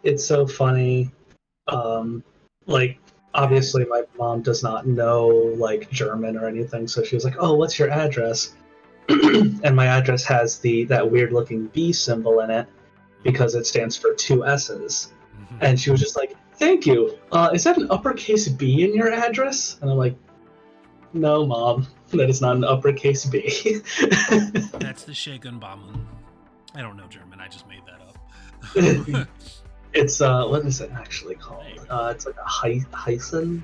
it's so funny. Like, obviously my mom does not know like German or anything, so she was like, "Oh, what's your address?" And my address has that weird looking B symbol in it because it stands for two S's. And she was just like, "Thank you. Is that an uppercase B in your address?" And I'm like, "No, Mom, that is not an uppercase B." That's the Shagunbaum. I don't know German. I just made that up. It's what is it actually called? It's like a Heisen.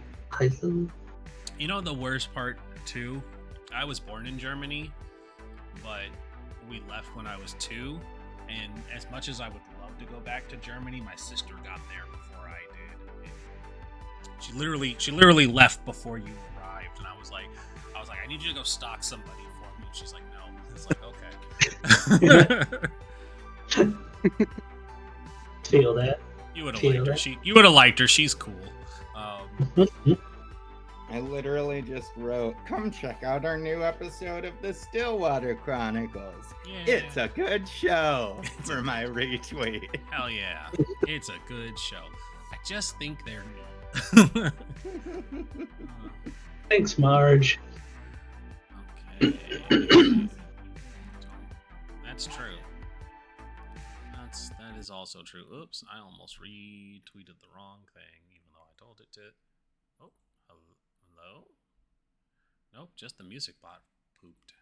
You know the worst part too? I was born in Germany, but we left when I was 2. And as much as I would love to go back to Germany, my sister got there before I did. And she literally left before you arrived, and I was like, I need you to go stalk somebody for me. And she's like, no. It's like, okay. Feel that. You would have liked her. You would have liked her. She's cool. I literally just wrote, "Come check out our new episode of the Stillwater Chronicles. Yeah. It's a good show," for my retweet. Hell yeah. It's a good show. I just think they're new. Thanks, Marge. Okay. That's true. That is also true. Oops, I almost retweeted the wrong thing, even though I told it to. Oh, hello? Nope, just the music bot pooped.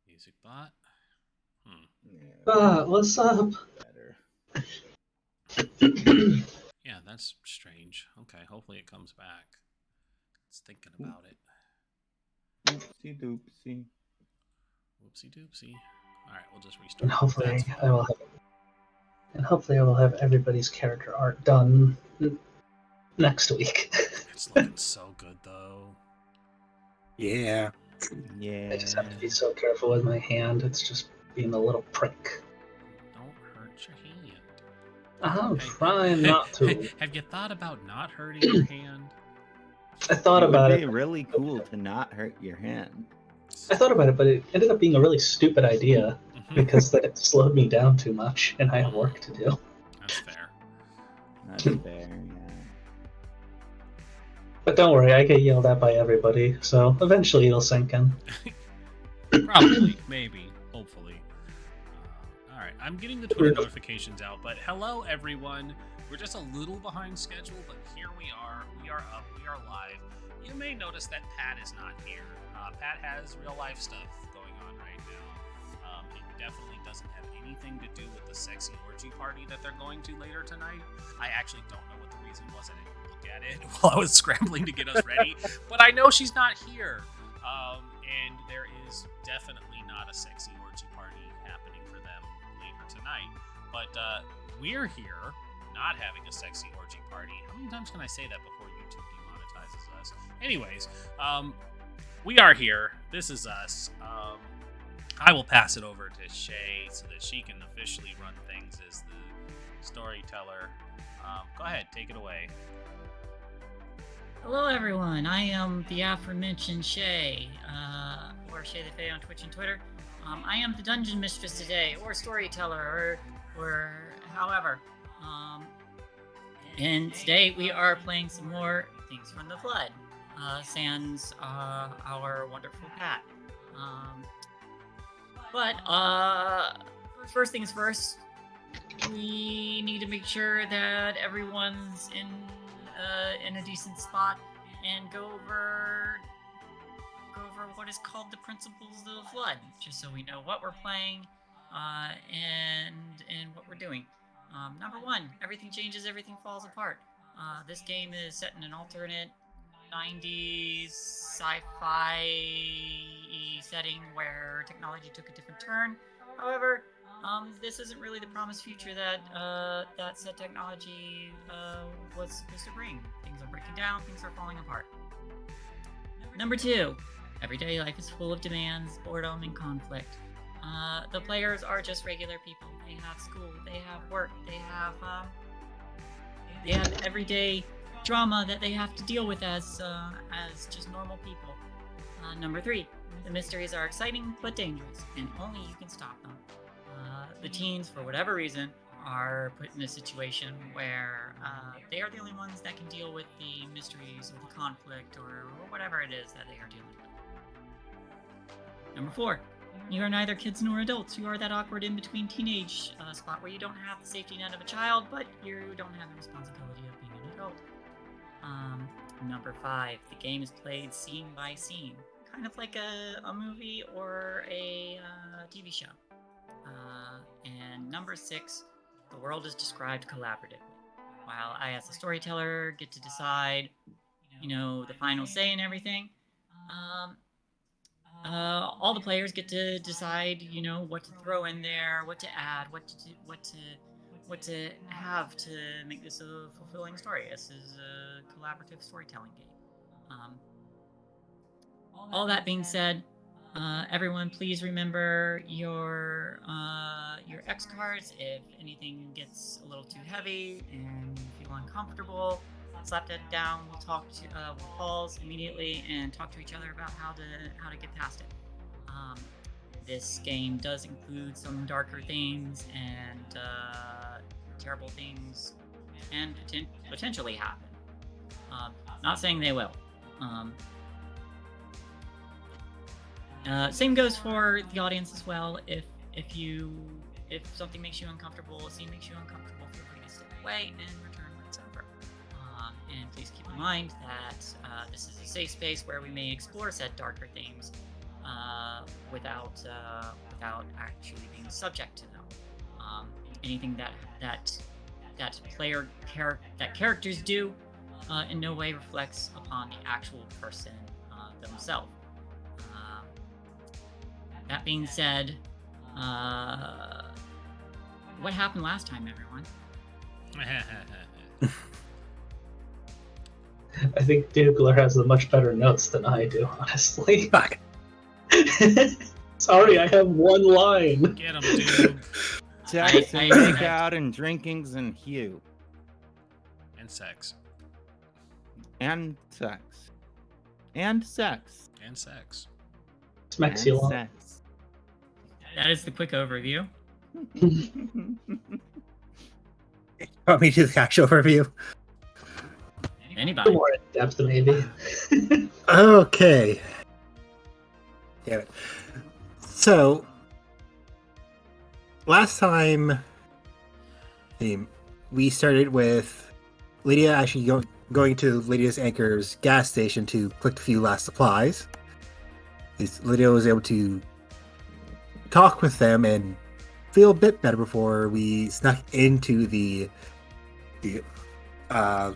Music bot? What's up? Yeah, that's strange. Okay, hopefully it comes back. It's thinking about it. Oopsie doopsie. Whoopsie doopsie. Alright, we'll just restart. And hopefully I will have everybody's character art done next week. It's looking so good though. Yeah. I just have to be so careful with my hand. It's just being a little prick. Don't hurt your hand. I'm trying not to. Have you thought about not hurting your hand? I thought about it. It would be really cool to not hurt your hand. I thought about it, but it ended up being a really stupid idea because that it slowed me down too much, and I have work to do. That's fair. That's fair, yeah. But don't worry, I get yelled at by everybody, so eventually it'll sink in. Probably, maybe, hopefully. Alright, I'm getting the Twitter notifications out, but hello everyone. We're just a little behind schedule, but here we are. We are up, we are live. You may notice that Pat is not here. Pat has real life stuff going on right now. It definitely doesn't have anything to do with the sexy orgy party that they're going to later tonight. I actually don't know what the reason was. I didn't look at it while I was scrambling to get us ready, but I know she's not here. And there is definitely not a sexy orgy party happening for them later tonight. But we're here, not having a sexy orgy party. How many times can I say that before YouTube demonetizes us? Anyways, we are here. This is us. I will pass it over to Shae so that she can officially run things as the storyteller. Go ahead, take it away. Hello everyone, I am the aforementioned Shae, or ShaeTheFay on Twitch and Twitter. I am the dungeon mistress today, or storyteller, or however. And today we are playing some more Things from the Flood, sans our wonderful Pat. But first things first, we need to make sure that everyone's in a decent spot and go over what is called the principles of the flood, just so we know what we're playing and what we're doing. Number one, everything changes, everything falls apart. This game is set in an alternate 90s sci-fi setting where technology took a different turn. However, this isn't really the promised future that that said technology was supposed to bring. Things are breaking down, things are falling apart. Number two, everyday life is full of demands, boredom, and conflict. The players are just regular people. They have school, they have work, they have everyday drama that they have to deal with as just normal people. Number three, the mysteries are exciting but dangerous, and only you can stop them. The teens, for whatever reason, are put in a situation where they are the only ones that can deal with the mysteries or the conflict or whatever it is that they are dealing with. Number 4, you are neither kids nor adults. You are that awkward in-between teenage spot where you don't have the safety net of a child, but you don't have the responsibility of being an adult. Number 5, the game is played scene by scene, kind of like a movie or a TV show. And number 6, the world is described collaboratively. While I, as a storyteller, get to decide, the final say and everything, all the players get to decide, what to throw in there, what to add, what to have to make this a fulfilling story. This is a collaborative storytelling game. All that being said, everyone, please remember your X cards. If anything gets a little too heavy and you feel uncomfortable, slap that down. We'll talk to we'll pause immediately and talk to each other about how to get past it. This game does include some darker things and terrible things can potentially happen. Not saying they will. Same goes for the audience as well. If something makes you uncomfortable, a scene makes you uncomfortable, feel free to step away and return when it's over. And please keep in mind that this is a safe space where we may explore said darker themes without actually being subject to them. Anything that characters do in no way reflects upon the actual person themselves. That being said, what happened last time, everyone? I think Doogler has the much better notes than I do, honestly. Fuck. Sorry, I have one line. Get him, dude. Sex and make out and drinkings and hue. And sex. And sex. And sex. And sex. Smacks you sex. That is the quick overview. Want me to do the actual overview? Anybody? More in depth, maybe. Okay. Damn it. So, last time, we started with Lydia actually going to Lydia's Anchor's gas station to collect a few last supplies. Lydia was able to talk with them and feel a bit better before we snuck into the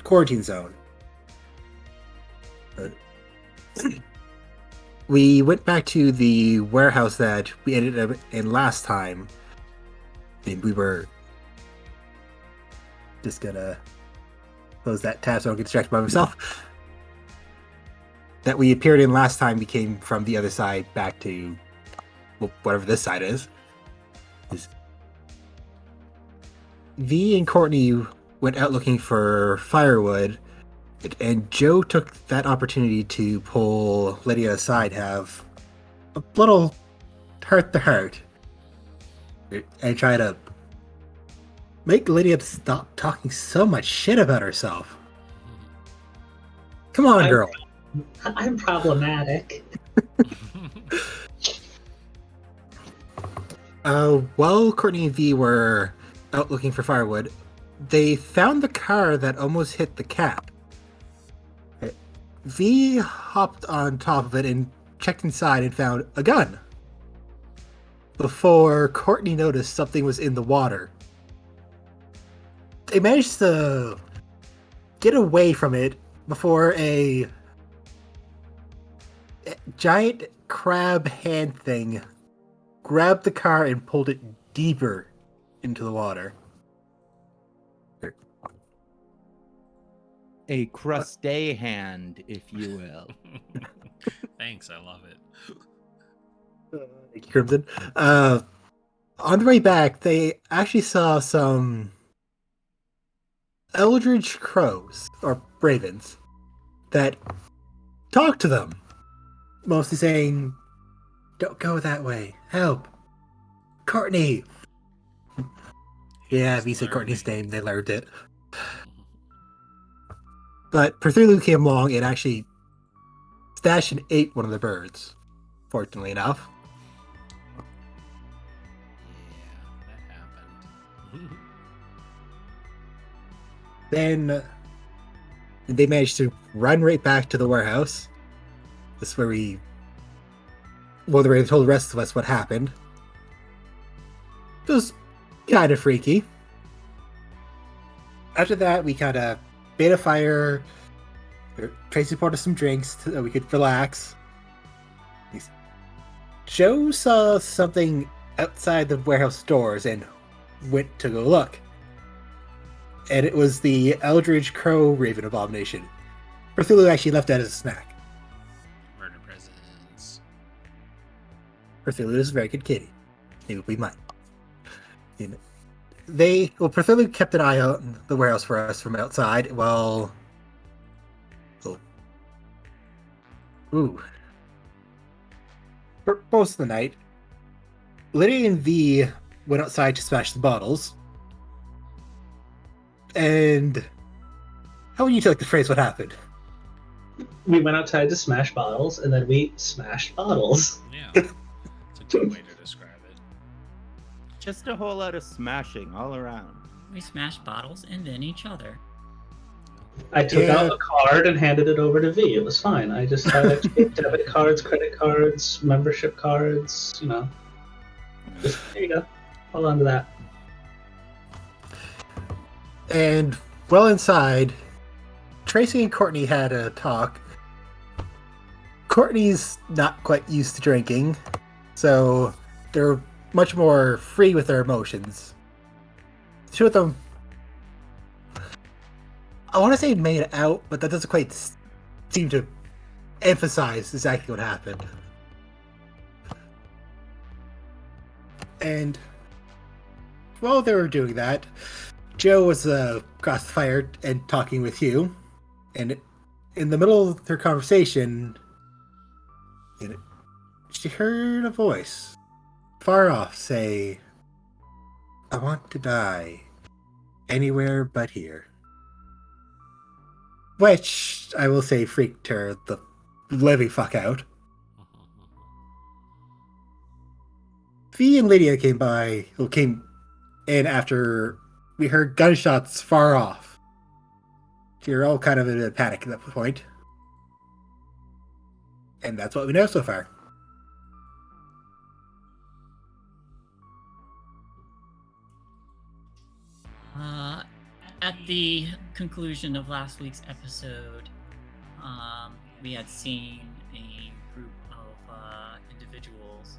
quarantine zone. We went back to the warehouse that we ended up in last time. And we were just gonna close that tab so I don't get distracted by myself. That we appeared in last time, we came from the other side back to whatever this side is. V and Courtney went out looking for firewood, and Joe took that opportunity to pull Lydia aside, have a little heart-to-heart, and try to make Lydia stop talking so much shit about herself. Come on, girl. I'm problematic. While Courtney and V were out looking for firewood, they found the car that almost hit the cap. V hopped on top of it and checked inside and found a gun. Before Courtney noticed something was in the water. They managed to get away from it before a giant crab hand thing grabbed the car and pulled it deeper into the water. A crustade hand, if you will. Thanks, I love it. Thank you, Crimson. On the way back, they actually saw some eldritch crows, or ravens, that talked to them. Mostly saying, "Don't go that way. Help. Courtney." Yeah, if you said Courtney's name, they learned it. But Cthulhu came along and actually stashed and ate one of the birds, fortunately enough. Yeah, that happened. Then they managed to run right back to the warehouse. This is where they told the rest of us what happened. It was kind of freaky. After that, we kind of made a fire. Tracy poured us some drinks so that we could relax. Joe saw something outside the warehouse doors and went to go look. And it was the Eldridge Crow Raven abomination. Cthulhu actually left that as a snack. Murder presents. Cthulhu is a very good kitty. He would be mine. Cthulhu kept an eye out on the warehouse for us from outside. For most of the night, Lydia and V went outside to smash the bottles. And how would you like to phrase what happened? We went outside to smash bottles, and then we smashed bottles. Yeah, it's a good way to describe it. Just a whole lot of smashing all around. We smashed bottles and then each other. I took out a card and handed it over to V. It was fine. I just had debit cards, credit cards, membership cards, Just, there you go. Hold on to that. And well inside, Tracy and Courtney had a talk. Courtney's not quite used to drinking, so they're much more free with their emotions. The two of them, I want to say made it out, but that doesn't quite seem to emphasize exactly what happened. And while they were doing that, Joe was across the fire and talking with you, and in the middle of their conversation, she heard a voice far off say, "I want to die anywhere but here." Which, I will say, freaked her the living fuck out. V and Lydia came in after we heard gunshots far off. You're all kind of in a panic at that point. And that's what we know so far. At the conclusion of last week's episode, we had seen a group of individuals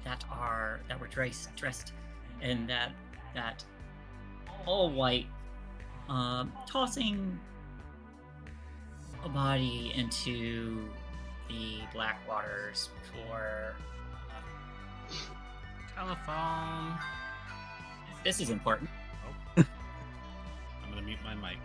that were dressed in that all white, tossing a body into the black waters for Telephone. This is important. I'm gonna mute my mic.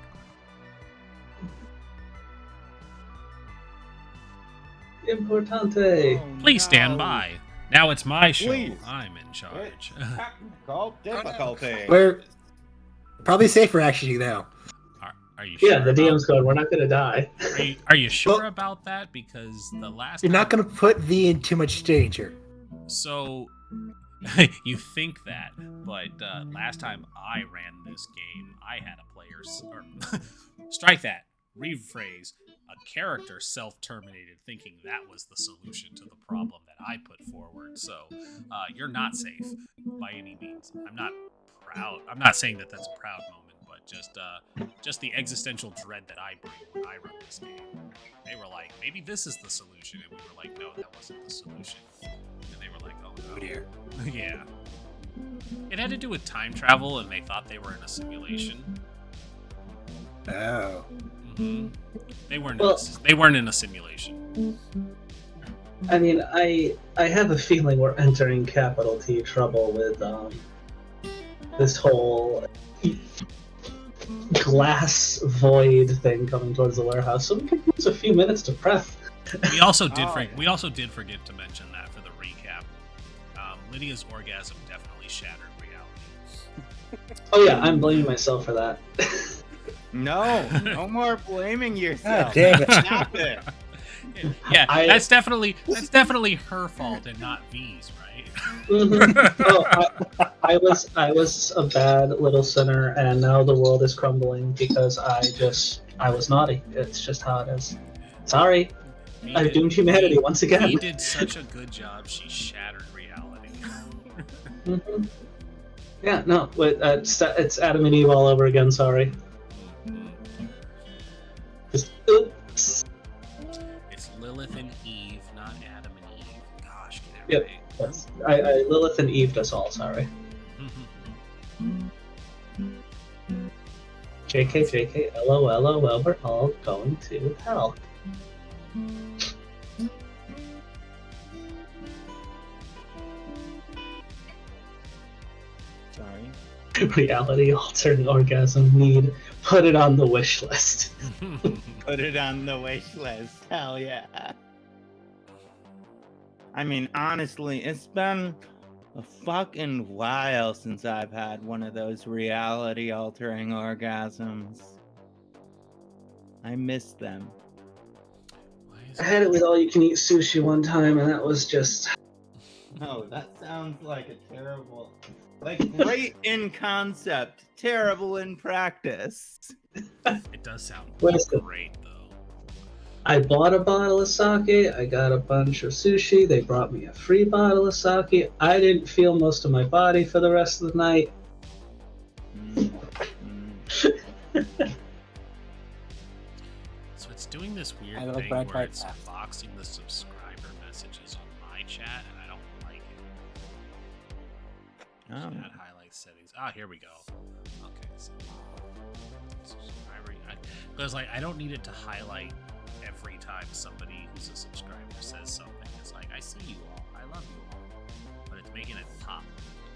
Importante. Please stand by. Now it's my show. Please. I'm in charge. Technical difficulty. We're probably safer actually now. Are you sure? Yeah, the DM's going, we're not going to die. Are you sure about that? Because the last You're not going to put V in too much danger. So, you think that, but last time I ran this game, I had a player... strike that. Rephrase. A character self-terminated thinking that was the solution to the problem that I put forward. So, you're not safe by any means. I'm not proud. I'm not saying that that's a proud moment, but just the existential dread that I bring when I run this game. They were like, maybe this is the solution. And we were like, no, that wasn't the solution. And they were like, oh, no. Oh dear. Yeah. It had to do with time travel, and they thought they were in a simulation. Oh. Mm-hmm. They weren't in a simulation. I mean, I have a feeling we're entering capital T trouble with this whole glass void thing coming towards the warehouse. So we could use a few minutes to prep. We also did forget to mention that for the recap. Lydia's orgasm definitely shattered reality. Oh yeah, I'm blaming myself for that. No more blaming yourself. Dang it. Stop it. Yeah, that's definitely her fault and not V's, right? Mm-hmm. Oh, I was a bad little sinner, and now the world is crumbling because I was naughty. It's just how it is. Sorry, I've doomed humanity once again. He did such a good job. She shattered reality. Mm-hmm. Yeah, no, it's Adam and Eve all over again. Sorry. Just oops. It's Lilith and Eve, not Adam and Eve. Gosh, get it Yep. right. That's, I Lilith and Eve us all. Sorry. JK, LOL, we're all going to hell. Sorry. Reality altering orgasm need. Put it on the wish list. Put it on the wish list. Hell yeah. I mean, honestly, it's been a fucking while since I've had one of those reality altering orgasms. I miss them. I had it with all you can eat sushi one time, and that was just. No, that sounds like a terrible. Like, great in concept, terrible in practice. It does sound Listen. great, though. I bought a bottle of sake, I got a bunch of sushi, they brought me a free bottle of sake. I didn't feel most of my body for the rest of the night. So it's doing this weird I like thing Brad where Pitt. it's boxing the subscriber messages on my chat, and I don't like it. Oh. Chat highlight settings. Ah, here we go. Okay, so subscriber. Because like I don't need it to highlight every time somebody who's a subscriber says something. It's like I see you all, I love you all, but it's making it pop.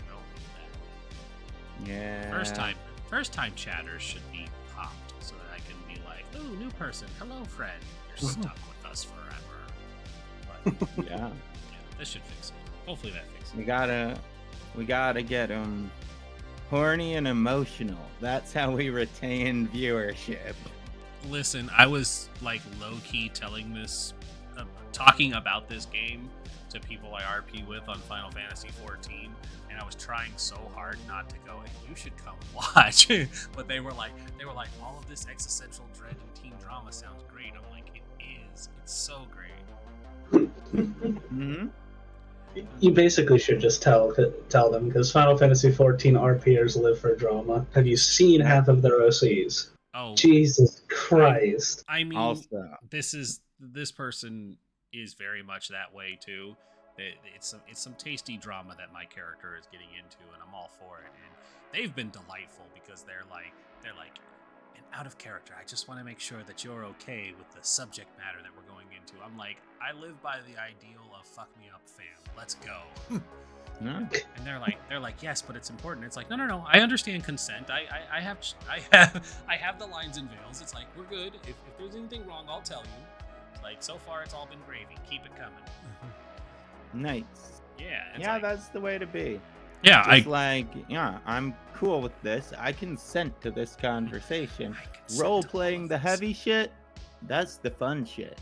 I don't need that. Yeah. First time chatters should be popped so that I can be like, ooh, new person, hello friend. You're stuck with us forever. But Yeah. this should fix it. Hopefully that fixes it. We gotta get them horny and emotional. That's how we retain viewership. Listen, I was like low-key talking about this game to people I RP with on Final Fantasy 14, and I was trying so hard not to go, hey, you should come watch. But they were like, all of this existential dread and teen drama sounds great. I'm like, it is. It's so great. Mm-hmm. You basically should just tell them, because Final Fantasy 14 RPers live for drama. Have you seen half of their OCs? Oh, Jesus Christ. I mean, Also, this person is very much that way too. It's some tasty drama that my character is getting into, and I'm all for it. And they've been delightful because they're like, and out of character, I just want to make sure that you're okay with the subject matter that we're going into. I'm like, I live by the ideal of fuck me up, fam. Let's go. no. And they're like, yes, but it's important. It's like, no. I understand consent. I have the lines and veils. It's like, we're good. If there's anything wrong, I'll tell you. Like, so far it's all been gravy. Keep it coming. Nice. Yeah. Yeah, like, that's the way to be. yeah. I'm cool with this. I consent to this conversation. I consent to Role all playing of the this. heavy shit, that's the fun shit.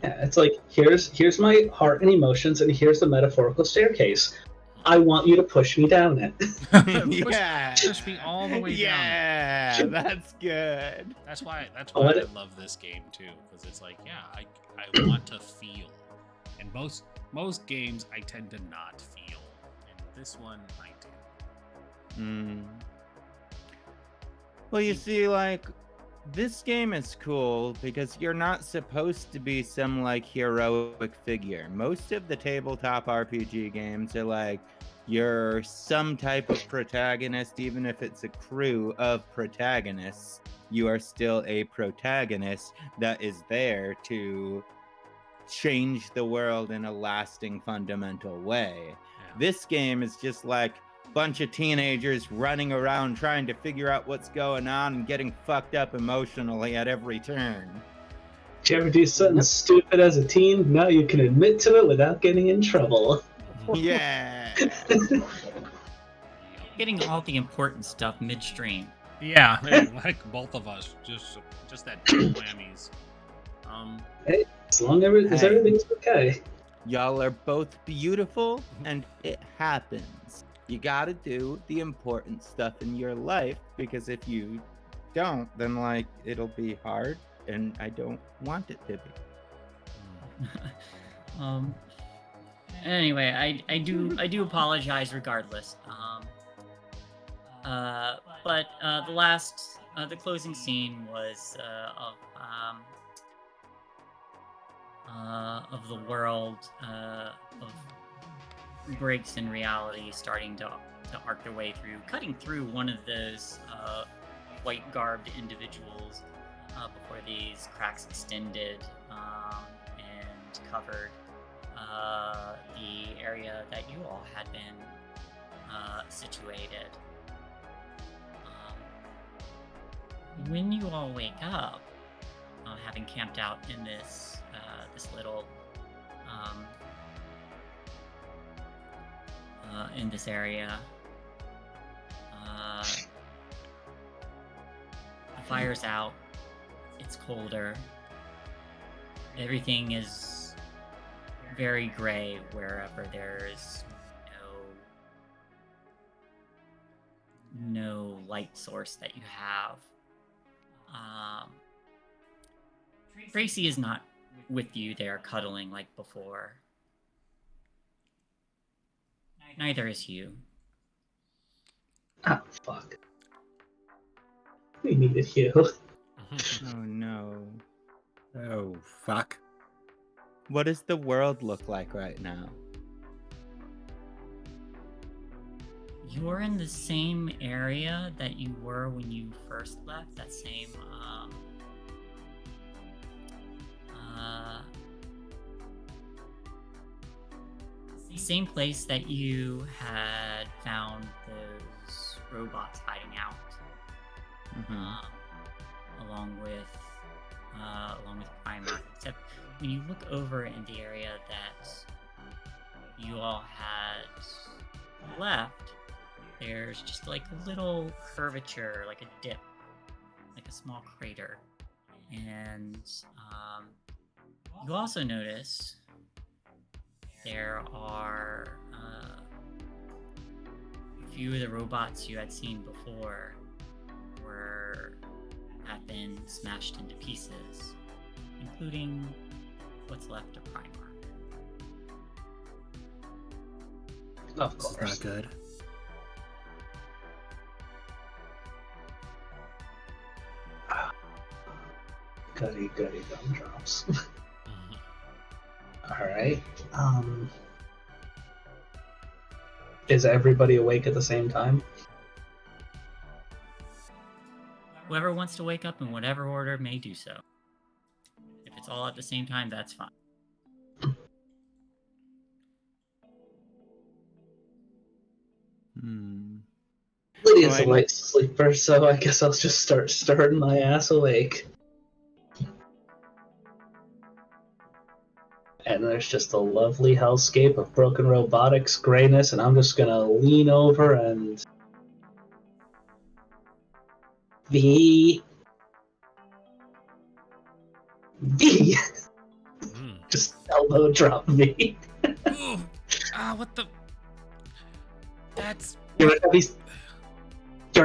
Yeah, it's like, here's my heart and emotions, and here's the metaphorical staircase. I want you to push me down it. Yeah. Push me all the way down. Yeah, that's good. That's why I love this game too, because it's like, yeah, I want to feel, and most games I tend to not feel, and this one I do. Well, you see, like, this game is cool because you're not supposed to be some, like, heroic figure. Most of the tabletop RPG games are like, you're some type of protagonist, even if it's a crew of protagonists. You are still a protagonist that is there to change the world in a lasting, fundamental way. Yeah. This game is just like a bunch of teenagers running around trying to figure out what's going on and getting fucked up emotionally at every turn. Did you ever do something stupid as a teen? Now you can admit to it without getting in trouble. Yeah. getting all the important stuff midstream. Yeah, like both of us, just that double whammies. Hey, as long as Hey. everything's okay. Y'all are both beautiful, and it happens. You gotta do the important stuff in your life, because if you don't, then, like, it'll be hard, and I don't want it to be. Anyway, I do apologize regardless. But the closing scene was of the world of breaks in reality starting to arc their way through, cutting through one of those white garbed individuals before these cracks extended and covered the area that you all had been situated. When you all wake up, having camped out in this little in this area, the fire's out. It's colder. Everything is very gray wherever there's no light source that you have. Tracy is not with you there cuddling like before. Neither is you. Ah, fuck. We needed you. Oh no. Oh, fuck. What does the world look like right now? You're in the same area that you were when you first left. That same place that you had found those robots hiding out, along with Primer. Except when you look over in the area that you all had left, there's just like a little curvature, like a dip, like a small crater. And you also notice there are a few of the robots you had seen before have been smashed into pieces, including what's left of Primark. Of course. Not good. Goody gumdrops. Alright. Is everybody awake at the same time? Whoever wants to wake up in whatever order may do so. If it's all at the same time, that's fine. Lydia's a light sleeper, so I guess I'll just start stirring my ass awake. And there's just a lovely hellscape of broken robotics, grayness, and I'm just gonna lean over and... V. Just elbow drop V. Ooh. What the... That's... You're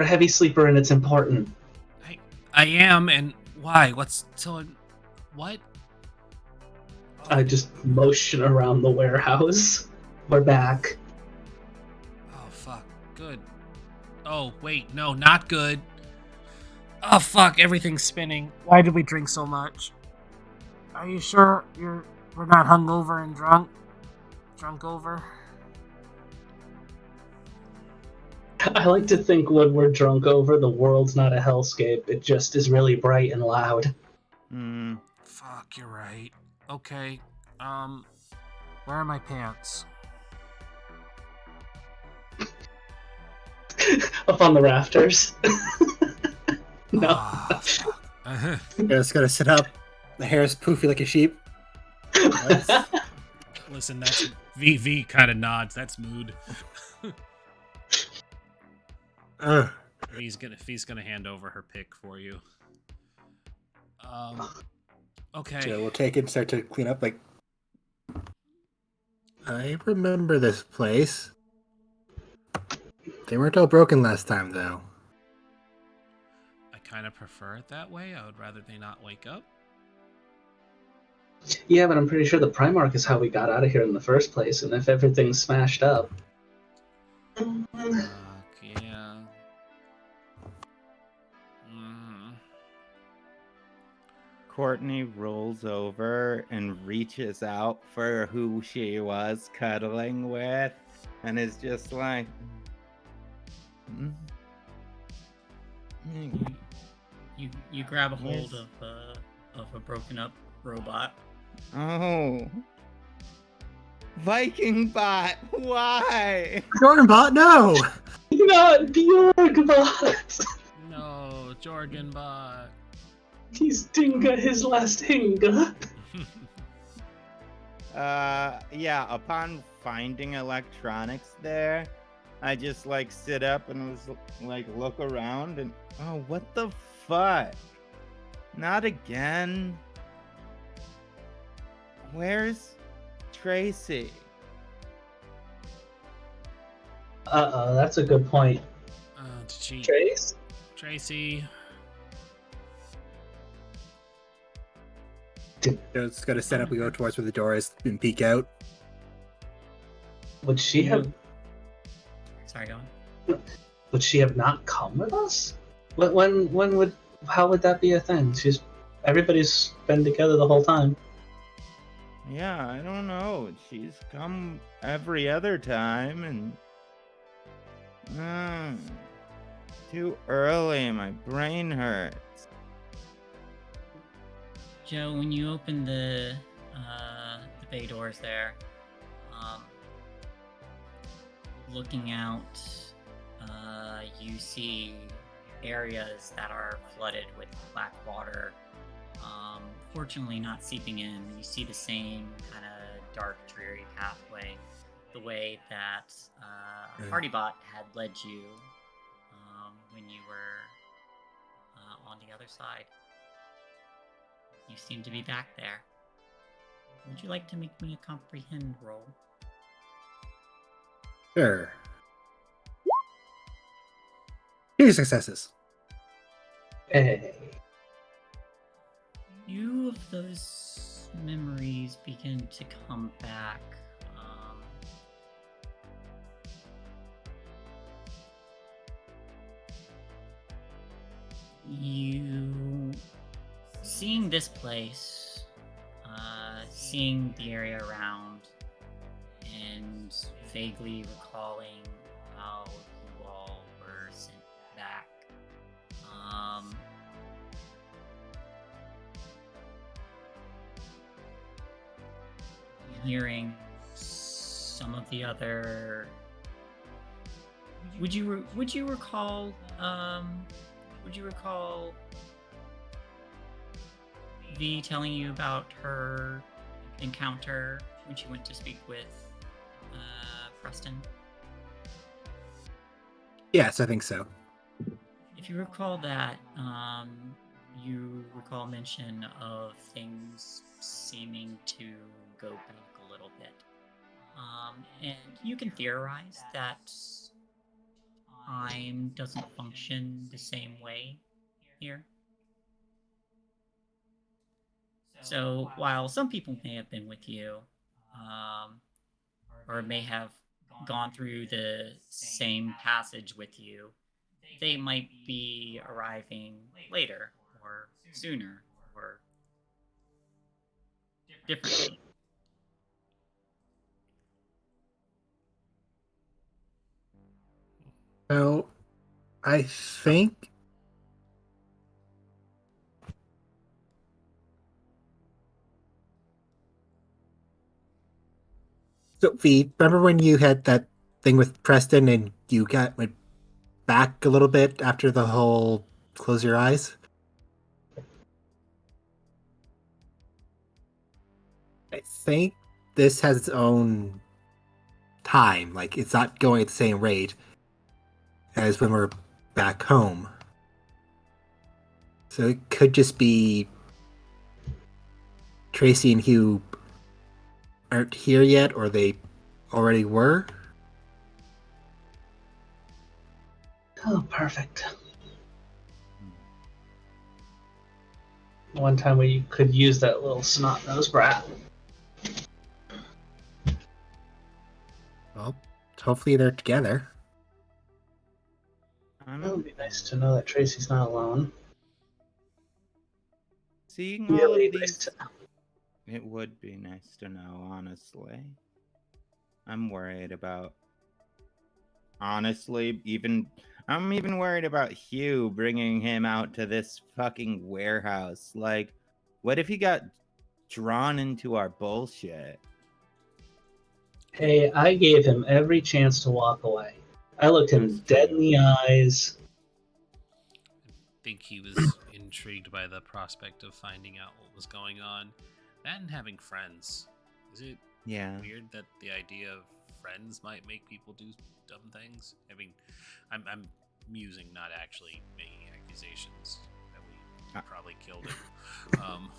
a heavy sleeper and it's important. I am, and why? What's so... What? I just motion around the warehouse. We're back. Oh, fuck. Good. Oh, wait. No, not good. Oh, fuck. Everything's spinning. Why did we drink so much? Are you sure we're not hungover and drunk? Drunk over? I like to think when we're drunk over, the world's not a hellscape. It just is really bright and loud. Fuck, you're right. Okay. Where are my pants? Up on the rafters. No. Oh, fuck. You're just gonna sit up. The hair is poofy like a sheep. Listen, that's VV kind of nods. That's mood. Ugh. V's gonna hand over her pick for you. Okay. Joe will take it and start to clean up. Like, I remember this place. They weren't all broken last time, though. I kind of prefer it that way. I would rather they not wake up. Yeah, but I'm pretty sure the Primarch is how we got out of here in the first place, and if everything's smashed up... Yeah. Courtney rolls over and reaches out for who she was cuddling with, and is just like, You grab a hold of a broken up robot. oh, Viking bot, why? Jorgenbot, no! Not Bjorgbot! No, Jorgenbot. He's Dinga his last Hinga. Yeah, upon finding electronics there, I just like sit up and was like look around and oh, what the fuck? Not again. Where's Tracy? Uh-oh, that's a good point. Trace? Tracy. Joe's gonna set up and go towards where the door is and peek out. Would she have... Sorry, go on. Would she have not come with us? How would that be a thing? Everybody's been together the whole time. Yeah, I don't know. She's come every other time and too early. My brain hurts. Joe, when you open the bay doors there, looking out, you see areas that are flooded with black water. Fortunately, not seeping in. You see the same kind of dark, dreary pathway, the way that PartyBot had led you when you were on the other side. You seem to be back there. Would you like to make me a comprehend roll? Sure. 2 successes. Hey. Few of those memories begin to come back. You seeing this place, seeing the area around, and vaguely recalling how you all were sent back. Hearing some of the other. Would you recall? Would you recall V telling you about her encounter when she went to speak with Preston? Yes, I think so. If you recall that, you recall mention of things seeming to go back a little bit. And you can theorize that time doesn't function the same way here. So while some people may have been with you, or may have gone through the same passage with you, they might be arriving later or sooner or differently. So, I think... So, V, remember when you had that thing with Preston and you went back a little bit after the whole close your eyes? I think this has its own time. Like, it's not going at the same rate as when we're back home. So it could just be Tracy and Hugh aren't here yet, or they already were. Oh, perfect. One time where you could use that little snot-nosed brat. Well, hopefully they're together. It would be nice to know that Tracy's not alone. Seeing Really all of nice these, to know. it would be nice to know, honestly. I'm worried about... Honestly, I'm even worried about Hugh bringing him out to this fucking warehouse. Like, what if he got drawn into our bullshit? Hey, I gave him every chance to walk away. I looked him That's dead true. in the eyes. I think he was intrigued by the prospect of finding out what was going on. That and having friends. Is it Yeah. weird that the idea of friends might make people do dumb things? I mean, I'm musing, not actually making accusations that we probably killed him.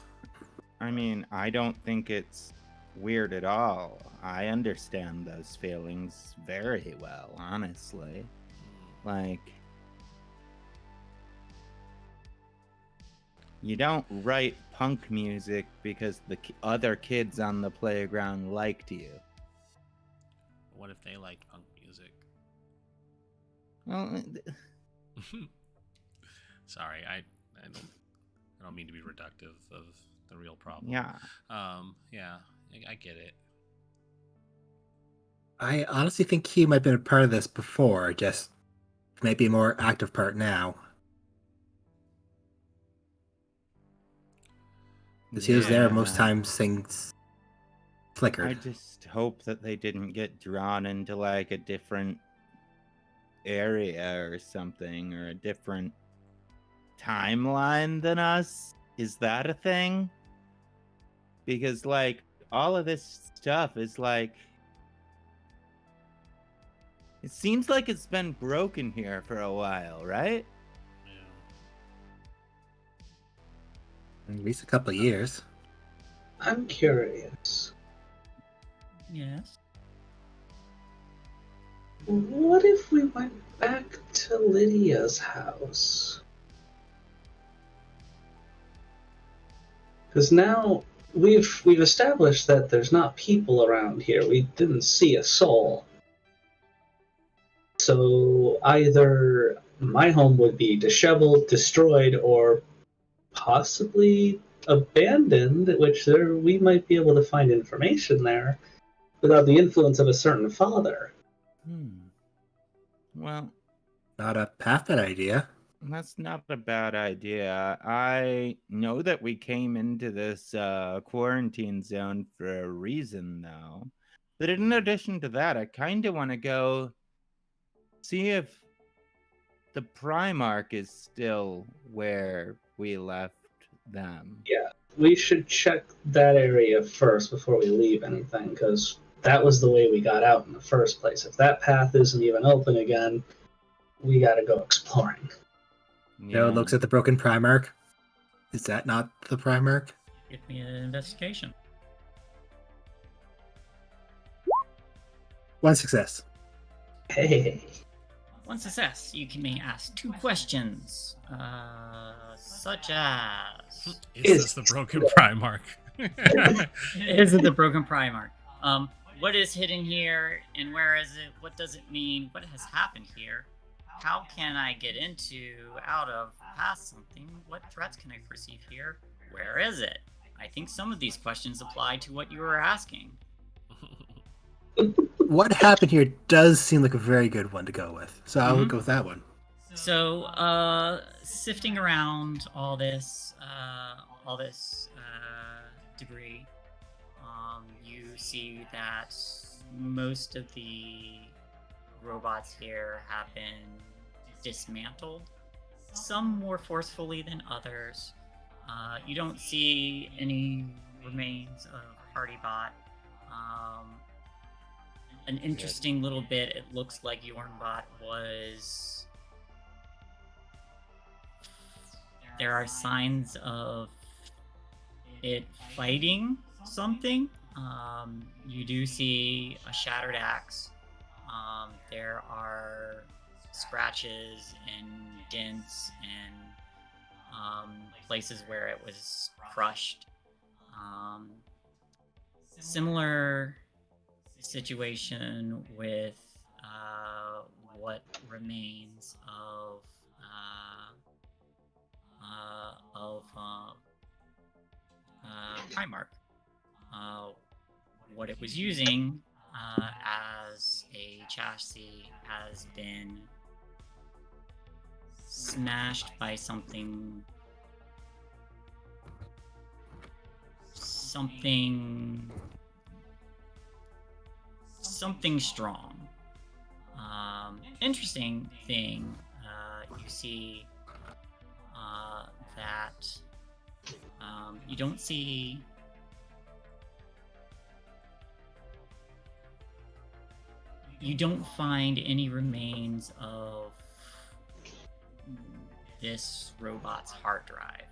I mean, I don't think it's weird at all. I understand those feelings very well, honestly. Like, you don't write punk music because the other kids on the playground liked you. What if they liked punk music? Well, Sorry, I don't mean to be reductive of the real problem. yeah. Yeah, I get it. I honestly think Hugh might have been a part of this before, just might be a more active part now. Because he was there most times things flickered. I just hope that they didn't get drawn into like a different area or something, or a different timeline than us. Is that a thing? Because like all of this stuff is like, it seems like it's been broken here for a while, right? Yeah. At least a couple of years. I'm curious. Yes. What if we went back to Lydia's house? Because now we've established that there's not people around here. We didn't see a soul. So either my home would be disheveled, destroyed, or possibly abandoned, which we might be able to find information there without the influence of a certain father. Well, Not a half bad idea. that's not a bad idea. I know that we came into this quarantine zone for a reason, though. But in addition to that, I kind of want to go see if the Primarch is still where we left them. Yeah, we should check that area first before we leave anything, because that was the way we got out in the first place. If that path isn't even open again, we gotta go exploring. No, it looks at the broken Primarch. Is that not the Primarch? Give me an investigation. 1 success. Hey. One success. You may ask 2 questions, such as... Is this the broken Primarch? Is it the broken Primarch? What is hidden here, and where is it? What does it mean? What has happened here? How can I get into, out of, past something? What threats can I perceive here? Where is it? I think some of these questions apply to what you were asking. What happened here does seem like a very good one to go with. So I would go with that one. So, sifting around all this debris, you see that most of the robots here have been dismantled, some more forcefully than others. You don't see any remains of PartyBot. An interesting little bit, it looks like Yornbot was there are signs of it fighting something. You do see a shattered axe. There are scratches and dents and places where it was crushed. Similar situation with what remains of Primarch. What it was using as a chassis has been smashed by something strong. Interesting thing, you see that you don't see you don't find any remains of this robot's hard drive.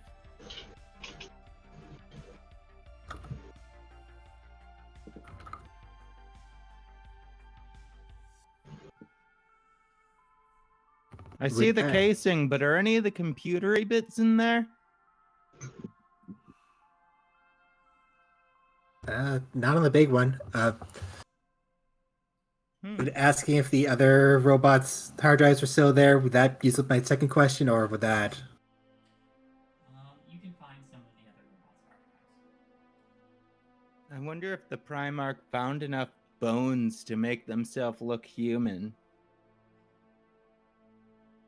I see the casing, but are any of the computery bits in there? Not on the big one. But asking if the other robots' hard drives were still there, would that use up my second question, or would that? You can find some of the other robots' hard drives. I wonder if the Primarch found enough bones to make themselves look human.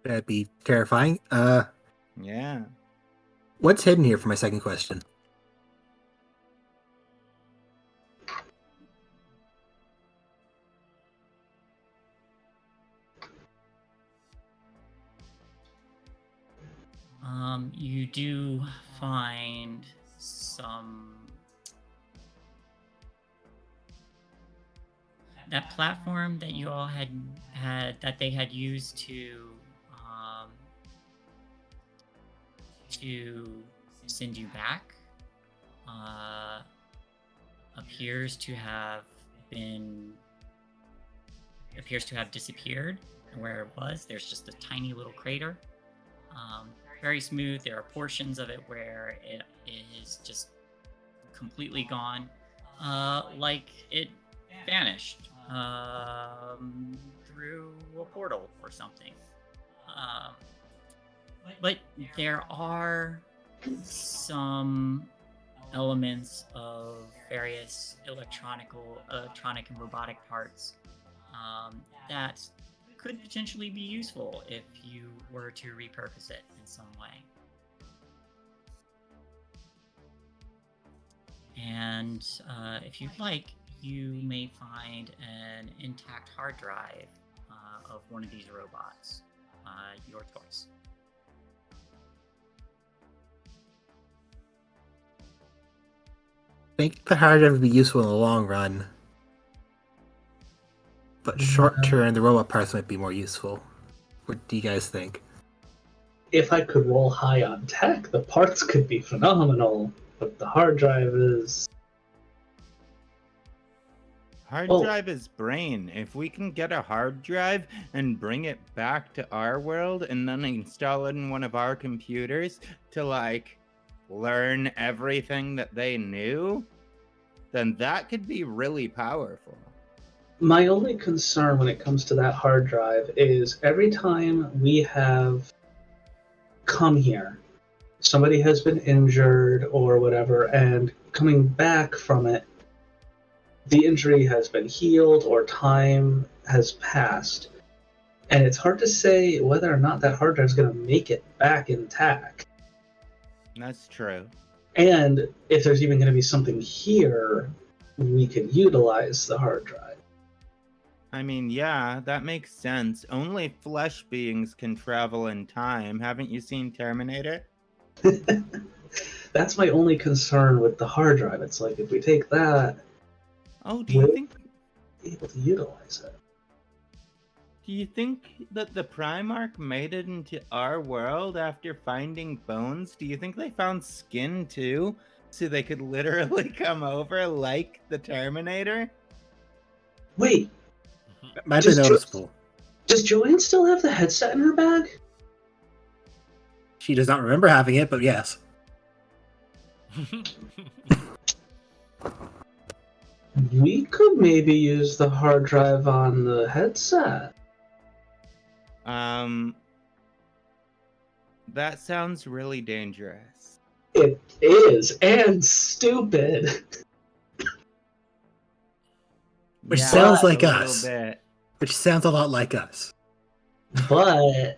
That'd be terrifying. Yeah. What's hidden here for my second question? You do find some... That platform that you all had that they had used to send you back appears to have disappeared. And where it was, there's just a tiny little crater. Very smooth. There are portions of it where it is just completely gone, like it vanished through a portal or something. But there are some elements of various electronic and robotic parts that could potentially be useful if you were to repurpose it in some way. And if you'd like, you may find an intact hard drive of one of these robots. Your choice. I think the hard drive would be useful in the long run, but short term, the robot parts might be more useful. What do you guys think? If I could roll high on tech, the parts could be phenomenal, but the hard drive is... Hard drive is brain. If we can get a hard drive and bring it back to our world and then install it in one of our computers to, like, learn everything that they knew, then that could be really powerful. My only concern when it comes to that hard drive is every time we have come here, somebody has been injured or whatever, and coming back from it, the injury has been healed or time has passed. And it's hard to say whether or not that hard drive is going to make it back intact. That's true. And if there's even going to be something here, we could utilize the hard drive. I mean, yeah, that makes sense. Only flesh beings can travel in time. Haven't you seen Terminator? That's my only concern with the hard drive. It's like, if we take that, oh, do you think able to utilize it. Do Do you think that the Primarch made it into our world after finding bones? Do you think they found skin too? So they could literally come over like the Terminator? Wait, Might be Just noticeable. does Joanne still have the headset in her bag? She does not remember having it, but yes. We could maybe use the hard drive on the headset. That sounds really dangerous. It is, and stupid. Which Yeah, sounds a like little us. bit. Which sounds a lot like us. But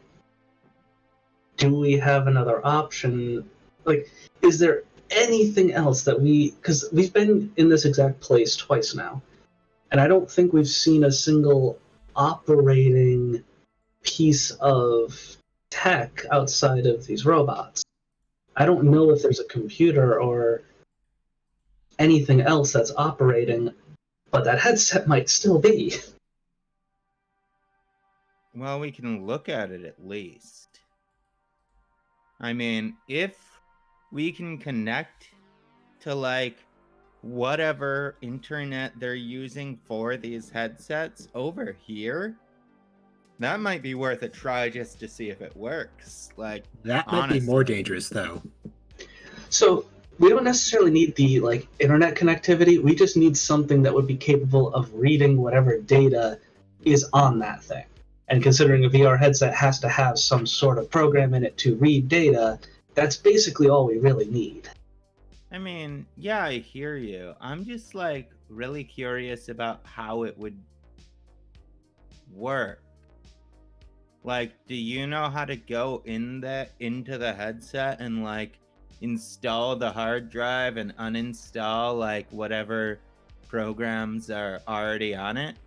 do we have another option? Like, is there anything else that because we've been in this exact place twice now, and I don't think we've seen a single operating piece of tech outside of these robots. I don't know if there's a computer or anything else that's operating, but that headset might still be. Well, we can look at it at least. I mean, if we can connect to like whatever internet they're using for these headsets over here, that might be worth a try just to see if it works. Like, That might be more dangerous, though. So we don't necessarily need the internet connectivity. We just need something that would be capable of reading whatever data is on that thing. And considering a VR headset has to have some sort of program in it to read data, that's basically all we really need. I mean, yeah, I hear you. I'm just like really curious about how it would work. Like, do you know how to go into the headset and like install the hard drive and uninstall like whatever programs are already on it?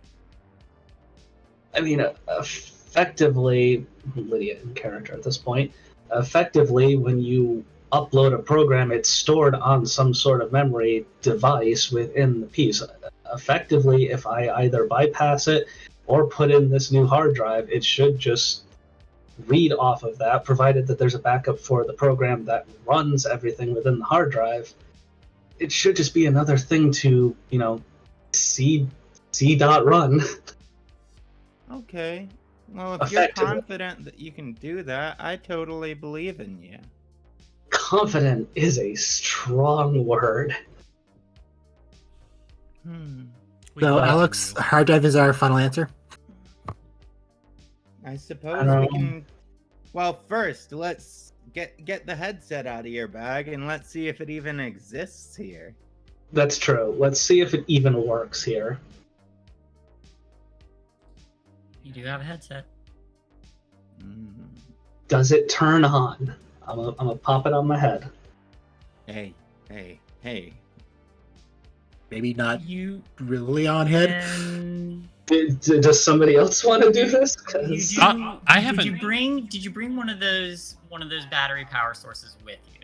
I mean, effectively, Lydia in character at this point, effectively, when you upload a program, it's stored on some sort of memory device within the piece. Effectively, if I either bypass it or put in this new hard drive, it should just read off of that, provided that there's a backup for the program that runs everything within the hard drive. It should just be another thing to, C.run. Okay. Well, if you're confident that you can do that, I totally believe in you. Confident is a strong word. So, Alex, hard drive is our final answer? I suppose we can... Well, first, let's get the headset out of your bag and let's see if it even exists here. That's true. Let's see if it even works here. You do have a headset. Does it turn on? I'm gonna pop it on my head. Hey. Maybe not You really on head. Does somebody else want to do this? I haven't. Did you bring one of those battery power sources with you?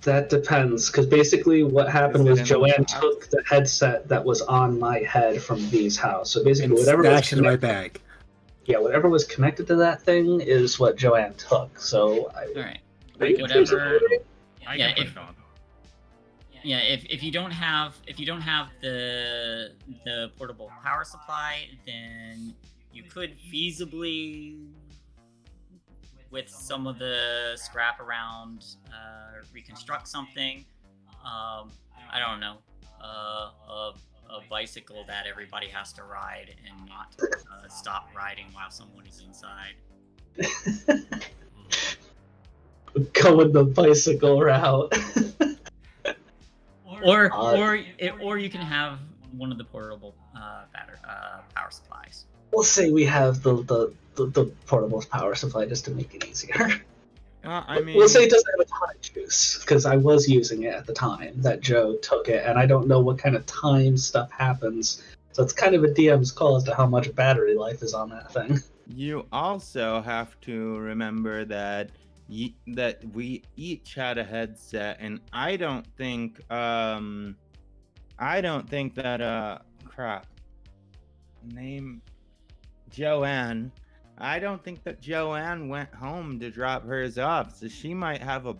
That depends, because basically what happened was Joanne took the headset that was on my head from V's house. So basically, whatever was in my bag. Yeah, whatever was connected to that thing is what Joanne took. So all right, whatever. If you don't have the portable power supply, then you could feasibly, with some of the scrap around, reconstruct something. I don't know, a bicycle that everybody has to ride and not stop riding while someone is inside. Go with the bicycle route. Or you can have one of the portable power supplies. We'll say we have the portable power supply just to make it easier. We'll say it doesn't have a ton of juice, because I was using it at the time that Joe took it, and I don't know what kind of time stuff happens. So it's kind of a DM's call as to how much battery life is on that thing. You also have to remember that that we each had a headset, and I don't think that crap. Name Joanne. I don't think that Joanne went home to drop hers off, so she might have a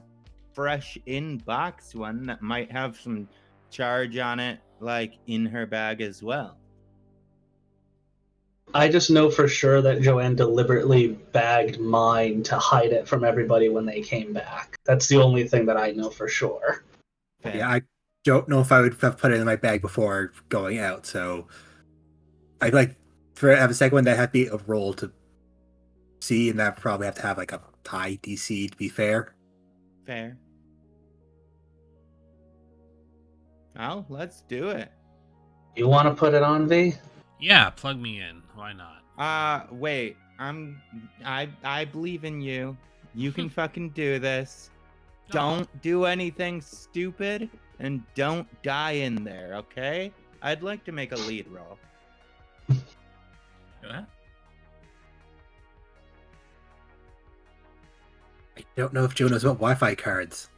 fresh in-box one that might have some charge on it, like in her bag as well. I just know for sure that Joanne deliberately bagged mine to hide it from everybody when they came back. That's the only thing that I know for sure. Fair. Yeah, I don't know if I would have put it in my bag before going out, so I'd like for have a second one that had to be a roll to see, and that probably have to have like a high DC to be fair. Fair. Well, let's do it. You want to put it on, V? Yeah, plug me in. Why not? Wait. I believe in you. You can fucking do this. Don't do anything stupid and don't die in there, okay? I'd like to make a lead roll. Go ahead. I don't know if Joe knows about Wi-Fi cards.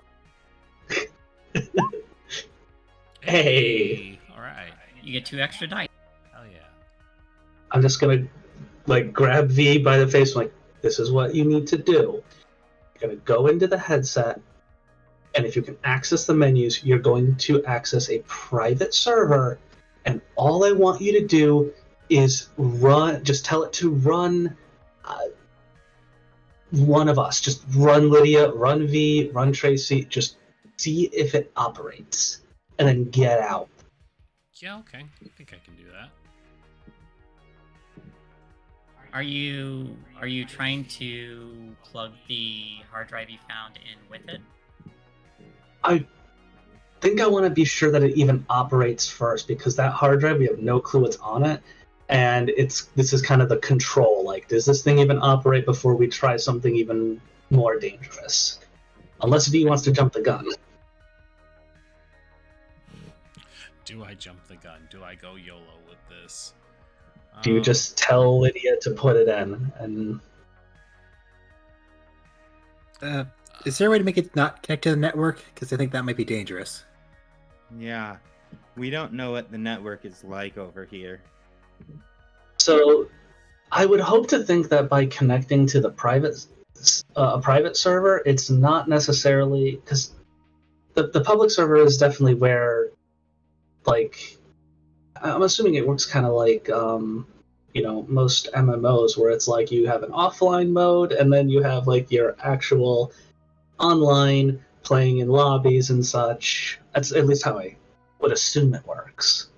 Hey. All right. You get 2 extra dice. Hell yeah. I'm just gonna grab V by the face. I'm like, this is what you need to do. You're gonna go into the headset, and if you can access the menus, you're going to access a private server. And all I want you to do is just tell it to run one of us. Just run Lydia, run V, run Tracy. Just see if it operates, and then get out. Yeah, okay. I think I can do that. Are you trying to plug the hard drive you found in with it? I think I want to be sure that it even operates first, because that hard drive, we have no clue what's on it, and this is kind of the control. Like, does this thing even operate before we try something even more dangerous? Unless V wants to jump the gun. Do I jump the gun? Do I go YOLO with this? Do you just tell Lydia to put it in? And Is there a way to make it not connect to the network? Because I think that might be dangerous. Yeah. We don't know what the network is like over here. so I would hope to think that by connecting to the private server, it's not necessarily, because the public server is definitely where, like, I'm assuming it works kind of like most MMOs, where it's like you have an offline mode and then you have like your actual online playing in lobbies and such. That's at least how I would assume it works.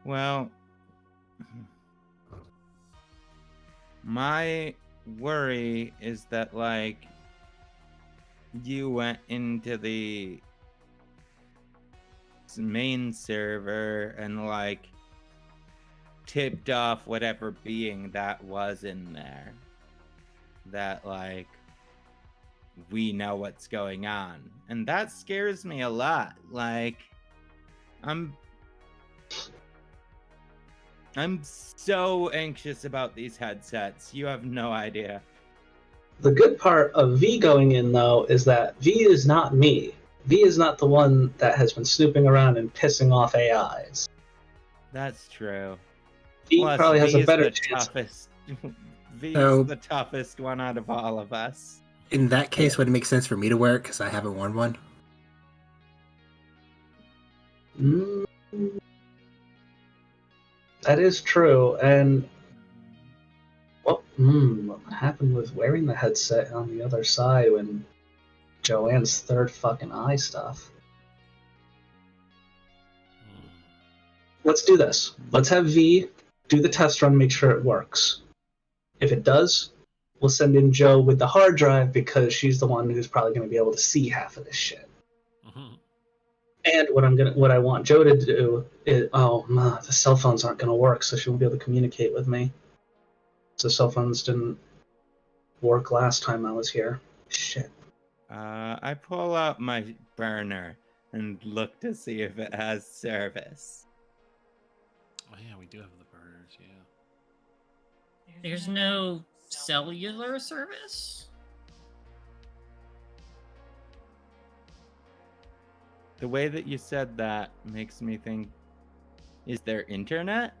Well, my worry is that, like, you went into the main server and, like, tipped off whatever being that was in there. That, like, we know what's going on. And that scares me a lot. Like, I'm so anxious about these headsets. You have no idea. The good part of V going in, though, is that V is not me. V is not the one that has been snooping around and pissing off AIs. That's true. V Plus, probably has V a is better the chance. toughest. V So- is the toughest one out of all of us. In that case, would it make sense for me to wear it because I haven't worn one? Mm, that is true. And what happened with wearing the headset on the other side when Joanne's third fucking eye stuff? Let's do this. Let's have V do the test run, make sure it works. If it does, we'll send in Joe with the hard drive, because she's the one who's probably going to be able to see half of this shit. Mm-hmm. And what I want Joe to do is, the cell phones aren't going to work, so she won't be able to communicate with me. So cell phones didn't work last time I was here. Shit. I pull out my burner and look to see if it has service. Oh yeah, we do have the burners. Yeah. There's no cellular service? The way that you said that makes me think, is there internet?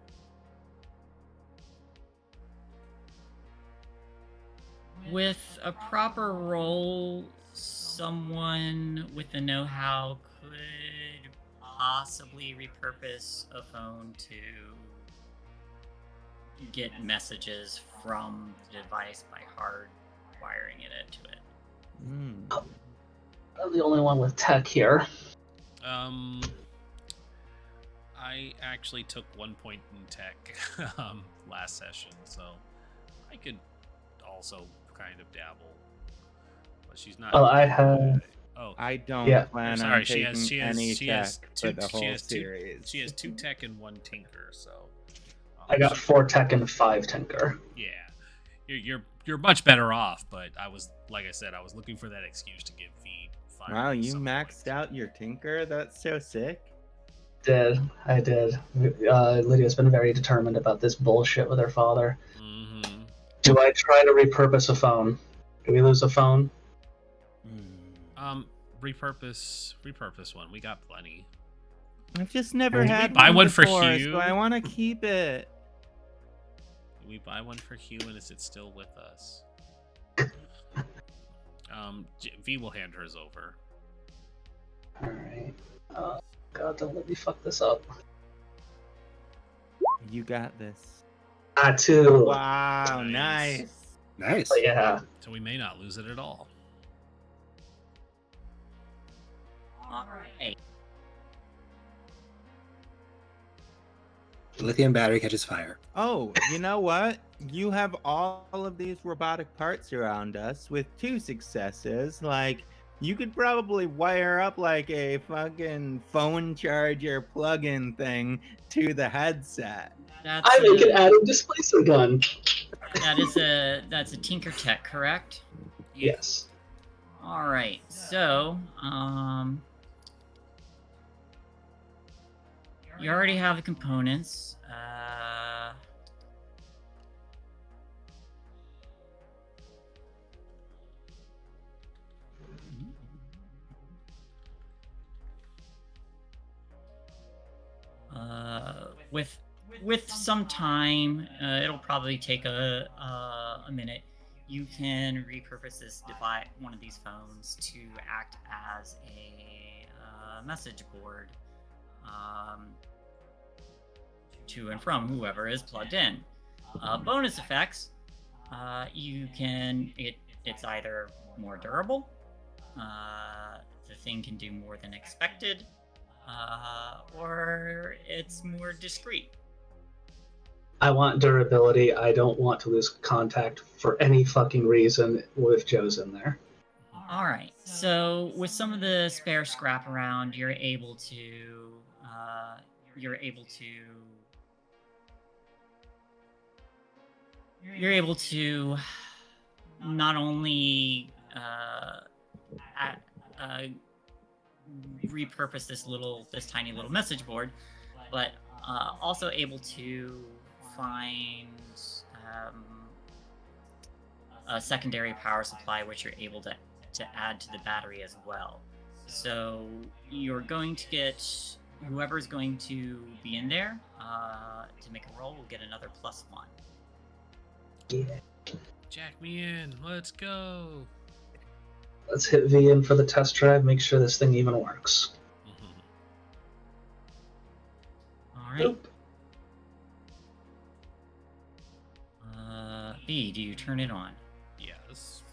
With a proper roll, someone with the know-how could possibly repurpose a phone to get messages from the device by hardwiring it into it. I'm the only one with tech here. I actually took 1 point in tech last session, so I could also kind of dabble. But she's not. Oh, I have. Oh, I don't Yeah. plan sorry. on taking any tech for the whole series. She has 2 tech and 1 tinker, so. I got 4 tech and 5 tinker. Yeah, you're much better off. But I was, like I said, I was looking for that excuse to give V. Wow, you maxed out your tinker? That's so sick. I did. Lydia's been very determined about this bullshit with her father. Mm-hmm. Do I try to repurpose a phone? Do we lose a phone? Repurpose one. We got plenty. I've just never Can we had buy one for before, Hugh? so I want to keep it. We buy one for Hugh, and is it still with us? V will hand hers over. Alright. Oh, God, don't let me fuck this up. You got this. Too. Wow, Nice. nice. But yeah. So we may not lose it at all. Alright. Lithium battery catches fire. Oh, you know what? You have all of these robotic parts around us with 2 successes. Like, you could probably wire up like a fucking phone charger plug-in thing to the headset. That's I make an atom displacer gun. that's a Tinker Tech, correct? Yes. Alright, so, you already have the components. With some time, it'll probably take a minute. You can repurpose this device, one of these phones, to act as a message board to and from whoever is plugged in. Bonus effects: it's either more durable, the thing can do more than expected, or it's more discreet. I want durability. I don't want to lose contact for any fucking reason with Joe's in there. Alright, so with some of the spare scrap around, you're able to not only repurpose this tiny little message board, but also able to find a secondary power supply, which you're able to add to the battery as well. So you're going to get whoever's going to be in there to make a roll will get another +1. Yeah. Jack me in. Let's go. Let's hit V in for the test drive, make sure this thing even works. Alright. Nope. B, do you turn it on? Yes.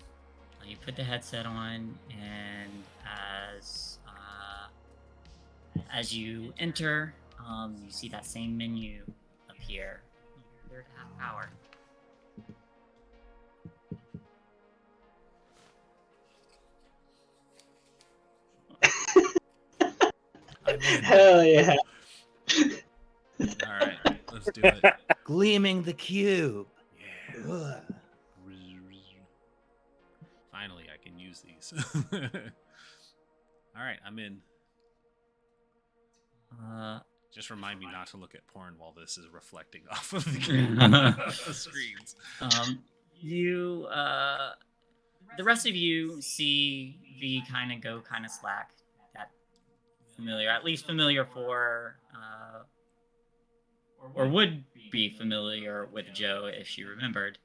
You put the headset on, and as you enter, you see that same menu appear. You're at half power. Hell yeah. All right, let's do it. Gleaming the cube. Yeah. Ugh. Finally, I can use these. All right, I'm in. Just remind me not to look at porn while this is reflecting off of the screens. The rest of you see V kind of go kind of slack. That familiar, at least familiar for, or would be familiar with Joe if she remembered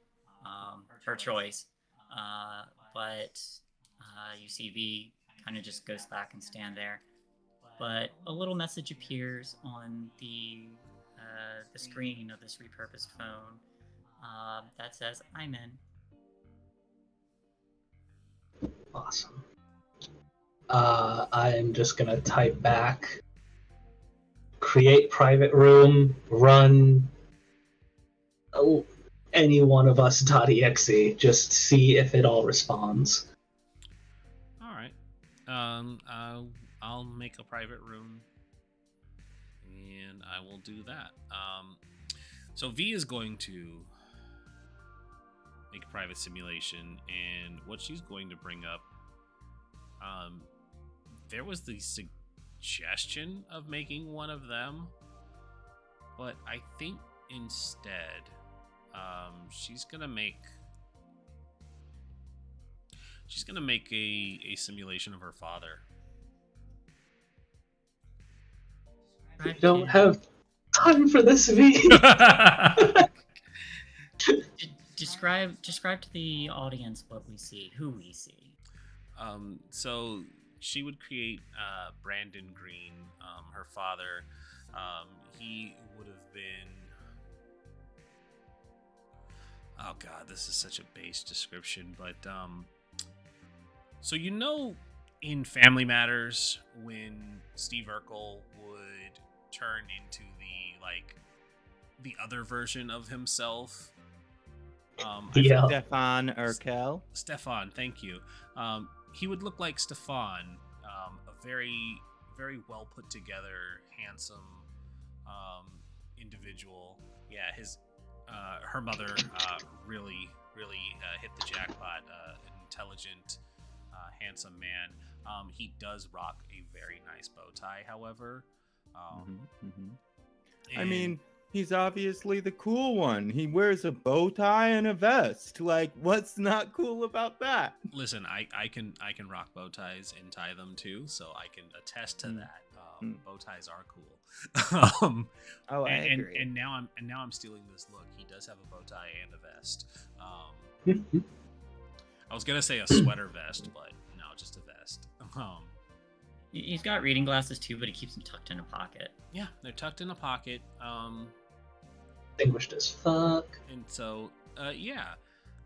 her choice. but you see V kind of just goes back and stand there. But a little message appears on the screen of this repurposed phone that says, "I'm in." Awesome. I am just gonna type back, create private room, run any one of us.exe, just see if it all responds. All right. I'll make a private room, and I will do that. So V is going to make a private simulation, and what she's going to bring up, there was the suggestion of making one of them, but I think instead, she's gonna make a simulation of her father. We don't have time for this, V. Describe to the audience what we see, who we see. So she would create Brandon Green, her father. He would have been... Oh god, this is such a base description, but so in Family Matters when Steve Urkel would turn into the other version of himself. Yeah. Stefan Urkel. Stefan, thank you. He would look like Stefan, a very, very well put together, handsome individual. Yeah, her mother really hit the jackpot. Intelligent, handsome man. He does rock a very nice bow tie, however. I mean, he's obviously the cool one. He wears a bow tie and a vest. Like, what's not cool about that? Listen, I can rock bow ties and tie them too, so I can attest to that. Bow ties are cool. I agree. And now I'm stealing this look. He does have a bow tie and a vest. I was gonna say a sweater vest, but no, just a vest. He's got reading glasses too, but he keeps them tucked in a pocket. Yeah, they're tucked in a pocket. Distinguished as fuck. And so, yeah.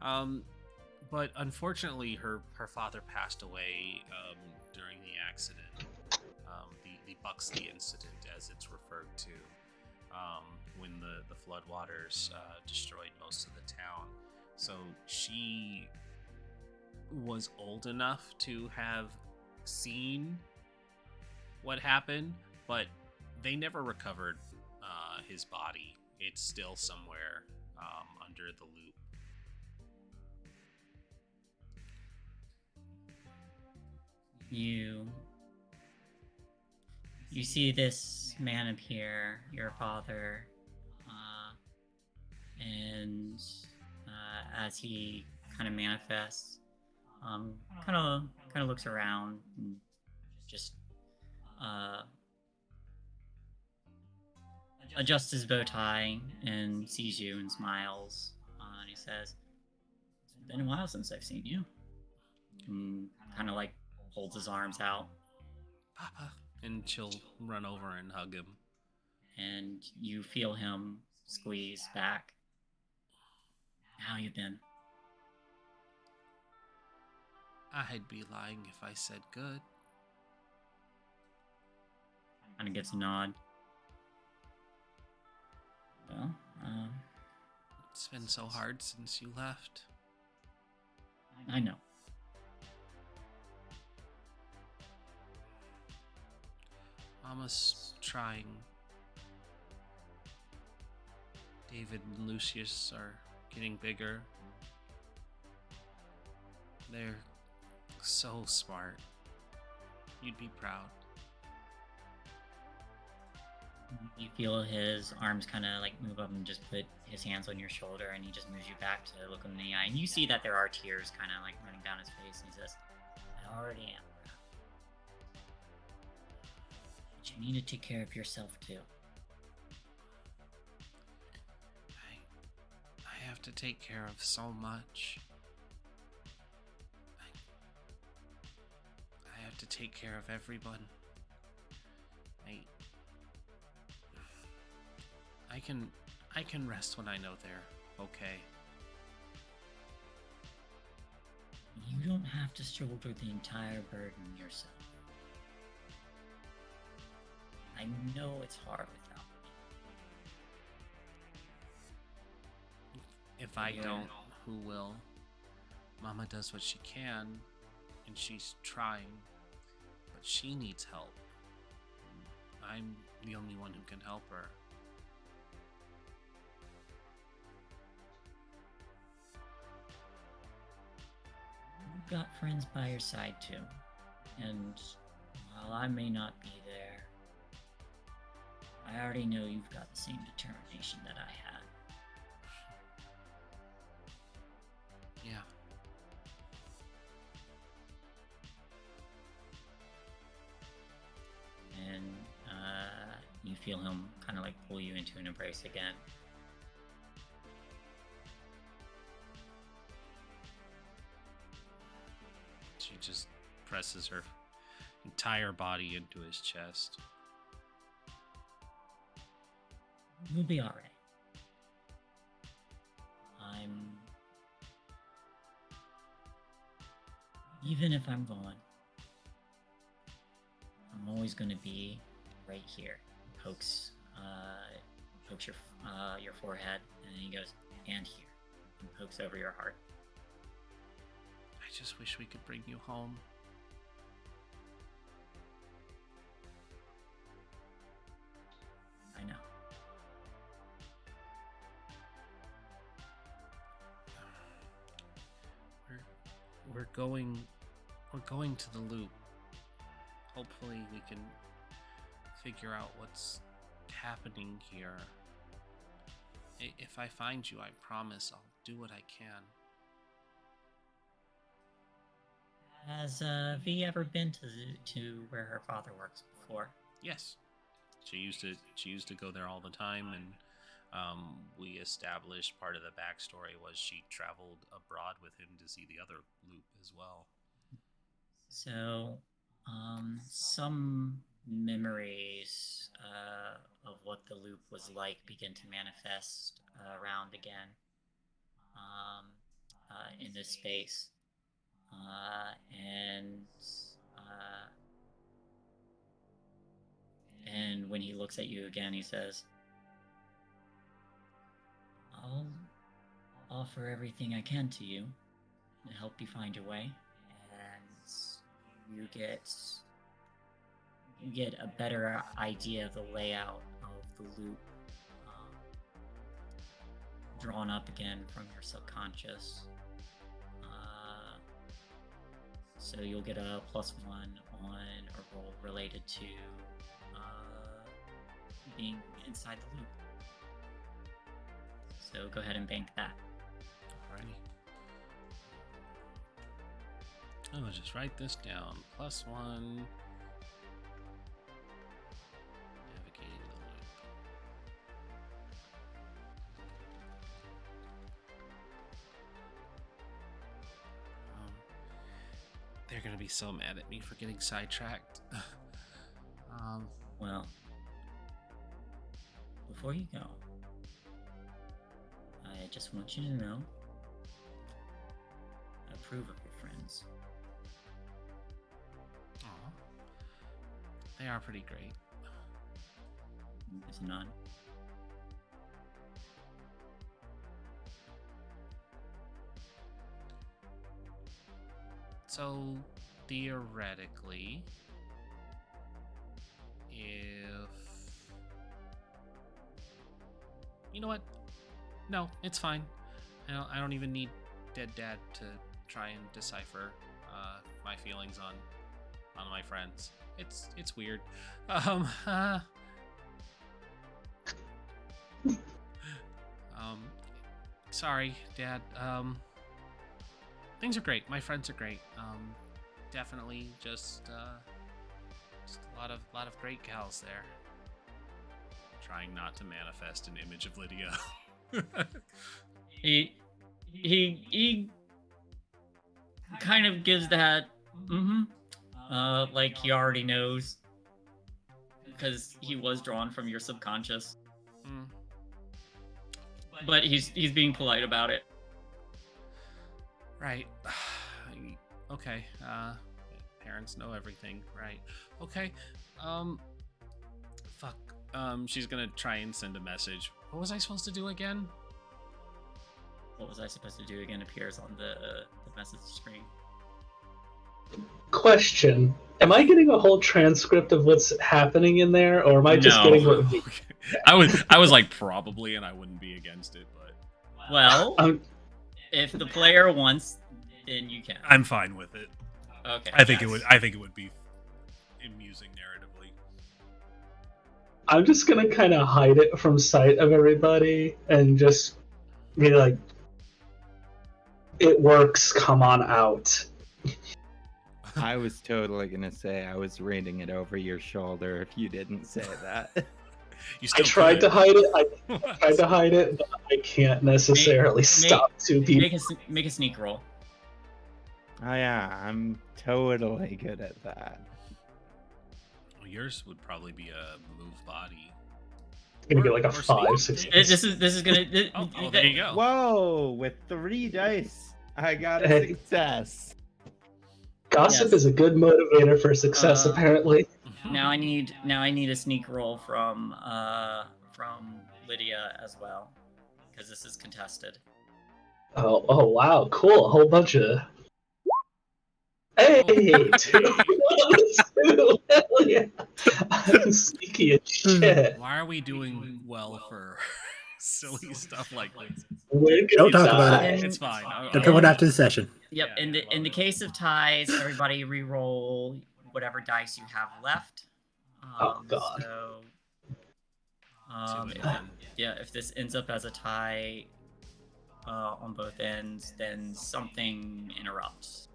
But unfortunately, her father passed away during the accident. The Buxley incident, as it's referred to, when the floodwaters destroyed most of the town. So she was old enough to have seen what happened, but they never recovered his body. It's still somewhere under the loop. You see this man appear, your father, and as he kind of manifests, kind of looks around and just adjusts his bow tie and sees you and smiles, and he says, "It's been a while since I've seen you," and kind of holds his arms out. Papa. And she'll run over and hug him. And you feel him squeeze back. How you been? I'd be lying if I said good. Kind of gets a nod. Well, it's been so hard since you left. I know. Mama's trying. David and Lucius are getting bigger. They're so smart. You'd be proud. You feel his arms kind of move up and just put his hands on your shoulder, and he just moves you back to look him in the eye. And you see that there are tears kind of running down his face, and he says, "I already am. You need to take care of yourself too." I have to take care of so much. to take care of everyone. I can rest when I know they're okay. You don't have to shoulder the entire burden yourself. I know it's hard without me. If I don't, who will? Mama does what she can, and she's trying, but she needs help. I'm the only one who can help her. You've got friends by your side too, and while I may not be there, I already know you've got the same determination that I had. Yeah. And you feel him kind of like pull you into an embrace again. She just presses her entire body into his chest. You'll be alright. Even if I'm gone, I'm always going to be right here. Pokes your forehead, and then he goes, and here, and pokes over your heart. I just wish we could bring you home. I know. We're going to the loop. Hopefully we can figure out what's happening here. If I find you, I promise I'll do what I can. Has V ever been to where her father works before? Yes. She used to go there all the time, and we established part of the backstory was she traveled abroad with him to see the other loop as well. So, some memories of what the loop was like begin to manifest around again in this space. And when he looks at you again, he says, I'll offer everything I can to you to help you find your way, and you get a better idea of the layout of the loop drawn up again from your subconscious. So you'll get a +1 on a roll related to being inside the loop. So go ahead and bank that. Alrighty. I'm gonna just write this down. +1. Navigating the loop. They're gonna be so mad at me for getting sidetracked. Well, before you go, I just want you to know I approve of your friends. Aw. They are pretty great. There's none. So, theoretically, if... You know what? No, it's fine. I don't even need Dead Dad to try and decipher my feelings on my friends. It's weird. Sorry, Dad. Things are great. My friends are great. Definitely just a lot of great gals there. Trying not to manifest an image of Lydia. He kind of gives that like he already knows, because he was drawn from your subconscious. Mm. But he's being polite about it. Right. Okay. Parents know everything, right? Okay. Fuck. She's gonna try and send a message. What was I supposed to do again? What was I supposed to do again? Appears on the message screen. Question: am I getting a whole transcript of what's happening in there, or am I just No. getting what? I was like probably, and I wouldn't be against it, but Well, if the player wants, then you can. I'm fine with it. Okay. I think it would be amusing narratively. I'm just gonna kind of hide it from sight of everybody and just be like, "It works. Come on out." I was totally gonna say I was reading it over your shoulder if you didn't say that. You I still tried could. to hide it. I tried to hide it, but I can't necessarily stop two people. Make a sneak roll. Oh yeah, I'm totally good at that. Well, yours would probably be a move body. Gonna get like a Or 5, sneak. 6. This is gonna. Oh, there you go. Whoa! With 3 dice, I got a Hey. success. Gossip Yes. is a good motivator for success, apparently. Now I need a sneak roll from Lydia as well, because this is contested. Oh wow, cool. A whole bunch of. Hey, two. Hell yeah. I'm sneaky as shit. Why are we doing well for silly stuff like this? Where can Don't you talk die? about it. It's fine. Don't come on after the session. Yep. Yeah, in the case of ties, everybody re-roll whatever dice you have left. Oh, God. So, Two it then. if this ends up as a tie on both ends, then something interrupts.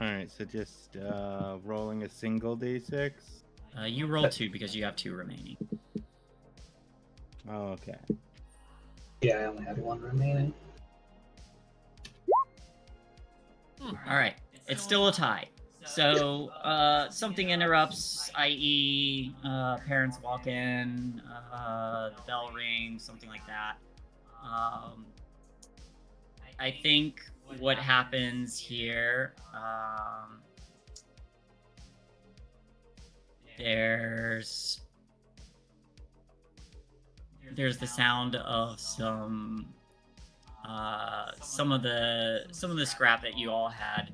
Alright, so just rolling a single d6. You roll 2 because you have 2 remaining. Oh, okay. Yeah, I only had 1 remaining. All right, it's still a tie. So something interrupts, i.e., parents walk in, the bell rings, something like that. I think what happens here, there's the sound of some of the scrap that you all had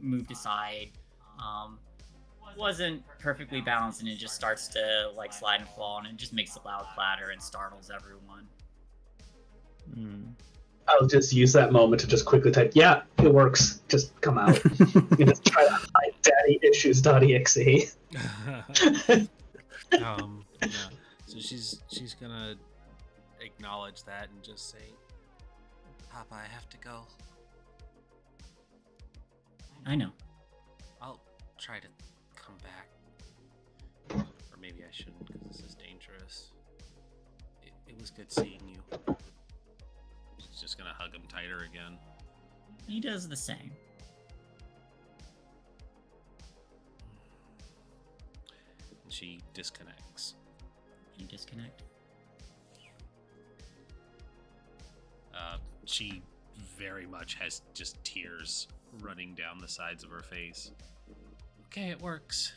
moved aside wasn't perfectly balanced, and it just starts to like slide and fall, and it just makes a loud clatter and startles everyone. I'll just use that moment to just quickly type, yeah, it works. Just come out. And just try to hide daddyissues.exe. Yeah. So she's gonna acknowledge that and just say, "Papa, I have to go. I know. I'll try to come back. Or maybe I shouldn't, because this is dangerous. It was good seeing you." She's just gonna hug him tighter again. He does the same. And she disconnects. You disconnect. She very much has just tears running down the sides of her face. Okay, it works.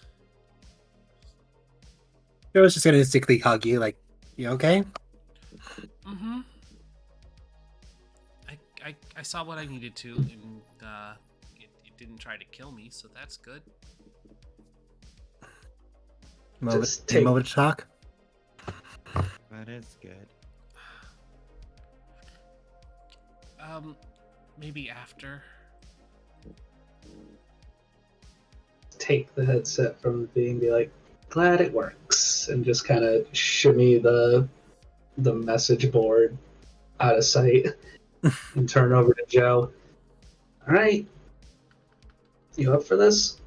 I was just gonna instinctively hug you, like, you okay? Mm-hmm. I saw what I needed to, and it didn't try to kill me, so that's good. Moment Just take- to talk. That is good. Maybe after. Take the headset from the being, be like, glad it works, and just kind of shimmy the message board out of sight and turn over to Joe. All right, you up for this?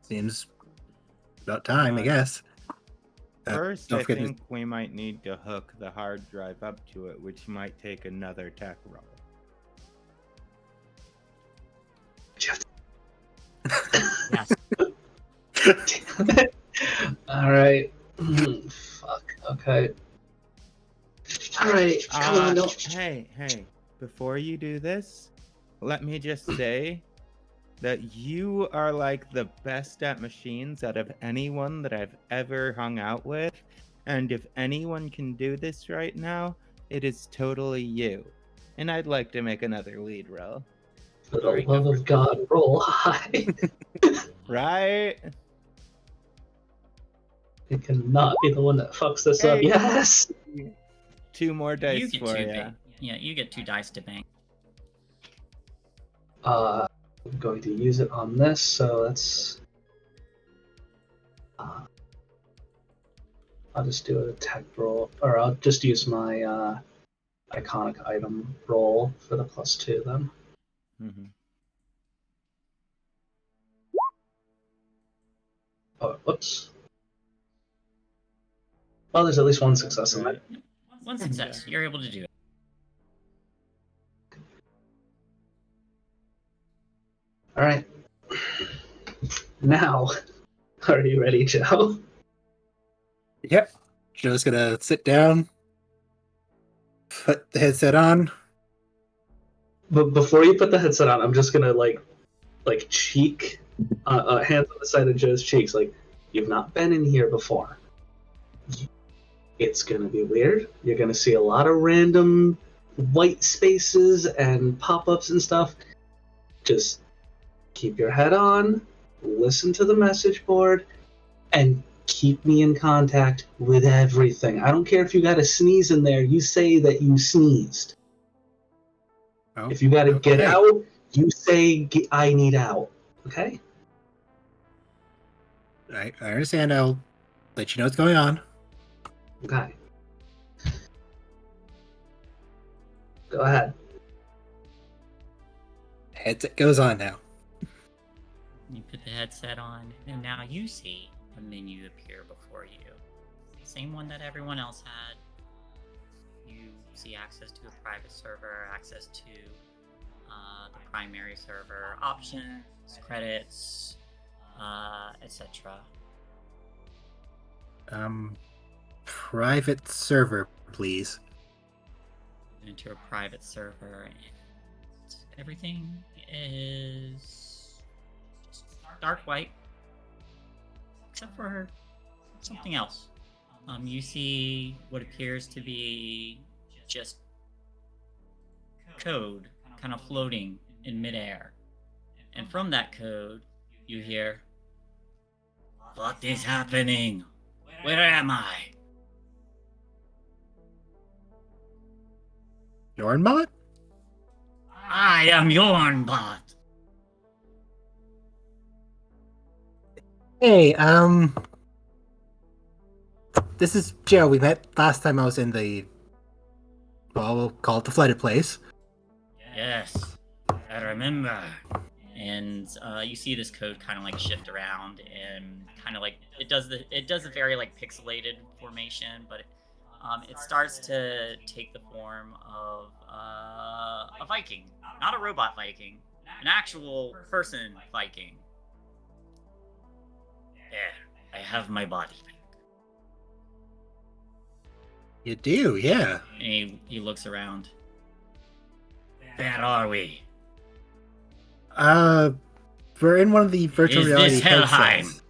Seems about time, I guess. First, don't I forget think we might need to hook the hard drive up to it, which might take another tech roll. Yes. Damn it. All right. Fuck. Okay. All right. Come on. Don't. Hey, before you do this, let me just say that you are like the best at machines out of anyone that I've ever hung out with. And if anyone can do this right now, it is totally you. And I'd like to make another lead roll. For the love of God, roll high. Right? It cannot be the one that fucks this up. Hey. Yes. 2 more dice You get for 2 ya. Yeah, you get 2 dice to bank. I'm going to use it on this, so that's. I'll just do a tech roll, or I'll just use my iconic item roll for the +2 then. Mm-hmm. Oh, whoops. Well, there's at least one success in that. One success. You're able to do it. All right. Now, are you ready, Joe? Yep. Joe's gonna sit down, put the headset on. But before you put the headset on, I'm just gonna like cheek, hands on the side of Joe's cheeks, like you've not been in here before. It's gonna be weird. You're gonna see a lot of random white spaces and pop-ups and stuff. Just keep your head on, listen to the message board, and keep me in contact with everything. I don't care if you got a sneeze in there, you say that you sneezed. Oh, If you got to get okay. out, you say, I need out. Okay? I understand. I'll let you know what's going on. Okay. Go ahead. Headset goes on now. You put the headset on, and now you see a menu appear before you. Same one that everyone else had. You see access to a private server, access to the primary server, options, credits, etc. Private server, please. Into a private server, and everything is just dark white, except for something else. You see what appears to be just code kind of floating in midair. And from that code, you hear, "What is happening? Where am I?" Nornbot? "I am Yornbot." Hey, this is Joe. We met last time I was in the, well, we'll call it the flooded place. Yes, I remember. And you see this code kind of like shift around, and kind of like it does a very like pixelated formation, but it starts to take the form of a Viking, not a robot Viking, an actual person Viking. There, I have my body back. You do, yeah. And he looks around. Where are we? We're in one of the virtual Is reality this Helheim? headsets.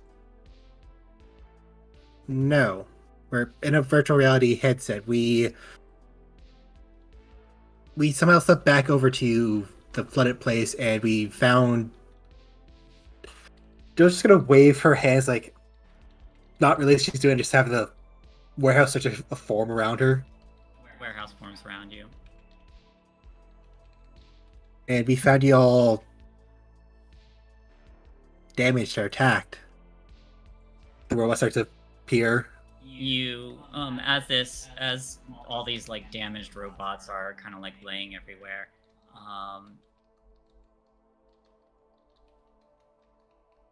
No, we're in a virtual reality headset. We somehow slipped back over to the flooded place, and we found. Joe's just gonna wave her hands, like, not really. She's doing just having the warehouse such a form around her, Warehouse forms around you. and we found you all damaged or attacked. The robot starts to appear. You as all these like damaged robots are kind of like laying everywhere,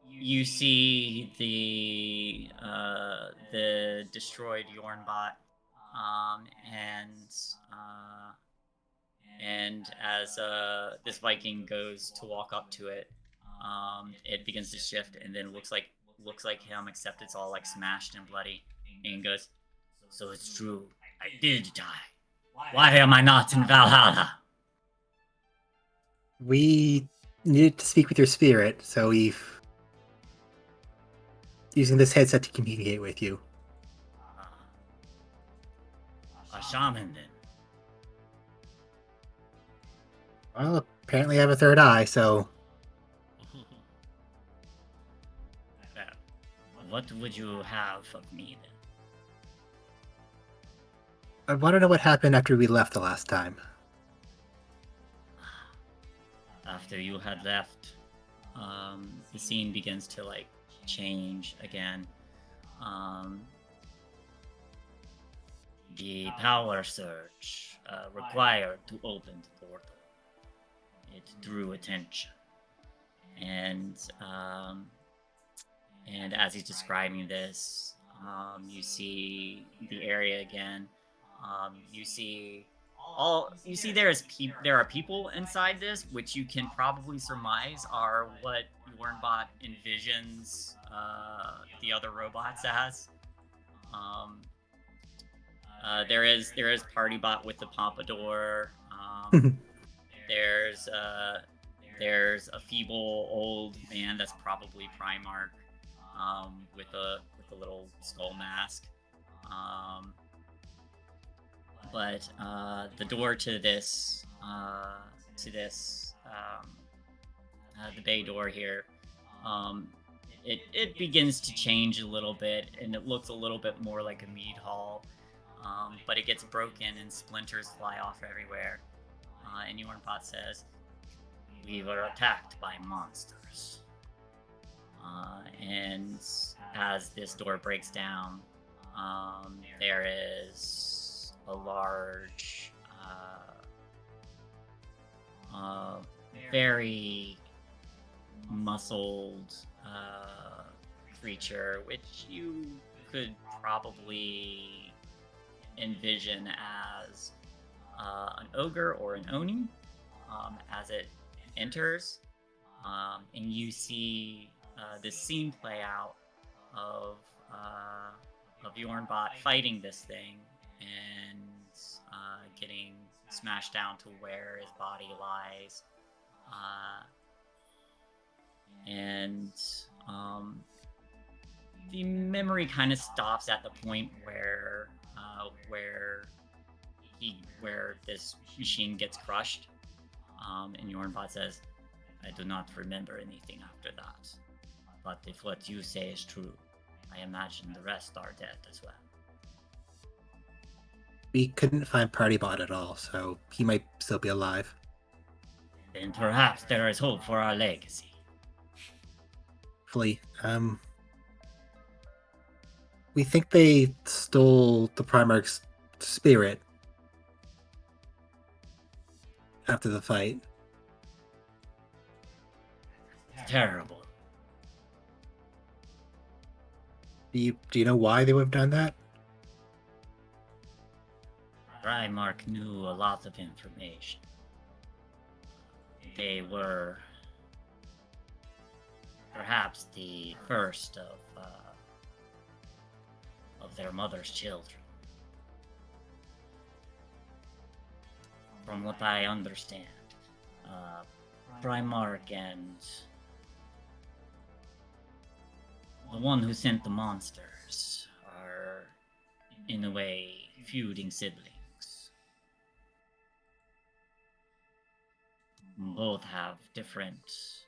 you see the destroyed Yornbot, and as this Viking goes to walk up to it, it begins to shift, and then looks like him, except it's all like smashed and bloody. And goes, "So it's true. I did die. Why am I not in Valhalla?" We needed to speak with your spirit, so we've using this headset to communicate with you. A shaman, then. Well, apparently I have a third eye, so What would you have of me, then? I want to know what happened after we left the last time. After you had left, the scene begins to like change again. The power surge required to open the portal. It drew attention, and as he's describing this, you see the area again. You see there are people inside this, which you can probably surmise are what Warnbot envisions the other robots as. There is PartyBot with the pompadour. There's a feeble old man that's probably Primarch, with a little skull mask. But the door to this, the bay door here, it begins to change a little bit, and it looks a little bit more like a mead hall. But it gets broken and splinters fly off everywhere. And Yornpot says, "We were attacked by monsters." And as this door breaks down, there is a large, very muscled creature, which you could probably envision as an ogre or an oni, as it enters, and you see this scene play out of Yornbot fighting this thing and getting smashed down to where his body lies, and the memory kind of stops at the point where this machine gets crushed, and Yornbot says, "I do not remember anything after that. But if what you say is true, I imagine the rest are dead as well." We couldn't find PartyBot at all, so he might still be alive. Then perhaps there is hope for our legacy. Hopefully. We think they stole the Primarch's spirit after the fight. Terrible. Do you know why they would have done that? Primarch knew a lot of information. They were perhaps the first of their mother's children. From what I understand, Primarch and the one who sent the monsters are, in a way, feuding siblings. Both have different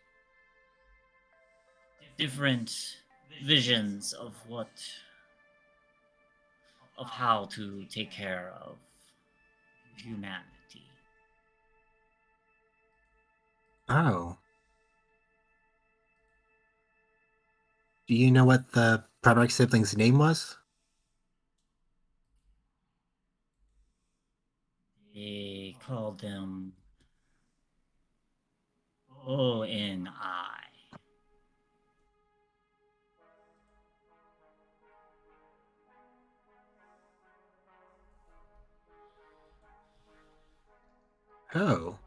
visions of how to take care of humanity. Oh. Do you know what the Primarch sibling's name was? They called them ONI. Oh.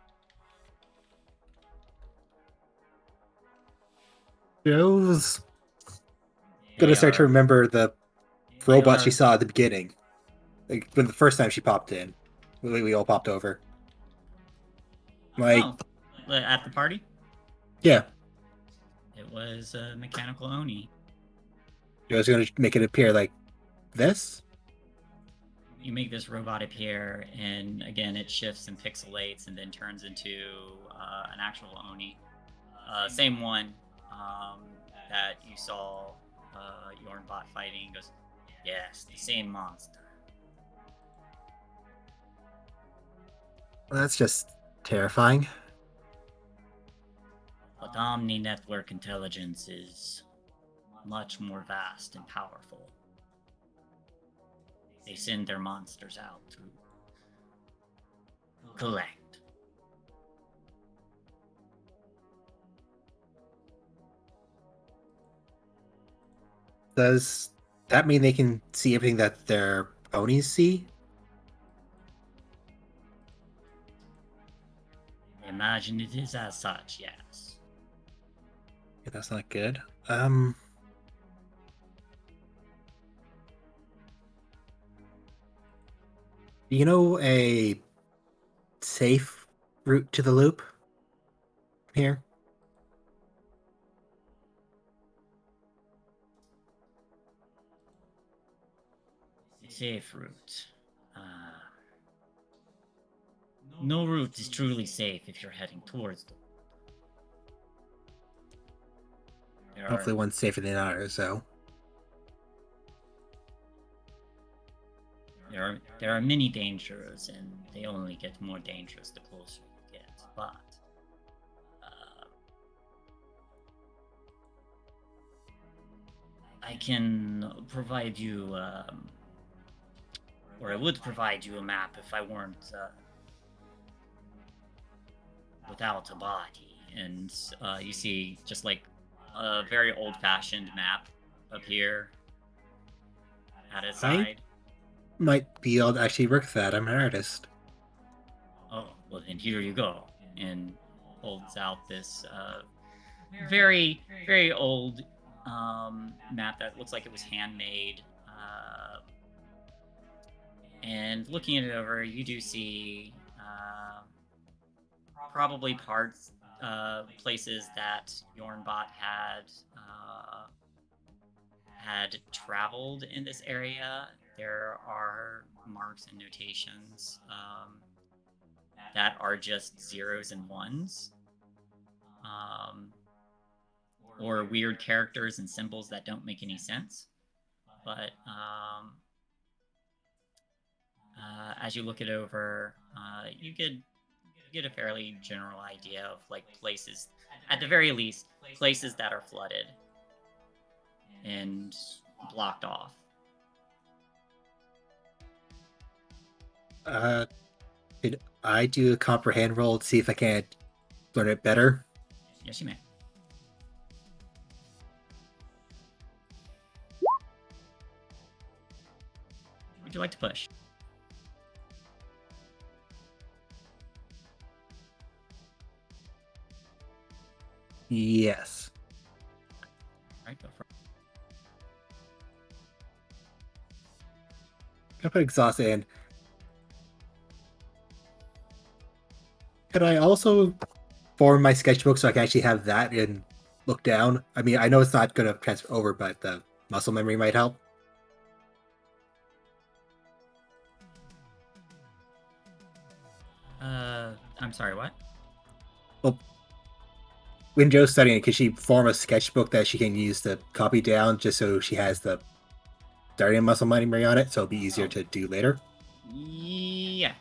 Joe's gonna start to remember the robot she saw at the beginning. Like, when the first time she popped in. We all popped over. Like, at the party? yeah. It was a mechanical Oni. Joe's gonna make it appear like this. You make this robot appear, and again, it shifts and pixelates, and then turns into an actual Oni. Same one that you saw Yornbot fighting. Goes, yes, the same monster. Well, that's just terrifying. But Omni Network intelligence is much more vast and powerful. They send their monsters out to collect. Does that mean they can see everything that their Onis see? Imagine it is as such, yes. Yeah, that's not good. Do you know a safe route to the loop here? Safe route. No route is truly safe if you're heading towards them. Hopefully one's safer than others, so. There are many dangers, and they only get more dangerous the closer you get. But I can provide you, or I would provide you a map if I weren't without a body. And you see just like a very old-fashioned map appear at its side. Might be able to actually work that. I'm an artist. Oh, well then here you go. And holds out this very, very old map that looks like it was handmade. And looking it over, you do see probably parts, places that Yornbot had traveled in this area. There are marks and notations that are just zeros and ones, or weird characters and symbols that don't make any sense. But as you look it over, you get a fairly general idea of like places, at the very least, places that are flooded and blocked off. Did I do a comprehend roll to see if I can't learn it better? Yes, you may. Would you like to push? Yes. All right, go for it. I put exhausted in. Could I also form my sketchbook so I can actually have that and look down? I mean, I know it's not going to transfer over, but the muscle memory might help. I'm sorry, what? Well, when Joe's studying it, could she form a sketchbook that she can use to copy down just so she has the starting muscle memory on it, so it'll be easier to do later? Yeah.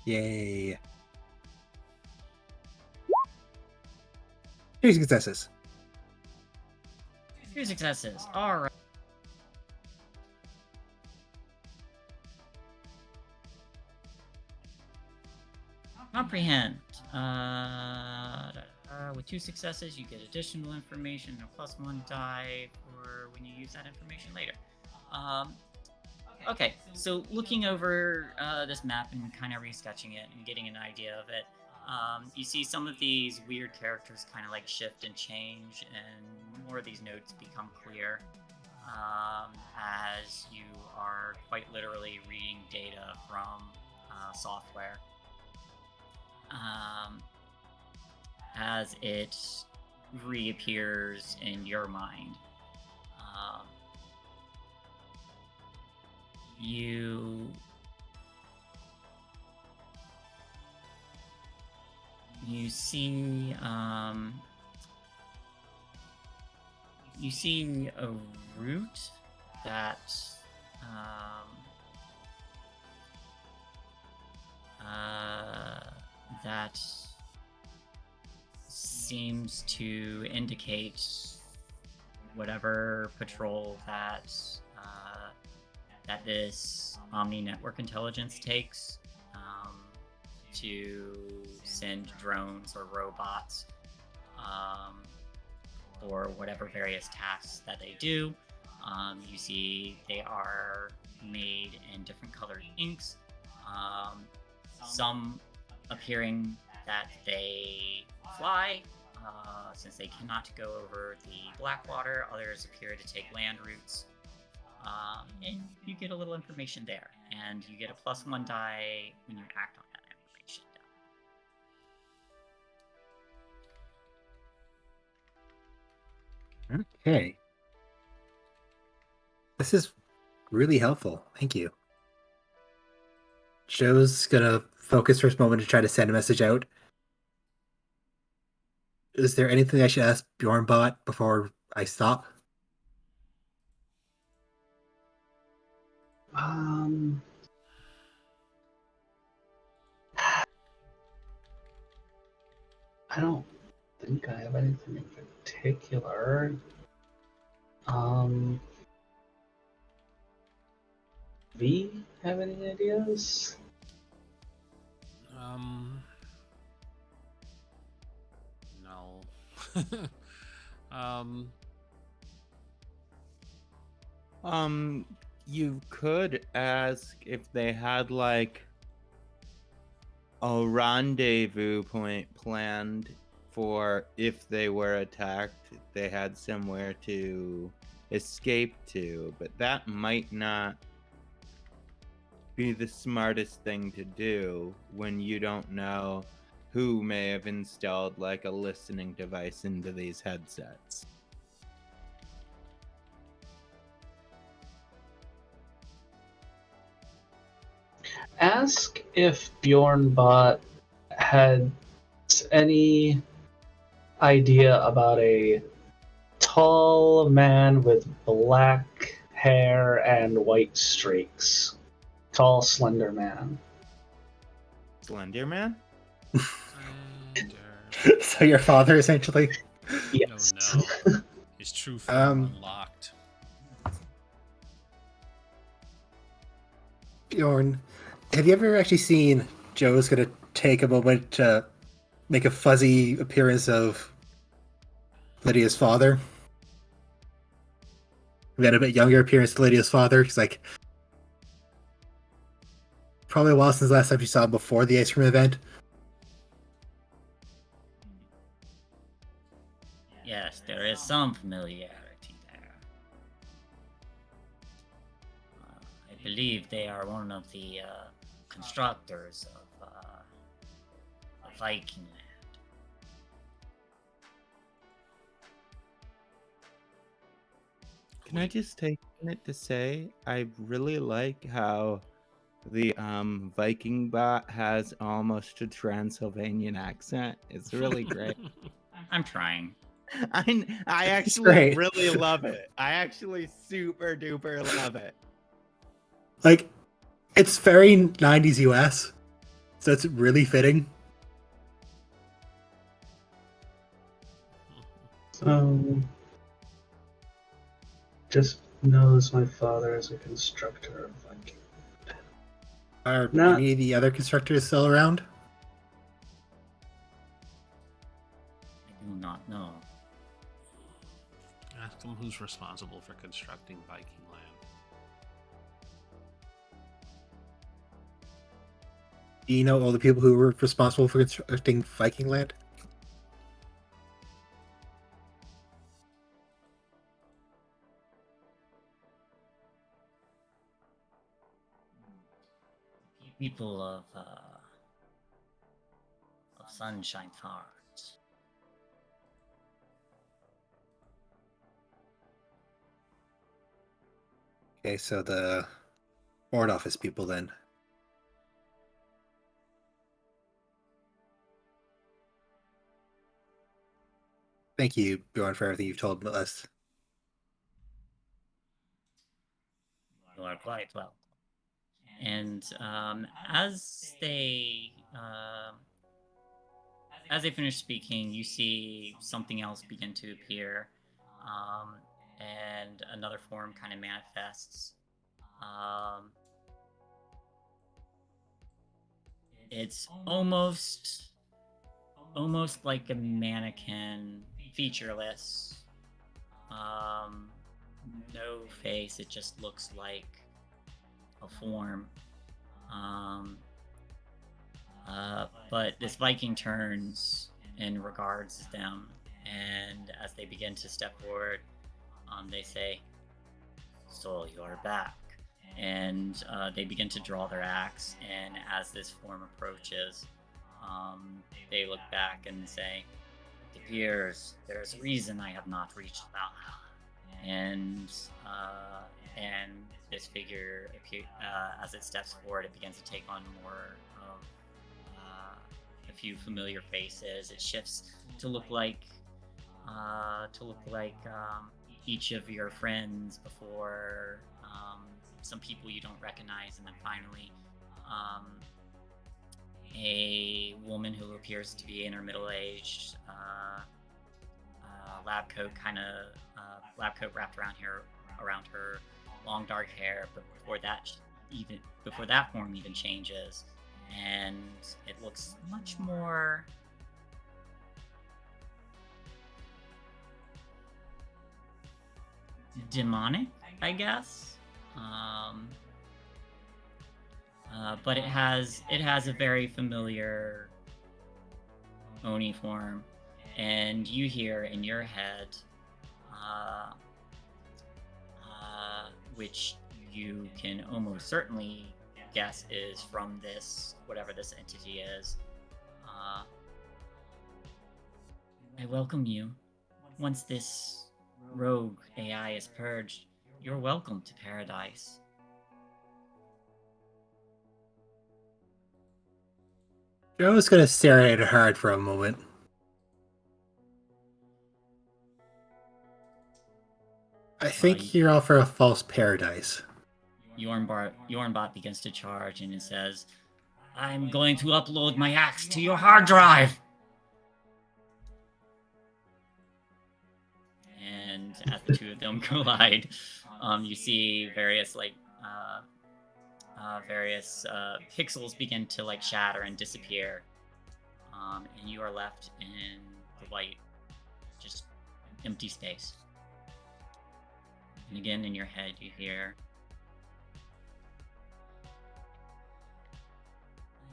Yay. 2 successes. 2 successes. All right. Comprehend. With 2 successes, you get additional information, a +1 die for when you use that information later. Okay, so looking over this map and kind of resketching it and getting an idea of it, You see some of these weird characters kind of like shift and change, and more of these notes become clear as you are quite literally reading data from software as it reappears in your mind. You see a root that that seems to indicate whatever patrol that this Omni Network Intelligence takes to send drones or robots for whatever various tasks that they do. You see they are made in different colored inks, some appearing that they fly, since they cannot go over the Blackwater. Others appear to take land routes. And you get a little information there, and you get a +1 die when you act on that information. Okay. This is really helpful. Thank you. Joe's gonna focus for a moment to try to send a message out. Is there anything I should ask Bjornbot before I stop? I don't think I have anything in particular. V, have any ideas? No. You could ask if they had like a rendezvous point planned for if they were attacked, they had somewhere to escape to, but that might not be the smartest thing to do when you don't know who may have installed like a listening device into these headsets. Ask if Bjornbot had any idea about a tall man with black hair and white streaks. Tall, slender man. Slender Man? So your father, essentially? Yes. Oh no. His true form unlocked. Bjorn, have you ever actually seen Joe's gonna take a moment to make a fuzzy appearance of Lydia's father? We had a bit younger appearance to Lydia's father. He's like probably a while since the last time you saw him before the ice cream event. Yes, there is some familiarity there. I believe they are one of the constructors of Viking Land. Can I just take a minute to say I really like how the Viking bot has almost a Transylvanian accent. It's really great. I'm trying. I actually great. really love it. I actually super duper love it. Like, it's very 90s US, so it's really fitting. Just knows my father is a constructor of Viking. Are Not- any of the other constructors still around? I do not know. Ask him who's responsible for constructing Viking Land. Do you know all the people who were responsible for constructing Viking land? People of Sunshine Farms. Okay, so the board office people then. Thank you, Bjorn, for everything you've told us. You are quite welcome. And as they finish speaking, you see something else begin to appear, and another form kind of manifests. It's almost like a mannequin, featureless. No face. It just looks like a form. But this Viking turns and regards them, and as they begin to step forward, they say, "So you're back." And they begin to draw their axe, and as this form approaches, they look back and say, "It appears there's a reason I have not reached Valhalla." And this figure, as it steps forward, it begins to take on more of a few familiar faces. It shifts to look like each of your friends before. Some people you don't recognize, and then finally a woman who appears to be in her middle-aged, lab coat wrapped around her long dark hair. But before that form even changes, and it looks much more demonic, I guess. But it has a very familiar Oni form, and you hear in your head, which you can almost certainly guess is from this, whatever this entity is. I welcome you. Once this rogue AI is purged, you're welcome to paradise. Joe's gonna stare at it hard for a moment. I think you're all for a false paradise. Yornbot begins to charge, and it says, "I'm going to upload my axe to your hard drive!" And as the two of them collide, you see various pixels begin to shatter and disappear, and you are left in the white, just empty space. And again, in your head, you hear,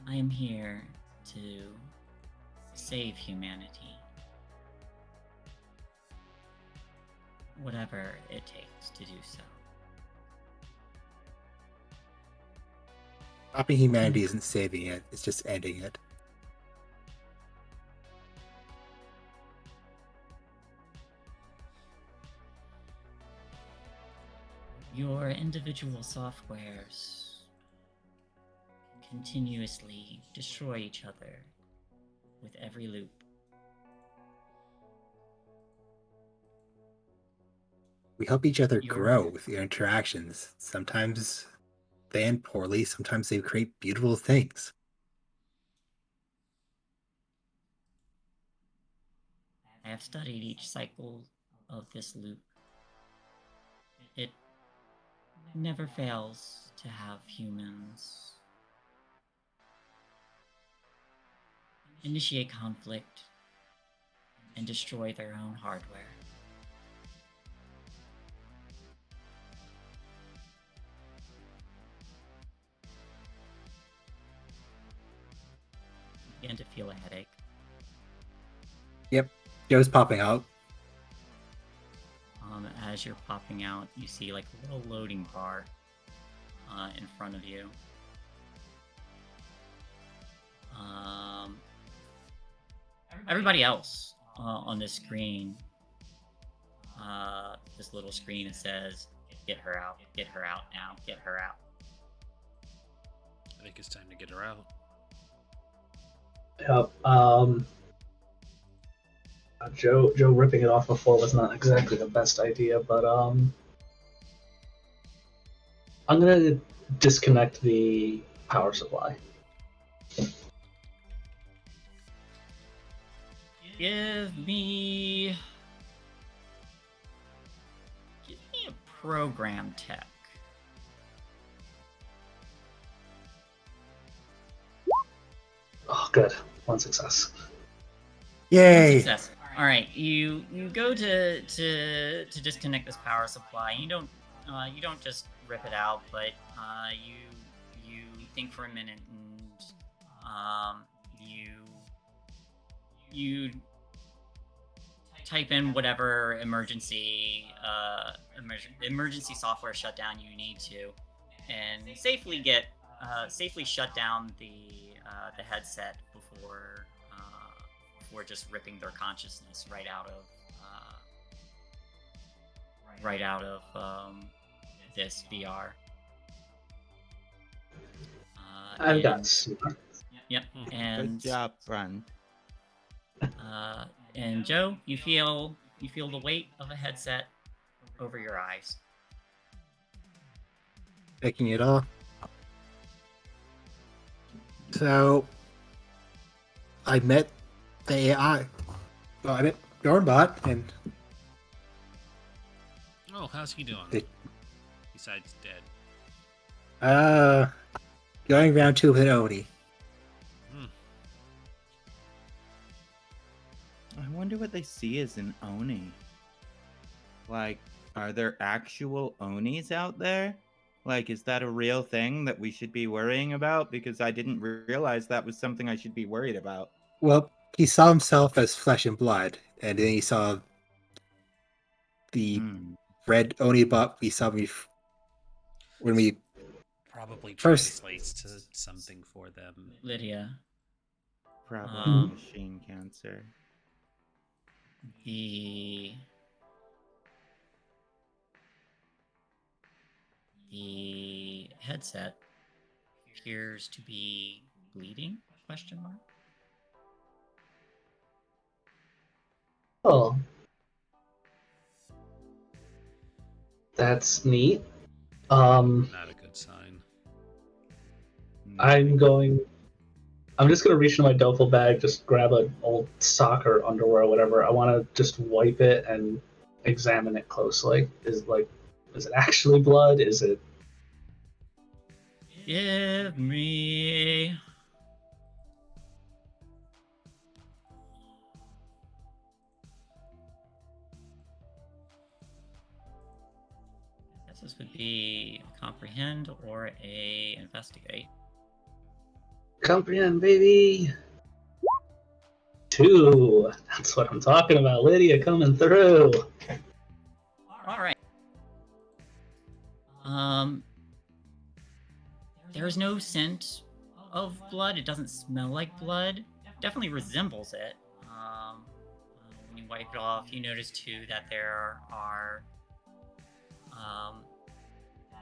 "I am here to save humanity. Whatever it takes to do so." Stopping humanity isn't saving it, it's just ending it. Your individual softwares continuously destroy each other with every loop. We help each other grow with your interactions. Sometimes they end poorly, sometimes they create beautiful things. I have studied each cycle of this loop. It never fails to have humans initiate conflict and destroy their own hardware. begin to feel a headache. Yep, Joe's popping out. As you're popping out, you see like a little loading bar in front of you. Everybody else on this screen, this little screen, it says, get her out now, get her out. I think it's time to get her out. Yep. Joe ripping it off the floor was not exactly the best idea, but I'm gonna disconnect the power supply. Give me a program tech. Oh, good. One success. Yay! Success. All right, you go to disconnect this power supply. You don't just rip it out, but you think for a minute and you type in whatever emergency software shutdown you need to, and safely shut down the headset before just ripping their consciousness right out of this VR. I've got smart. Yep. And Good job, friend. And Joe, you feel the weight of a headset over your eyes. Taking it off. So, I met the AI. Well, I met Dornbot, and Oh, how's he doing? It- Besides dead. going round 2 with Oni. I wonder what they see as an Oni. Like, are there actual Onis out there? Like, is that a real thing that we should be worrying about? Because I didn't realize that was something I should be worried about. Well, he saw himself as flesh and blood, and then he saw the red Oni bot we saw when we Probably First- translates to something for them. Lydia, Probably machine cancer. the headset appears to be bleeding? Question mark. Oh, that's neat. Not a good sign. I'm just gonna reach into my duffel bag, just grab an old sock or underwear or whatever. I want to just wipe it and examine it closely. Is it actually blood? Is it? Give me this would be a comprehend or a investigate. Comprehend, baby. 2. That's what I'm talking about. Lydia coming through. All right. There's no scent of blood. It doesn't smell like blood. Definitely resembles it. When you wipe it off, you notice too that there are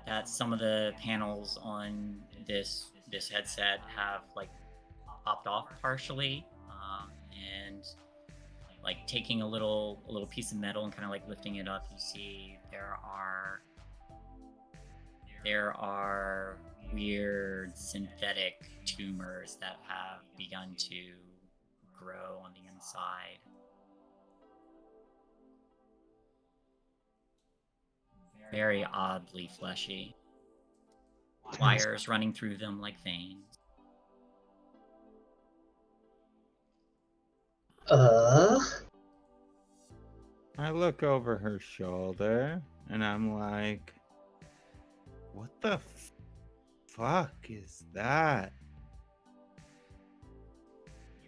that some of the panels on this headset have like popped off partially, and like taking a little piece of metal and kind of like lifting it up, you see there are weird synthetic tumors that have begun to grow on the inside. Very oddly fleshy. Wires running through them like veins. I look over her shoulder and I'm like, what the fuck is that?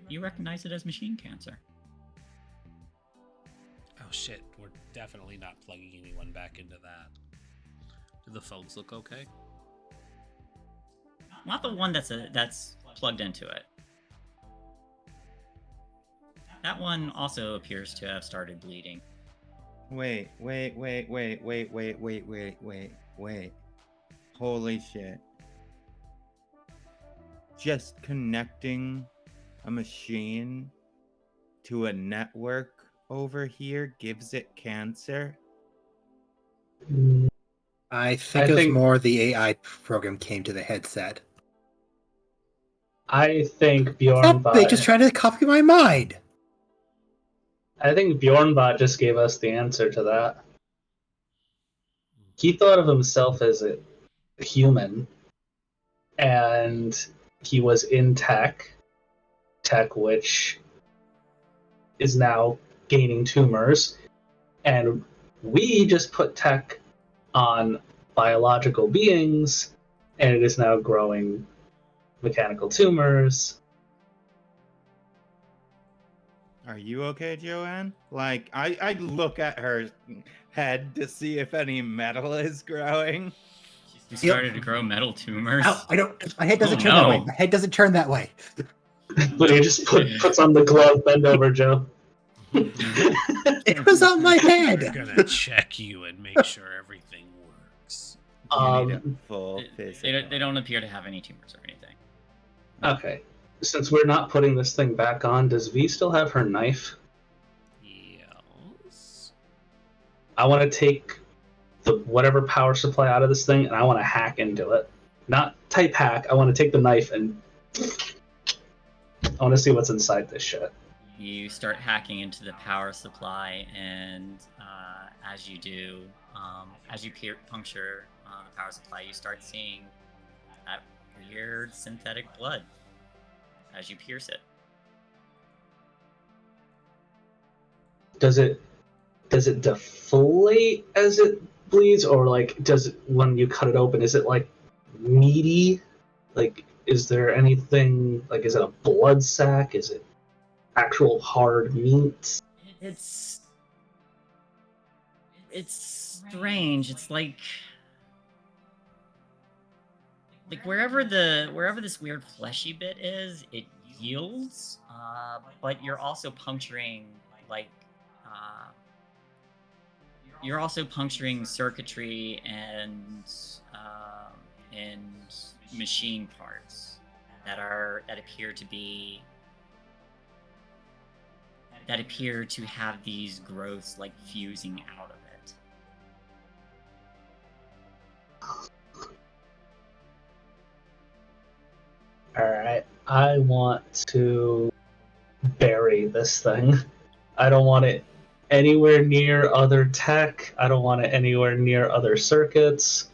You recognize it as machine cancer. Oh shit, we're definitely not plugging anyone back into that. Do the phones look okay? Not the one that's plugged into it. That one also appears to have started bleeding. Wait. Holy shit. Just connecting a machine to a network over here gives it cancer? I think it was more the AI program came to the headset. I think They Bjornbot. just trying to copy my mind. I think Bjornbot just gave us the answer to that. He thought of himself as a human, and he was in tech which is now gaining tumors, and we just put tech on biological beings, and it is now growing mechanical tumors. Are you okay, Joanne? Like, I look at her head to see if any metal is growing. You started to grow metal tumors. Ow, I don't. My head doesn't turn that way. My head doesn't turn that way. But he just puts on the glove. Bend over, Joe. It was on my head. We're gonna check you and make sure everything works. You need a full They don't appear to have any tumors or anything. Okay. Since we're not putting this thing back on, does V still have her knife? Yes. I want to take the whatever power supply out of this thing, and I want to hack into it. Not type hack. I want to take the knife and I want to see what's inside this shit. You start hacking into the power supply, and as you do, as you puncture the power supply, you start seeing that weird synthetic blood as you pierce it. Does it deflate as it bleeds, or like does it, when you cut it open, is it like meaty? Like, is there anything, like, is it a blood sac? Is it actual hard meat? It's strange. It's like wherever this weird fleshy bit is, it yields, but you're also puncturing circuitry and machine parts that appear to have these growths like fusing out of it. Alright, I want to bury this thing. I don't want it anywhere near other tech. I don't want it anywhere near other circuits.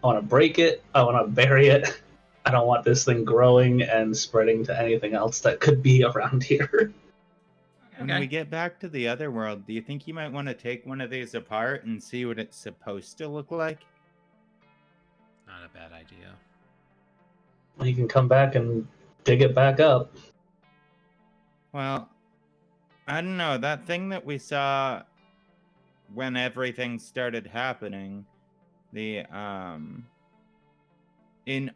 I want to break it. I want to bury it. I don't want this thing growing and spreading to anything else that could be around here. When we get back to the other world, do you think you might want to take one of these apart and see what it's supposed to look like? Not a bad idea. You can come back and dig it back up. Well, I don't know. That thing that we saw when everything started happening, in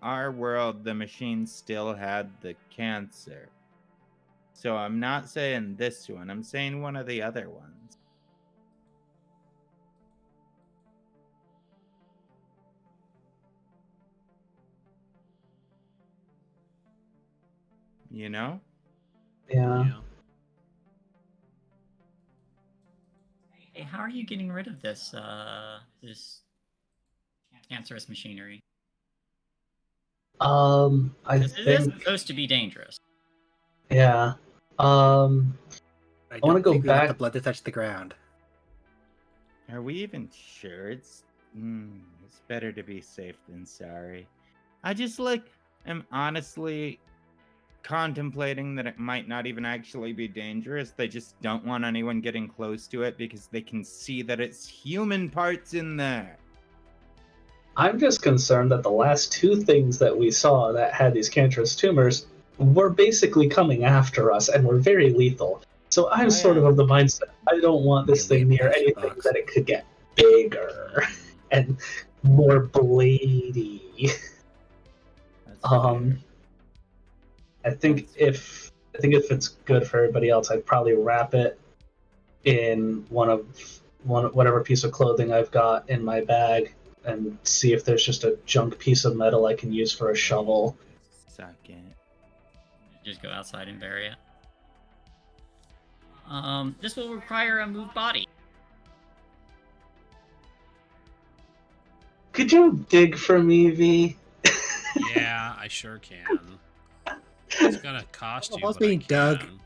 our world, the machine still had the cancer. So I'm not saying this one. I'm saying one of the other ones. You know? Yeah. Hey, how are you getting rid of this cancerous machinery? I It is think. supposed to be dangerous. Yeah. I want to go think we back. let the blood to touch the ground. Are we even sure it's better to be safe than sorry? I just am honestly contemplating that it might not even actually be dangerous. They just don't want anyone getting close to it because they can see that it's human parts in there. I'm just concerned that the last two things that we saw that had these cancerous tumors were basically coming after us, and were very lethal. So I'm sort of the mindset, I don't want this thing near anything that it could get bigger and more bladey. I think if it's good for everybody else, I'd probably wrap it in whatever piece of clothing I've got in my bag, and see if there's just a junk piece of metal I can use for a shovel. Second. Just go outside and bury it. This will require a moved body. Could you dig for me, V? Yeah, I sure can. It's gonna cost you, Whilst but I being dug, can.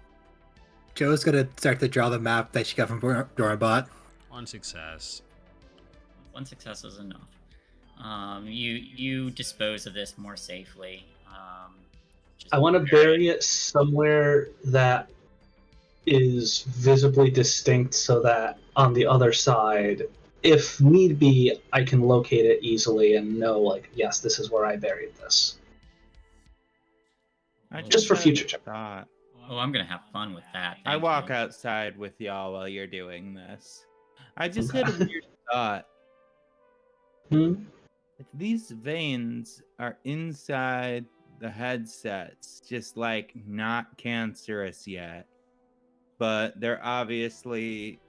Joe's gonna start to draw the map that she got from Dornbot. One success. One success is enough. You dispose of this more safely. I want to bury it somewhere that is visibly distinct, so that on the other side, if need be, I can locate it easily and know, like, yes, this is where I buried this. Just for future check. Oh, I'm gonna have fun with that. I walk outside with y'all while you're doing this. I just had a weird thought. If these veins are inside the headsets, just like not cancerous yet, but they're obviously,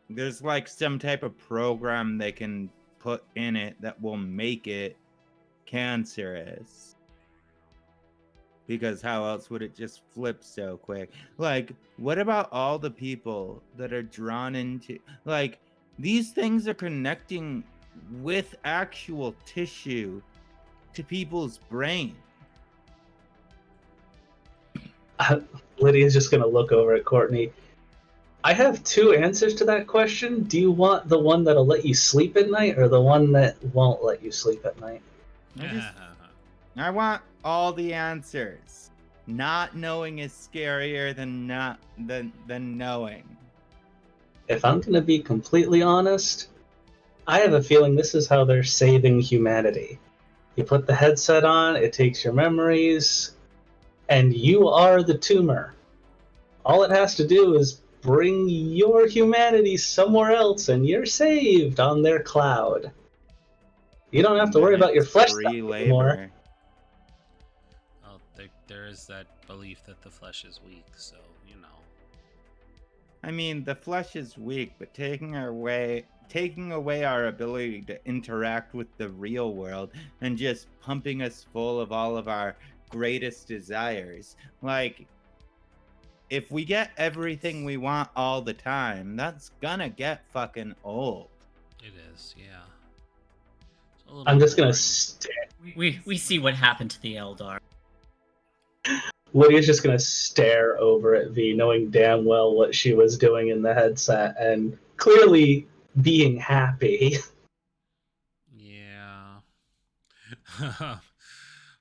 there's like some type of program they can put in it that will make it cancerous. Because how else would it just flip so quick? Like, what about all the people that are drawn into, like, these things are connecting with actual tissue to people's brain. Lydia's just going to look over at Courtney. I have two answers to that question. Do you want the one that'll let you sleep at night, or the one that won't let you sleep at night? I want all the answers. Not knowing is scarier than knowing. If I'm going to be completely honest, I have a feeling this is how they're saving humanity. You put the headset on, it takes your memories, and you are the tumor. All it has to do is bring your humanity somewhere else, and you're saved on their cloud. You don't have to worry about your flesh anymore. Well, there is that belief that the flesh is weak, so, you know. I mean, the flesh is weak, but taking away our ability to interact with the real world and just pumping us full of all of our greatest desires. Like, if we get everything we want all the time, that's gonna get fucking old. It is, yeah. I'm just gonna stare. We see what happened to the Eldar. Lydia's just gonna stare over at V, knowing damn well what she was doing in the headset, and clearly being happy. Yeah.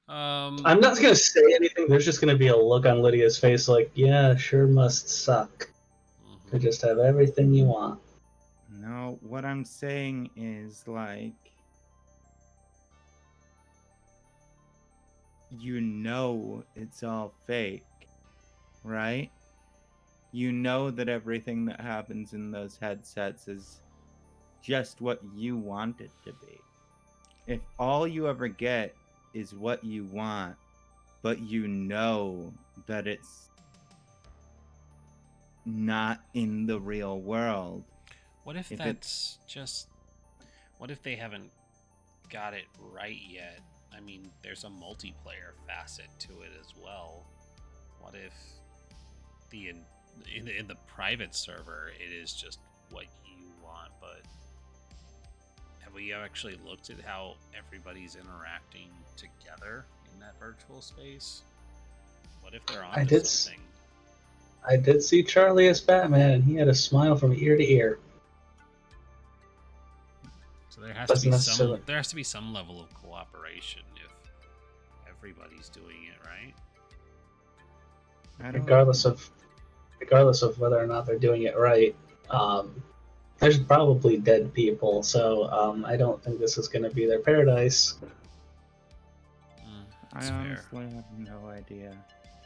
I'm not gonna say anything. There's just gonna be a look on Lydia's face like, yeah, sure must suck to just have everything you want. No, what I'm saying is, like, you know it's all fake, right? You know that everything that happens in those headsets is just what you want it to be. If all you ever get is what you want, but you know that it's not in the real world. What if that's just... What if they haven't got it right yet? I mean, there's a multiplayer facet to it as well. What if in the private server it is just what you want, but have we actually looked at how everybody's interacting together in that virtual space? What if they're on something? I did see Charlie as Batman, and he had a smile from ear to ear. So there has to be some level of cooperation if everybody's doing it, right? Regardless of whether or not they're doing it right, there's probably dead people, so I don't think this is going to be their paradise. That's I fair. honestly have no idea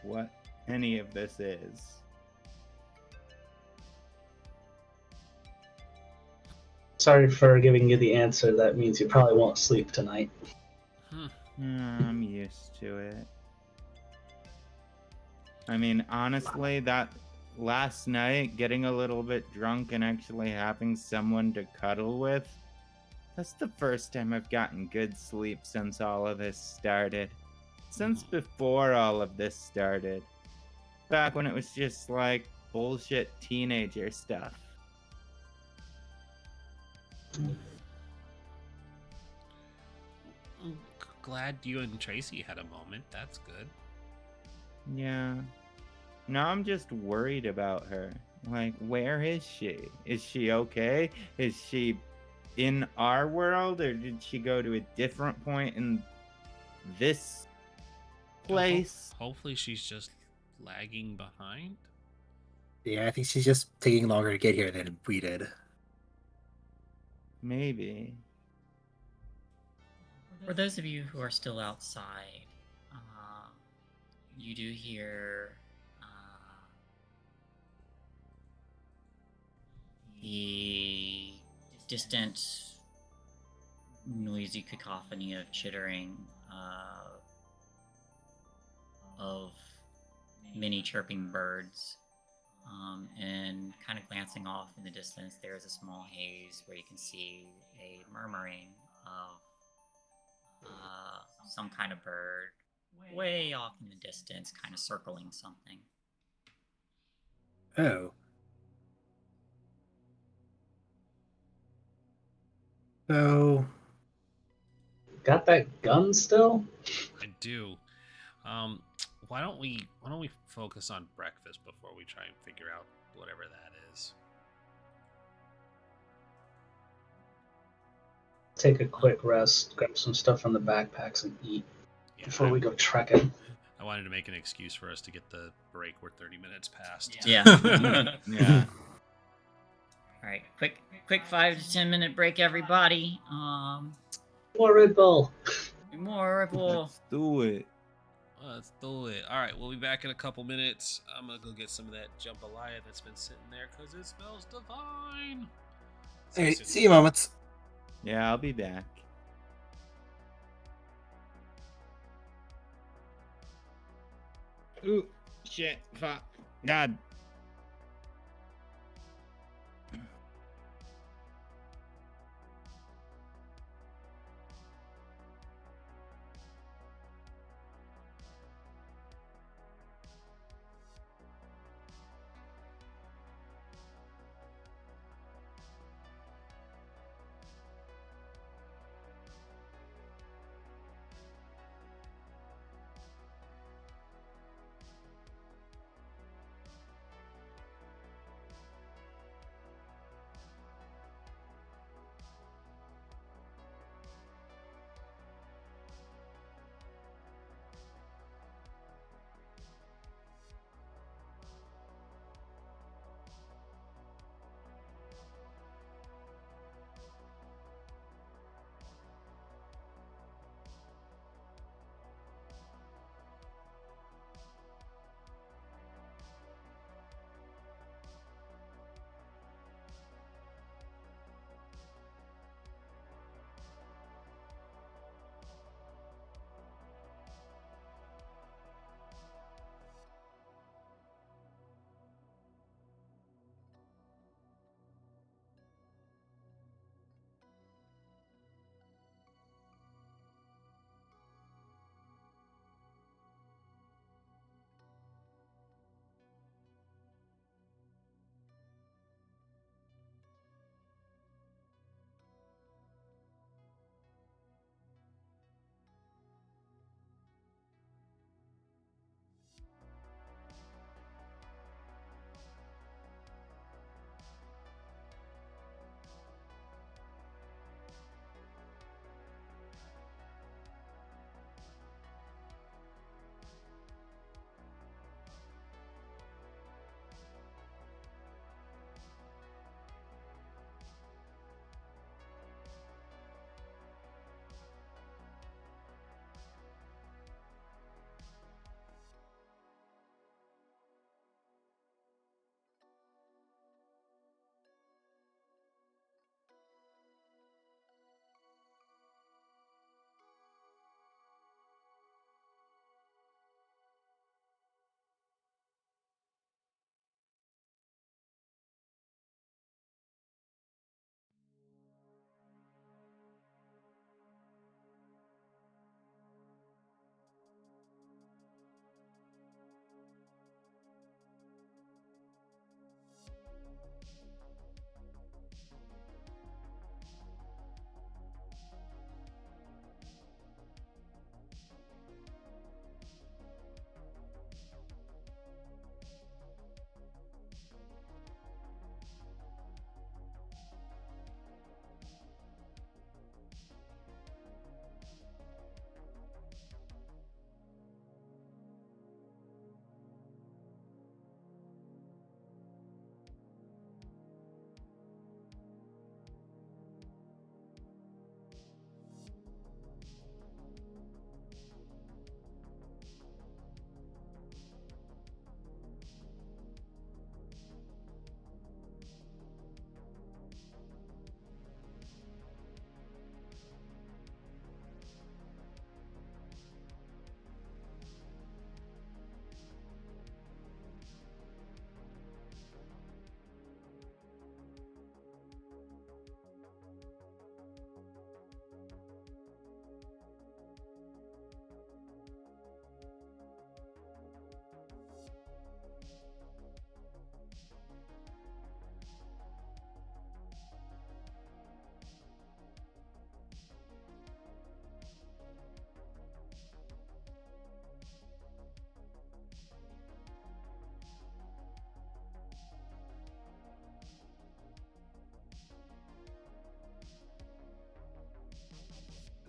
what any of this is. Sorry for giving you the answer. That means you probably won't sleep tonight. I'm used to it. I mean, honestly, that last night, getting a little bit drunk and actually having someone to cuddle with, that's the first time I've gotten good sleep since all of this started. Since before all of this started. Back when it was just like bullshit teenager stuff. I'm glad you and Tracy had a moment. That's good. Yeah. Now I'm just worried about her. Like, where is she? Is she okay? Is she in our world, or did she go to a different point in this place? Hopefully she's just lagging behind. Yeah, I think she's just taking longer to get here than we did. Maybe. For those of you who are still outside, you do hear the distant, noisy cacophony of chittering of many chirping birds. And kind of glancing off in the distance, there's a small haze where you can see a murmuring of some kind of bird way off in the distance, kind of circling something. Oh. So, Got that gun still? I do. Why don't we focus on breakfast before we try and figure out whatever that is? Take a quick rest, grab some stuff from the backpacks, and eat before we go trekking. I wanted to make an excuse for us to get the break. We're 30 minutes past. Yeah. Yeah. All right, quick 5 to 10 minute break, everybody. More Red Bull. More Ripple. Let's do it. Let's do it. All right, we'll be back in a couple minutes. I'm gonna go get some of that jambalaya that's been sitting there because it smells divine. hey, see you moments. Yeah, I'll be back. Ooh, shit, fuck. God.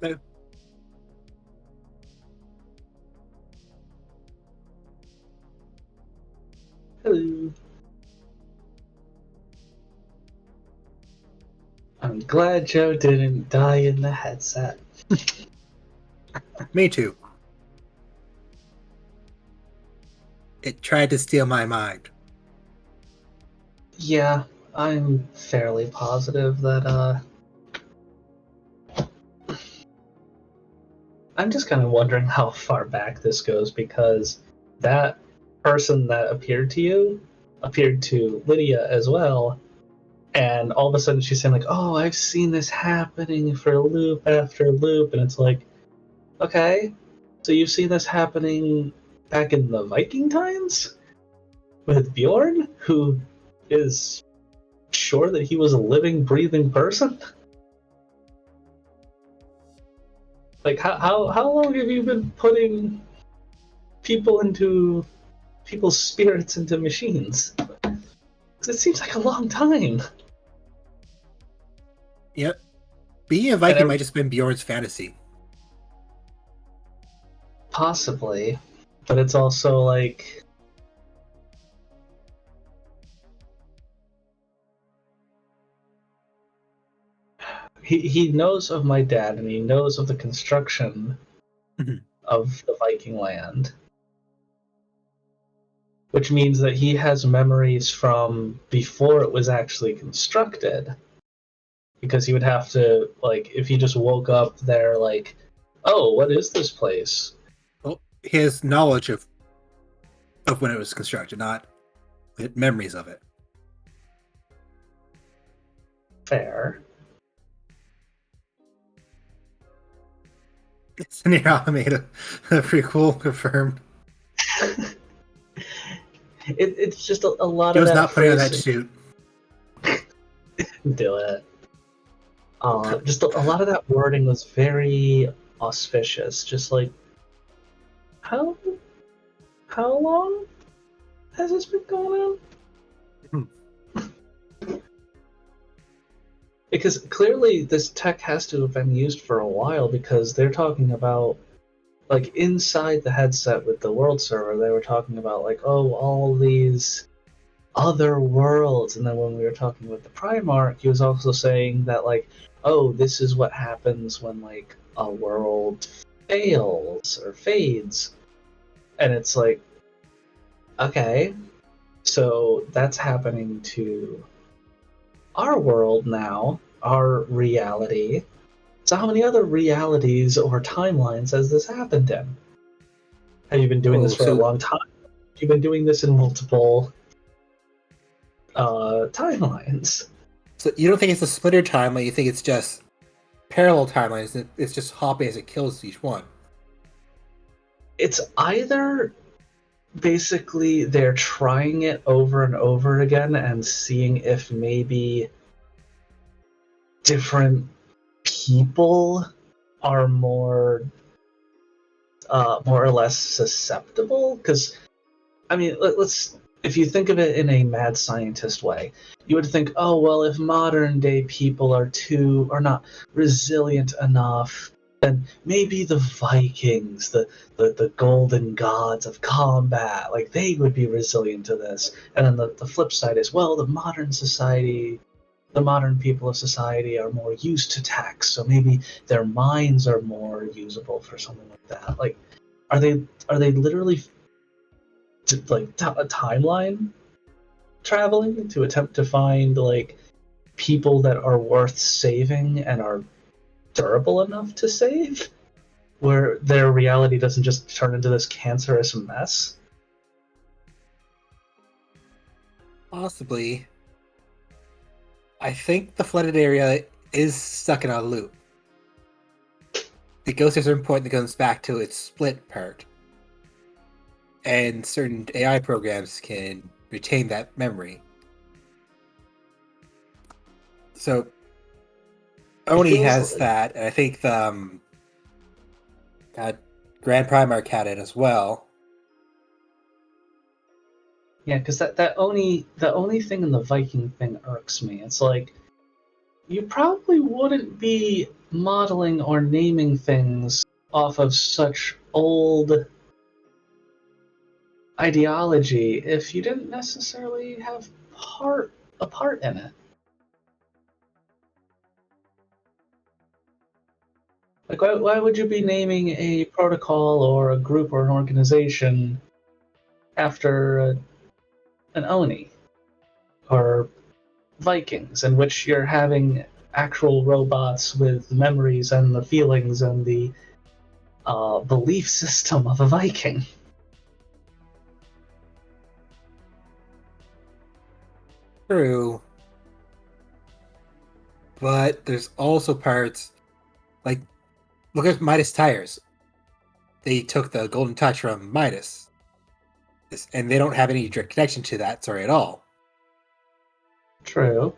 No. Hello. I'm glad Joe didn't die in the headset. Me too. It tried to steal my mind. Yeah, I'm fairly positive that, I'm just kind of wondering how far back this goes, because that person that appeared to you appeared to Lydia as well, and all of a sudden she's saying like, "Oh, I've seen this happening for loop after loop," and it's like, okay, so you've seen this happening back in the Viking times with Bjorn, who is sure that he was a living, breathing person? Like, how long have you been putting people's spirits into machines? 'Cause it seems like a long time. Yep. Being a Viking might just have been Bjorn's fantasy. Possibly, but it's also like, he knows of my dad, and he knows of the construction of the Viking land, which means that he has memories from before it was actually constructed, because he would have to, like, if he just woke up there like, oh, what is this place? Well, his knowledge of when it was constructed, not memories of it. Fair. It's an Alameda. Pretty cool. Confirmed. It's just a lot He of was that not putting on that phrasing. suit. Do it. Just a lot of that wording was very auspicious. Just like, how long has this been going on? Because clearly this tech has to have been used for a while, because they're talking about, like, inside the headset with the world server, they were talking about, like, oh, all these other worlds. And then when we were talking with the Primarch, he was also saying that, like, oh, this is what happens when, like, a world fails or fades. And it's like, okay, so that's happening to our world now, our reality. So how many other realities or timelines has this happened in? Have you been doing this for a long time? You've been doing this in multiple timelines. So you don't think it's a splitter timeline, you think it's just parallel timelines, it's just hopping as it kills each one. It's either basically they're trying it over and over again and seeing if maybe different people are more or less susceptible. Because, I mean, let's, if you think of it in a mad scientist way, you would think, oh, well, if modern day people are not resilient enough, then maybe the Vikings, the golden gods of combat, like, they would be resilient to this. And then the flip side is, well, the modern people of society are more used to tech, so maybe their minds are more usable for something like that. Like, are they literally a timeline traveling to attempt to find, like, people that are worth saving and are durable enough to save, where their reality doesn't just turn into this cancerous mess? Possibly. I think the flooded area is stuck in a loop. It goes to a certain point that comes back to its split part. And certain AI programs can retain that memory. So Oni has that, and I think the Grand Primarch had it as well. Yeah, because the Oni thing and the Viking thing irks me. It's like, you probably wouldn't be modeling or naming things off of such old ideology if you didn't necessarily have a part in it. Like, why would you be naming a protocol or a group or an organization after an Oni or Vikings, in which you're having actual robots with memories and the feelings and the belief system of a Viking? True. But there's also parts, like, look at Midas Tires. They took the golden touch from Midas. And they don't have any direct connection to that story at all. True.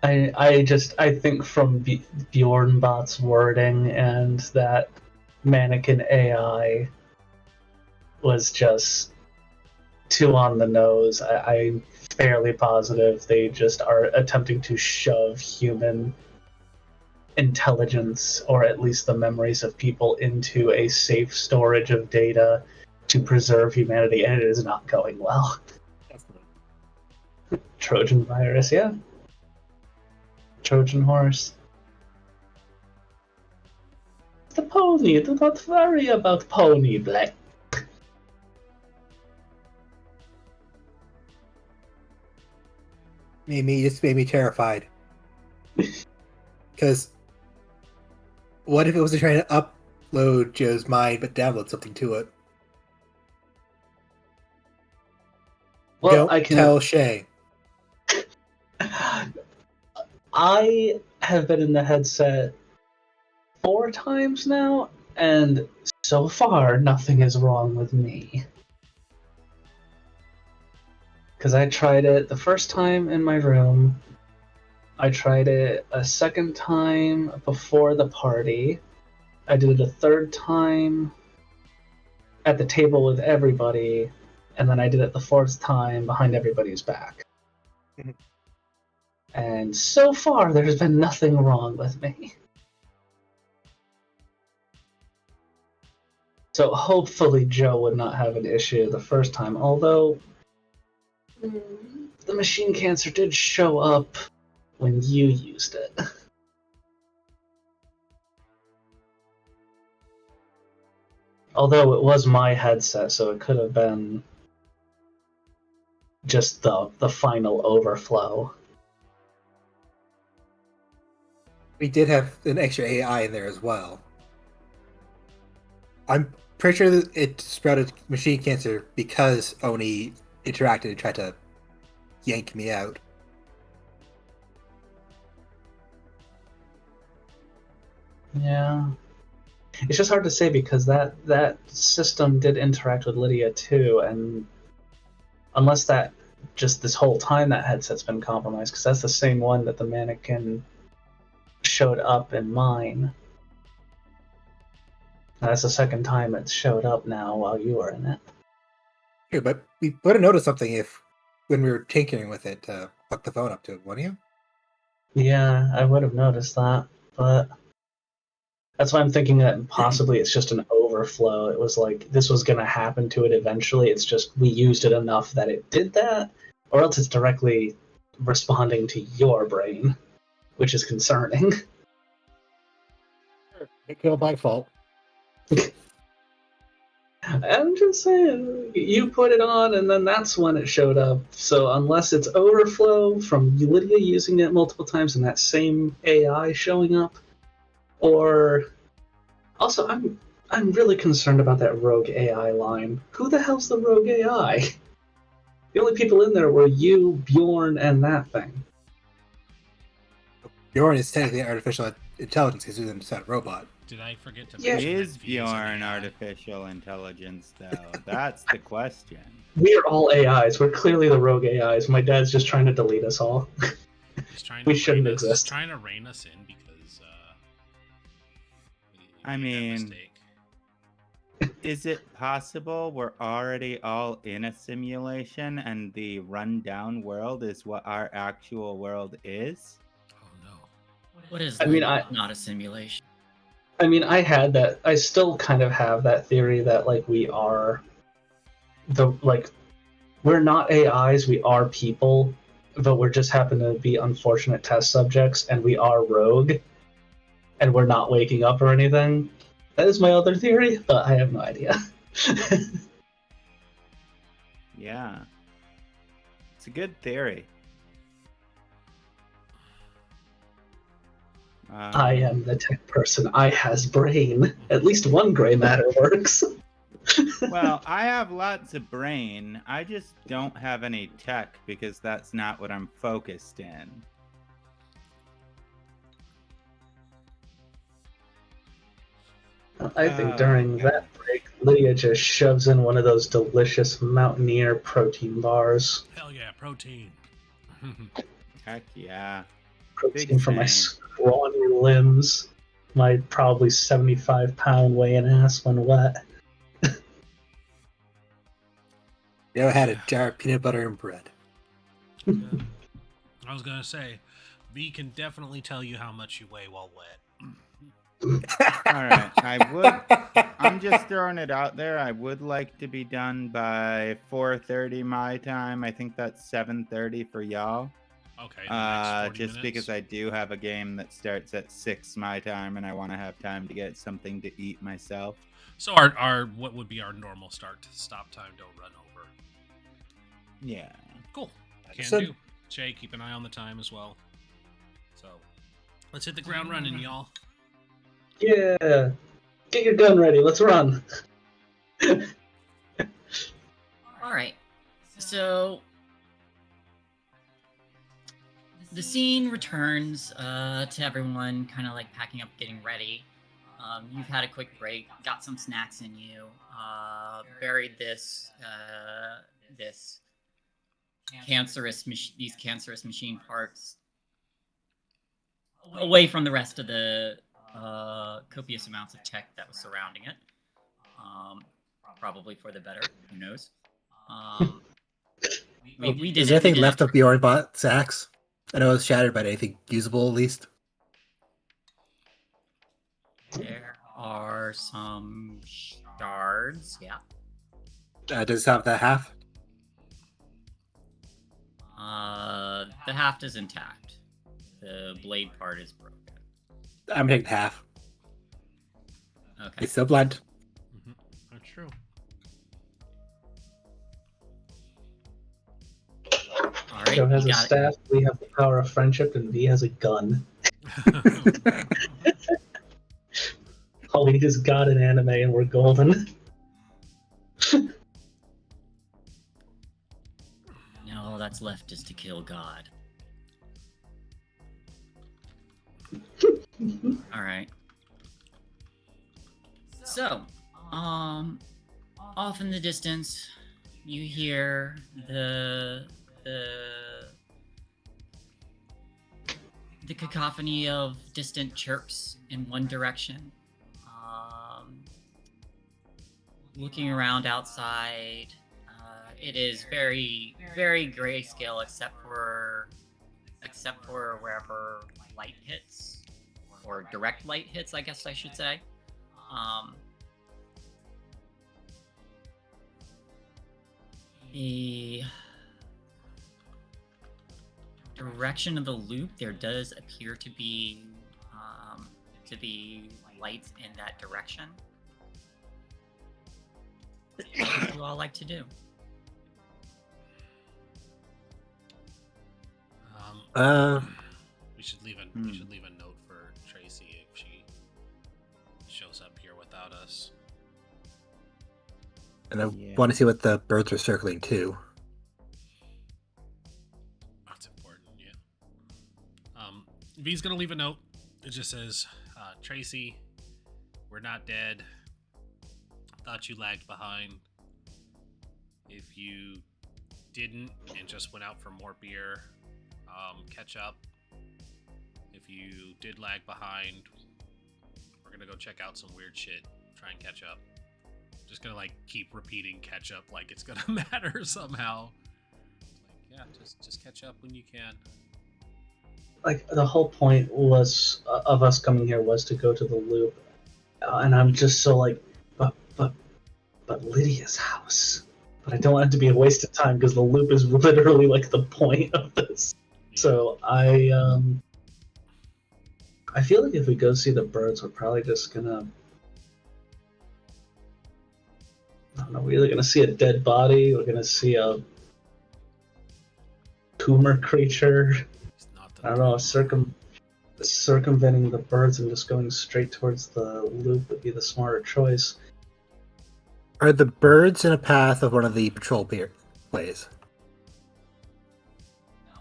I think from Bjornbot's wording and that mannequin AI was just too on the nose. I'm fairly positive they just are attempting to shove human intelligence, or at least the memories of people, into a safe storage of data to preserve humanity, and it is not going well. Trojan virus, yeah. Trojan horse. The pony, do not worry about pony, Black. Just made me terrified. Because what if it was trying to upload Joe's mind but download something to it? Well, Don't tell Shae. I have been in the headset 4 times now, and so far nothing is wrong with me. Because I tried it the first time in my room, I tried it a second time before the party, I did it a third time at the table with everybody, and then I did it the 4th time behind everybody's back. And so far, there's been nothing wrong with me. So hopefully Joe would not have an issue the first time, although the machine cancer did show up when you used it. Although it was my headset, so it could have been just the final overflow. We did have an extra AI in there as well. I'm pretty sure that it sprouted machine cancer because Oni interacted and tried to yank me out. Yeah. It's just hard to say because that system did interact with Lydia too, and unless that just this whole time that headset's been compromised, because that's the same one that the mannequin showed up in mine. That's the second time it's showed up now while you were in it. Yeah, but we would have noticed something when we were tinkering with it, hook the phone up to it, wouldn't you? Yeah, I would have noticed that, but that's why I'm thinking that possibly it's just an overflow. It was like this was going to happen to it eventually. It's just we used it enough that it did that, or else it's directly responding to your brain, which is concerning. It could be my fault. I'm just saying, you put it on and then that's when it showed up. So unless it's overflow from Lydia using it multiple times and that same AI showing up, or also I'm really concerned about that rogue AI line. Who the hell's the rogue AI? The only people in there were you, Bjorn, and that thing. Bjorn is technically artificial intelligence because he's inside a robot. Did I forget to Yeah. mention Is that V's an Bjorn AI? artificial intelligence, though? That's the question. We are all AIs. We're clearly the rogue AIs. My dad's just trying to delete us all. He's trying We to shouldn't rein us- exist. He's trying to rein us in because we I made that mean, mistake. Is it possible we're already all in a simulation and the rundown world is what our actual world is? Oh no. What is I mean, not a simulation? I had that. I still kind of have that theory that like we are we're not AIs, we are people, but we're just happen to be unfortunate test subjects, and we are rogue, and we're not waking up or anything. That is my other theory, but I have no idea. Yeah. It's a good theory. I am the tech person. I has brain. At least one gray matter works. Well, I have lots of brain. I just don't have any tech because that's not what I'm focused in. I think during that break, Lydia just shoves in one of those delicious Mountaineer protein bars. Hell yeah, protein. Heck yeah. Protein Big for my fan. scrawny limbs. My probably 75-pound weighing ass when wet. I had a jar of peanut butter and bread. Good. I was gonna say, V can definitely tell you how much you weigh while wet. Alright, I'm just throwing it out there. I would like to be done by 4:30 my time. I think that's 7:30 for y'all. Okay. The next 40 Just minutes. because I do have a game that starts at 6 my time and I want to have time to get something to eat myself. So our what would be our normal start to stop time don't run over. Yeah. Cool. Can So- do. Shae, keep an eye on the time as well. So let's hit the ground running, y'all. Yeah. Get your gun ready. Let's run. All right. So the scene returns to everyone kind of like packing up, getting ready. You've had a quick break, got some snacks in you, buried these cancerous machine parts away from the rest of the copious amounts of tech that was surrounding it. Probably for the better. Who knows? We did Is there it. We anything did left it. of the bot sacks? I know it was shattered, but anything usable at least? There are some shards. Yeah. Does it have the half? The haft is intact. The blade part is broken. I'm taking half. Okay. It's still blunt. That's true. All right. Joe has you a got it. staff, we have the power of friendship, and V has a gun. All we need is God and anime, and we're golden. Now all that's left is to kill God. All right. So, off in the distance, you hear the cacophony of distant chirps in one direction. Looking around outside, it is very, very grayscale, except for wherever light hits, or direct light hits, I guess I should say. The direction of the loop, there does appear to be lights in that direction. What would you all like to do? We should leave a note for Tracy if she shows up here without us. And I want to see what the birds are circling too. That's important, yeah. V's gonna leave a note. It just says, Tracy, we're not dead. Thought you lagged behind. If you didn't and just went out for more beer, catch up. If you did lag behind, we're gonna go check out some weird shit. Try and catch up. Just gonna like keep repeating catch up like it's gonna matter somehow. Like, yeah, just catch up when you can. Like the whole point was of us coming here was to go to the loop, and I'm just so like, but Lydia's house. But I don't want it to be a waste of time because the loop is literally like the point of this. Yeah. So I feel like if we go see the birds, we're probably just gonna. I don't know. We're either gonna see a dead body, we're gonna see a tumor creature. It's not I don't know. Circumventing the birds and just going straight towards the loop would be the smarter choice. Are the birds in a path of one of the patrol plays?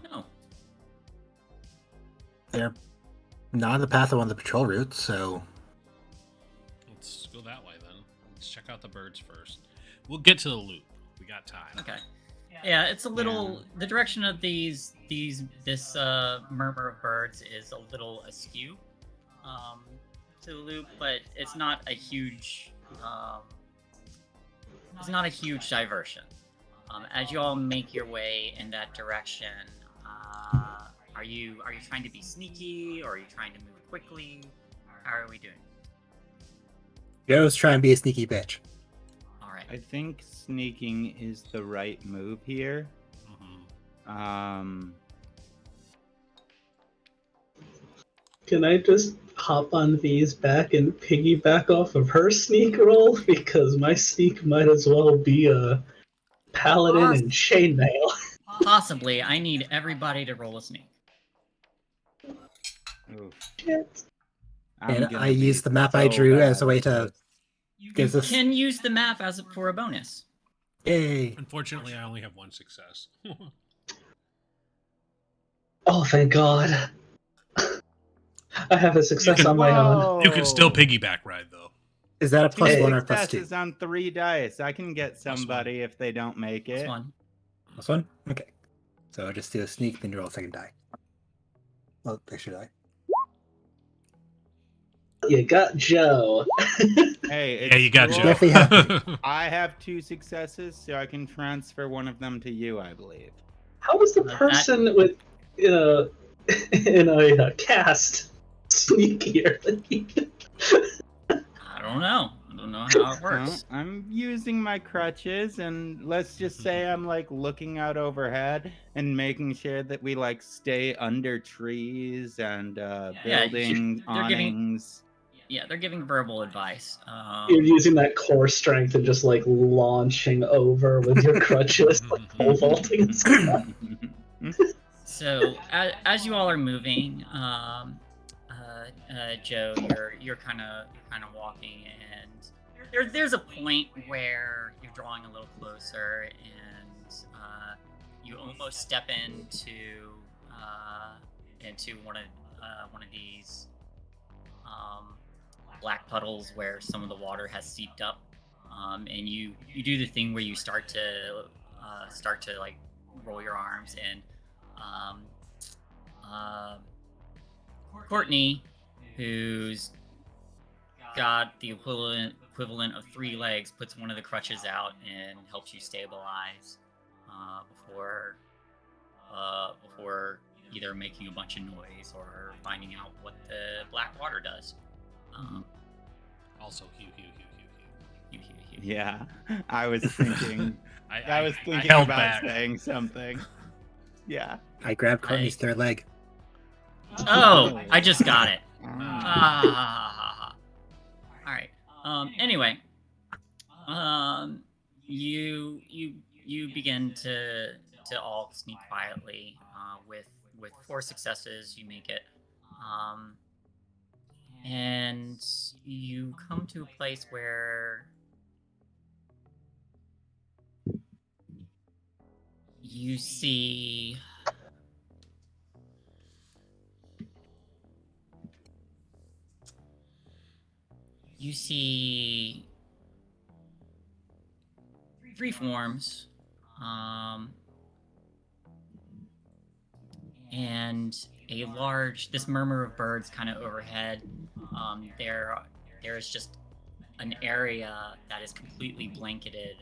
No. They're not in the path of one of the patrol routes, so Let's go that way then. Let's check out the birds first. We'll get to the loop. We got time. Okay. Yeah, it's a little. The direction of this murmur of birds is a little askew to the loop, but it's not a huge. It's not a huge diversion. As you all make your way in that direction, are you trying to be sneaky, or are you trying to move quickly? How are we doing? Joe's trying to be a sneaky bitch. All right. I think sneaking is the right move here. Can I just hop on V's back and piggyback off of her sneak roll? Because my sneak might as well be a paladin and chainmail. Possibly. I need everybody to roll a sneak. Oof. Shit. And I use the map I drew as a way to You give us. can use the map for a bonus. Yay! Unfortunately, I only have one success. Oh, thank God. I have a success on my own. You can still piggyback ride though. Is that a Two plus one or plus two? successes on 3 dice. I can get somebody if they don't make it. This one. Plus one? Okay. So just do a sneak, then you roll a second die. Well, extra die. You got Joe. Hey, Yeah, you got cool. Joe. Definitely happy. I have 2 successes, so I can transfer one of them to you, I believe. How was the person with in a cast sneakier than you? I don't know. I don't know how it works. Well, I'm using my crutches, and let's just say I'm like looking out overhead and making sure that we like stay under trees and building awnings. They're giving verbal advice. You're using that core strength and just like launching over with your crutches, like pole vaulting and stuff. So as you all are moving, Joe, you're kind of walking, and there's a point where you're drawing a little closer, and you almost step into one of these black puddles where some of the water has seeped up, and you do the thing where you start to like roll your arms, and Courtney, who's got the equivalent of 3 legs, puts one of the crutches out and helps you stabilize before either making a bunch of noise or finding out what the black water does. Also, hue. Yeah, I was thinking. I was thinking held about back. saying something. Yeah. I grabbed Courtney's third leg. Oh, I just got it. Ah. All right. Anyway, you begin to all sneak quietly. With 4 successes, you make it. And you come to a place where you see you see 3 forms, and this murmur of birds kind of overhead. There is just an area that is completely blanketed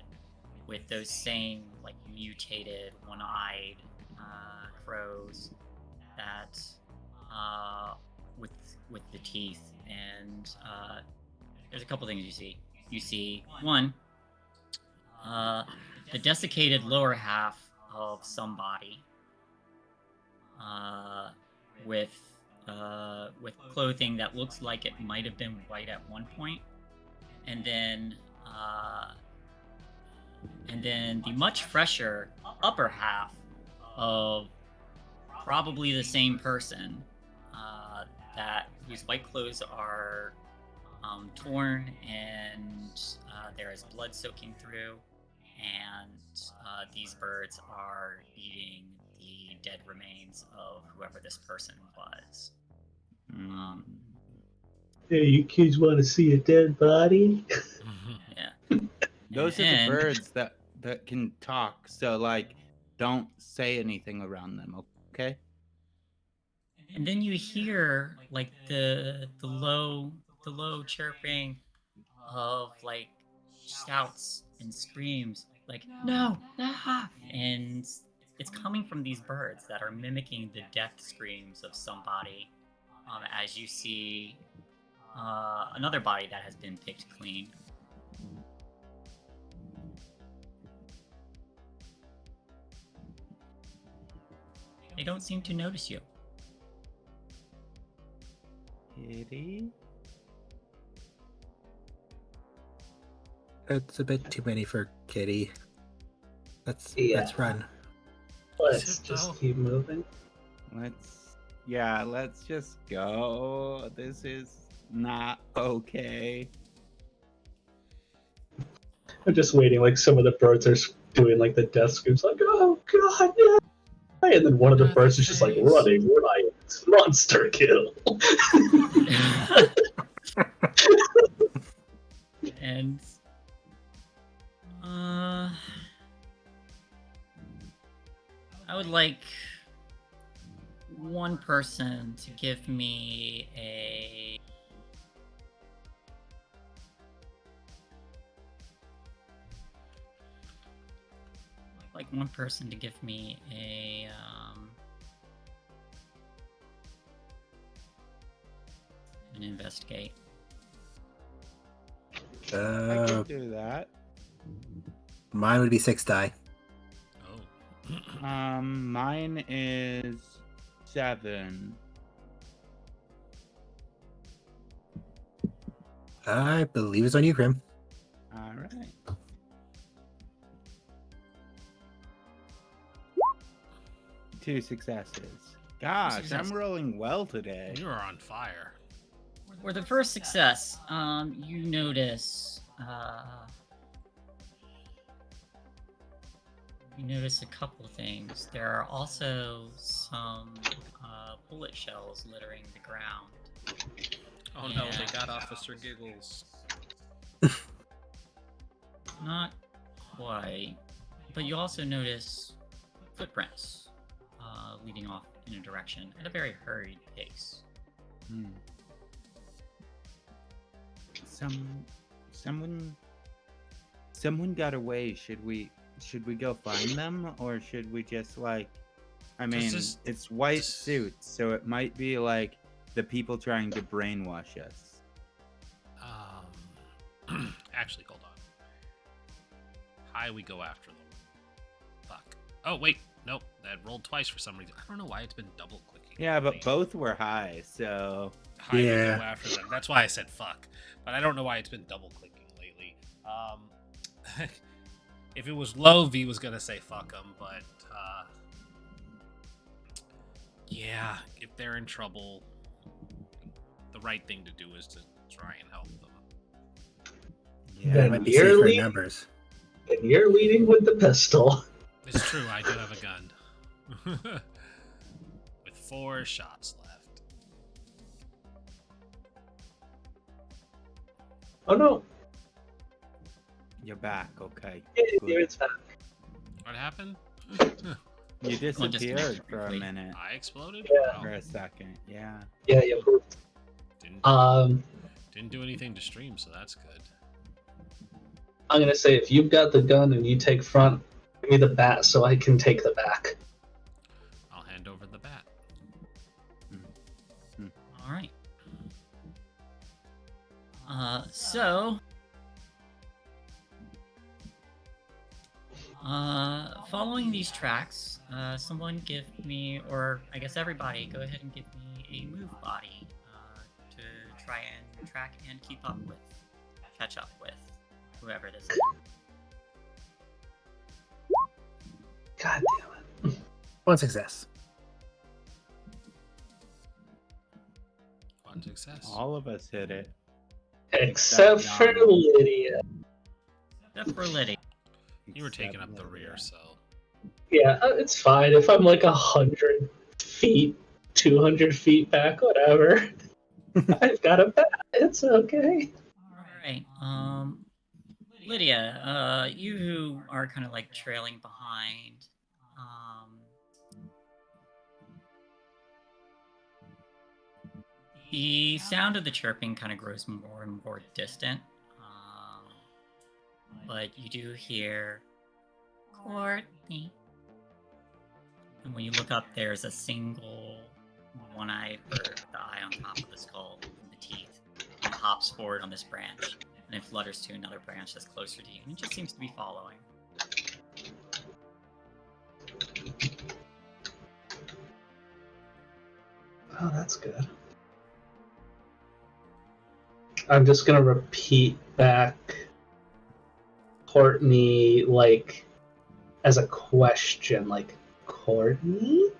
with those same like mutated one-eyed crows that with the teeth. And there's a couple things you see. You see one, the desiccated lower half of somebody with clothing that looks like it might have been white at one point, and then the much fresher upper half of probably the same person that whose white clothes are torn, and there is blood soaking through, and these birds are eating the dead remains of whoever this person was. Hey, you kids want to see a dead body? Yeah. Those are the birds that can talk, so like don't say anything around them, okay? And then you hear like the low chirping of like shouts and screams, like no, ah! And it's coming from these birds that are mimicking the death screams of somebody. As you see another body that has been picked clean. They don't seem to notice you. Kitty? It's a bit too many for Kitty. Let's run. Let's just keep moving. Let's just go. This is not okay. I'm just waiting, like some of the birds are doing like the death screams, like, oh god, yeah. And then one of the birds is just like running, riot, monster kill. And I would like one person to give me a an investigate. I can do that. Mine would be 6 die. Oh. Mine is 7. I believe it's on you, Krim. All right. Two successes. Gosh, I'm rolling well today. You are on fire. For the first success, you notice a couple things. There are also some bullet shells littering the ground. Oh no, they got Officer Giggles. Not quite, but you also notice footprints leading off in a direction at a very hurried pace. Someone got away. Should we go find them, or should we just like? I mean, it's white suits, so it might be like the people trying to brainwash us. Actually, hold on. High, we go after them. Fuck. Oh wait, nope. That rolled twice for some reason. I don't know why it's been double clicking. Yeah, but both were high, so High, we go after them. That's why I said fuck. But I don't know why it's been double clicking lately. If it was low, V was gonna say fuck them, but yeah, if they're in trouble, the right thing to do is to try and help them. Yeah, it might be safer in numbers. And you're leading with the pistol. It's true, I do have a gun. With 4 shots left. Oh no. you're back. Okay. Here it's back. What happened? You disappeared for a minute. I exploded? Yeah. For a second, yeah. Yeah, you pooped. Didn't do anything to stream, so that's good. I'm gonna say if you've got the gun and you take front, give me the bat so I can take the back. I'll hand over the bat. All right. So, following these tracks, someone give me, or I guess everybody, go ahead and give me a move body to try and track and keep up with, catch up with whoever this is. God damn it. One success. One success. All of us hit it. Except for Zaunis. Lydia. Except for Lydia. You were taking up the Lydia. rear, so. Yeah, it's fine. If I'm like 100 feet, 200 feet back, whatever. I've got a bat. It's okay. Alright, Lydia, you who are kind of like trailing behind, the sound of the chirping kind of grows more and more distant, but you do hear Courtney. And when you look up, there's a single one-eyed bird with the eye on top of the skull and the teeth. And it hops forward on this branch, and it flutters to another branch that's closer to you, and it just seems to be following. Oh, that's good. I'm just gonna repeat back Courtney, like, as a question, like, Courtney?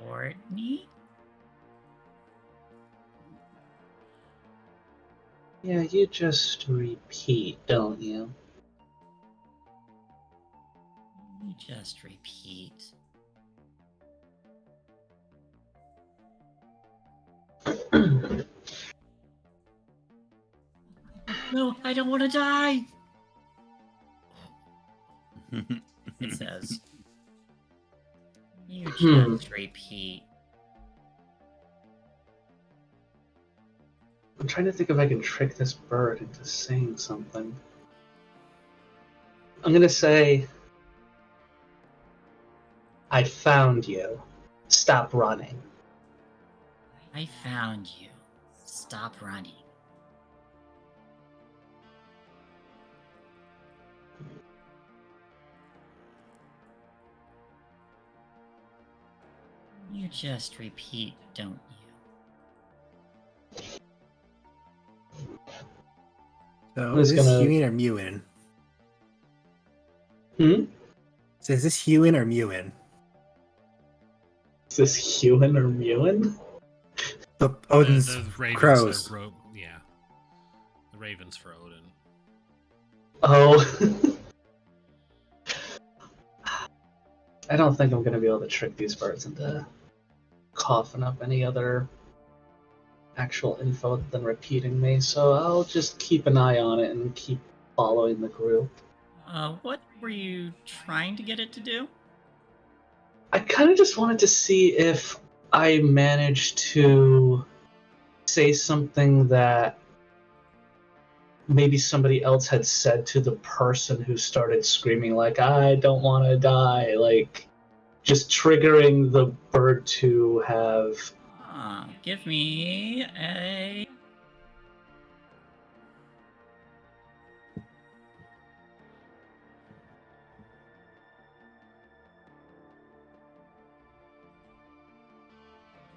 Courtney? Yeah, you just repeat, don't you? You just repeat. No, I don't want to die! It says. You just repeat. I'm trying to think if I can trick this bird into saying something. I'm gonna say, I found you. Stop running. I found you. Stop running. You just repeat, don't you? So I'm is just this gonna- Hewin or Mewin? Hmm? So is this Hewin or Mewin? Is this Hewin or Mewin? The Odin's the ravens crows. Yeah. The ravens for Odin. Oh. I don't think I'm gonna be able to trick these birds into coughing up any other actual info than repeating me, so I'll just keep an eye on it and keep following the group. What were you trying to get it to do? I kind of just wanted to see if I managed to say something that maybe somebody else had said to the person who started screaming, like, I don't want to die, like, just triggering the bird to have... Give me a...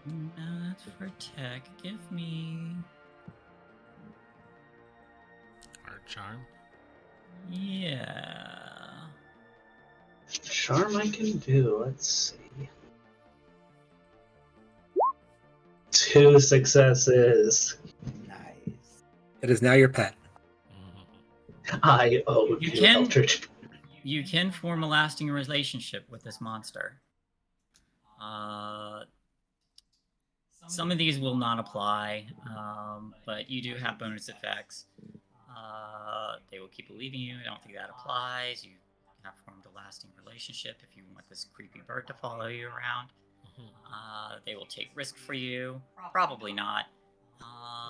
No, that's for tech. Give me... Art charm. Yeah... Charm I can do, let's see. 2 successes. Nice. It is now your pet. I owe You you, can- Eldritch. You can form a lasting relationship with this monster. Some of these will not apply, but you do have bonus effects. They will keep believing you. I don't think that applies. You have formed a lasting relationship if you want this creepy bird to follow you around. They will take risk for you. Probably not.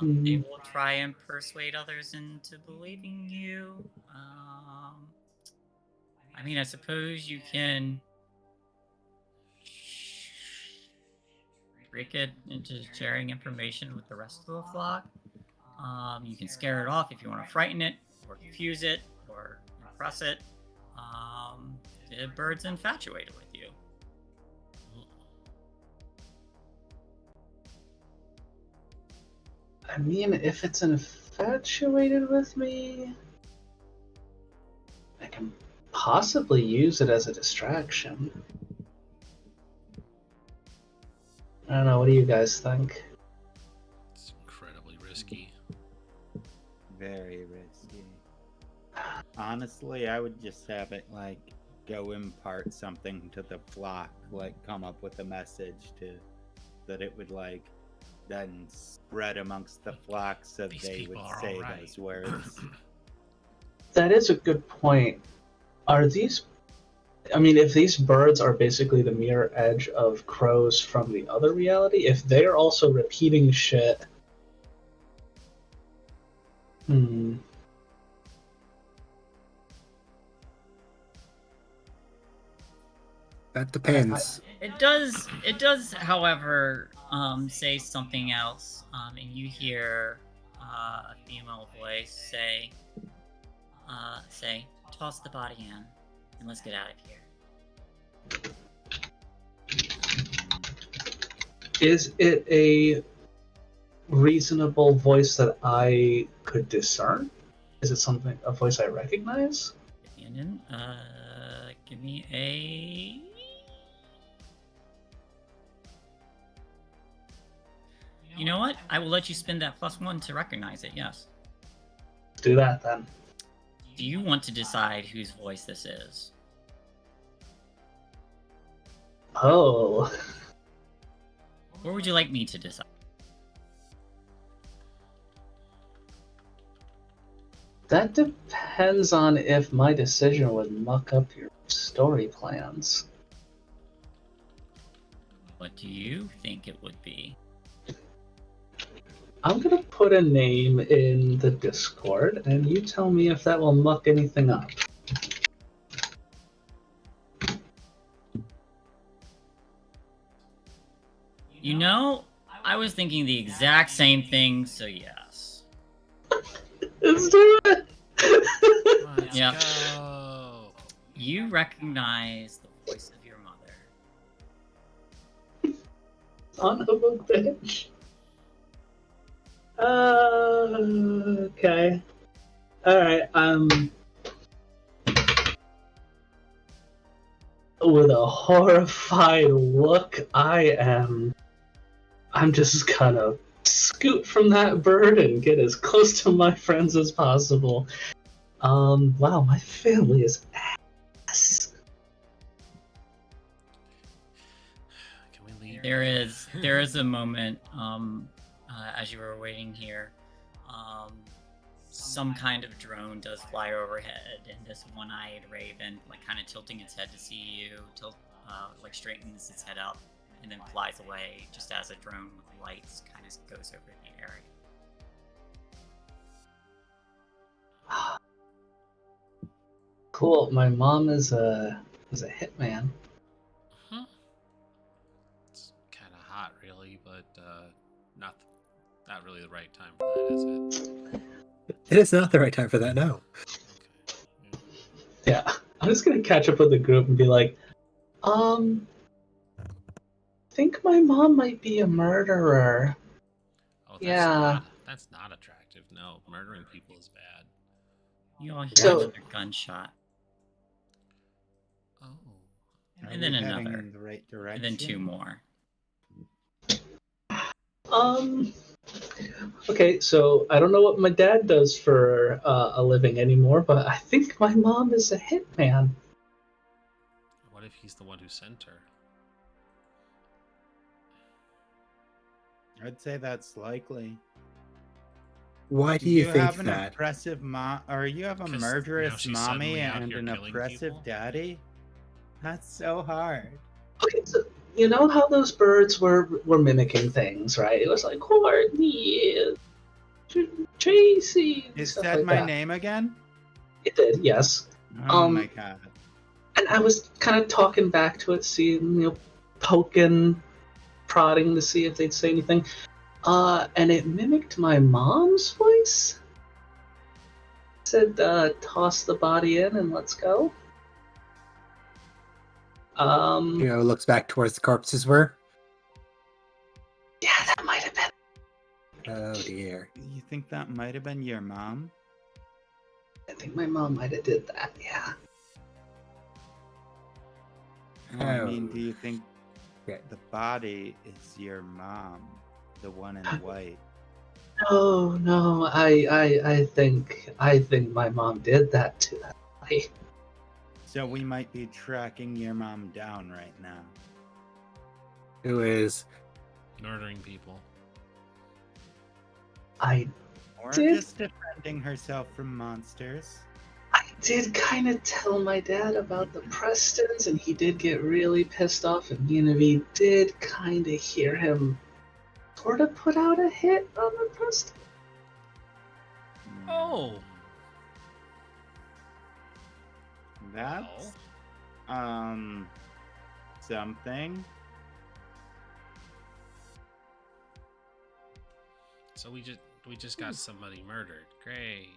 They will try and persuade others into believing you. I mean, I suppose you can trick it into sharing information with the rest of the flock. You can scare it off if you want to frighten it, or confuse it, or impress it. The bird's infatuated with you. I mean, if it's infatuated with me, I can possibly use it as a distraction. I don't know, what do you guys think? It's incredibly risky. Very risky. Honestly, I would just have it like go impart something to the flock, like come up with a message that it would like then spread amongst the flock so These they people would are say all right. those words. That is a good point. Are these... I mean, if these birds are basically the mirror edge of crows from the other reality, if they're also repeating shit... That depends. It does, however, say something else. And you hear a female voice say, toss the body in, and let's get out of here. Is it a reasonable voice that I could discern? Is it a voice I recognize? Vivian, give me a... You know what? I will let you spend that +1 to recognize it, yes. Do that then. Do you want to decide whose voice this is? Oh. Or would you like me to decide? That depends on if my decision would muck up your story plans. What do you think it would be? I'm gonna put a name in the Discord, and you tell me if that will muck anything up. You know, I was thinking the exact same thing, so yes. Let's do it! Let's Yeah. go. You recognize the voice of your mother. Son of a bitch. Okay. Alright, with a horrified look, I'm just gonna scoot from that bird and get as close to my friends as possible. Wow, my family is ass. Can we leave? There is a moment, as you were waiting here, some kind of drone does fly overhead, and this one-eyed raven, like kind of tilting its head to see you, like straightens its head up, and then flies away just as a drone with lights kind of goes over the area. Cool. My mom is a hitman. Huh? It's kind of hot, really, but not really the right time for that, is it? It is not the right time for that, no. Okay. Yeah, I'm just gonna catch up with the group and be like, think my mom might be a murderer. Oh, that's not attractive. No, murdering people is bad. You all hear So- another gunshot, Oh. and then Are we heading another, in the right and direction? then two more. Okay, so I don't know what my dad does for a living anymore, but I think my mom is a hitman. What if he's the one who sent her? I'd say that's likely. Why do Do you you think have an that? oppressive mom, or you have a 'Cause now murderous she's mommy suddenly out and here an killing oppressive people? daddy? That's so hard. Okay, so you know how those birds were mimicking things, right? It was like Courtney. Tracy. It stuff said like my that. name again? It did, yes. Oh my god. And I was kind of talking back to it, seeing, poking, prodding to see if they'd say anything. And it mimicked my mom's voice. It said, toss the body in and let's go. Looks back towards the corpses were. Yeah, that might have been. Oh dear. You think that might have been your mom? I think my mom might have did that, yeah. I mean, do you think Yeah. the body is your mom? The one in white? No, I think my mom did that to that body. So we might be tracking your mom down right now. Who is? Murdering people. Or Did- just defending herself from monsters. I did kind of tell my dad about the Prestons, and he did get really pissed off, and we did kind of hear him sort of put out a hit on the Preston. Oh. That's something. So we just got somebody murdered. Great.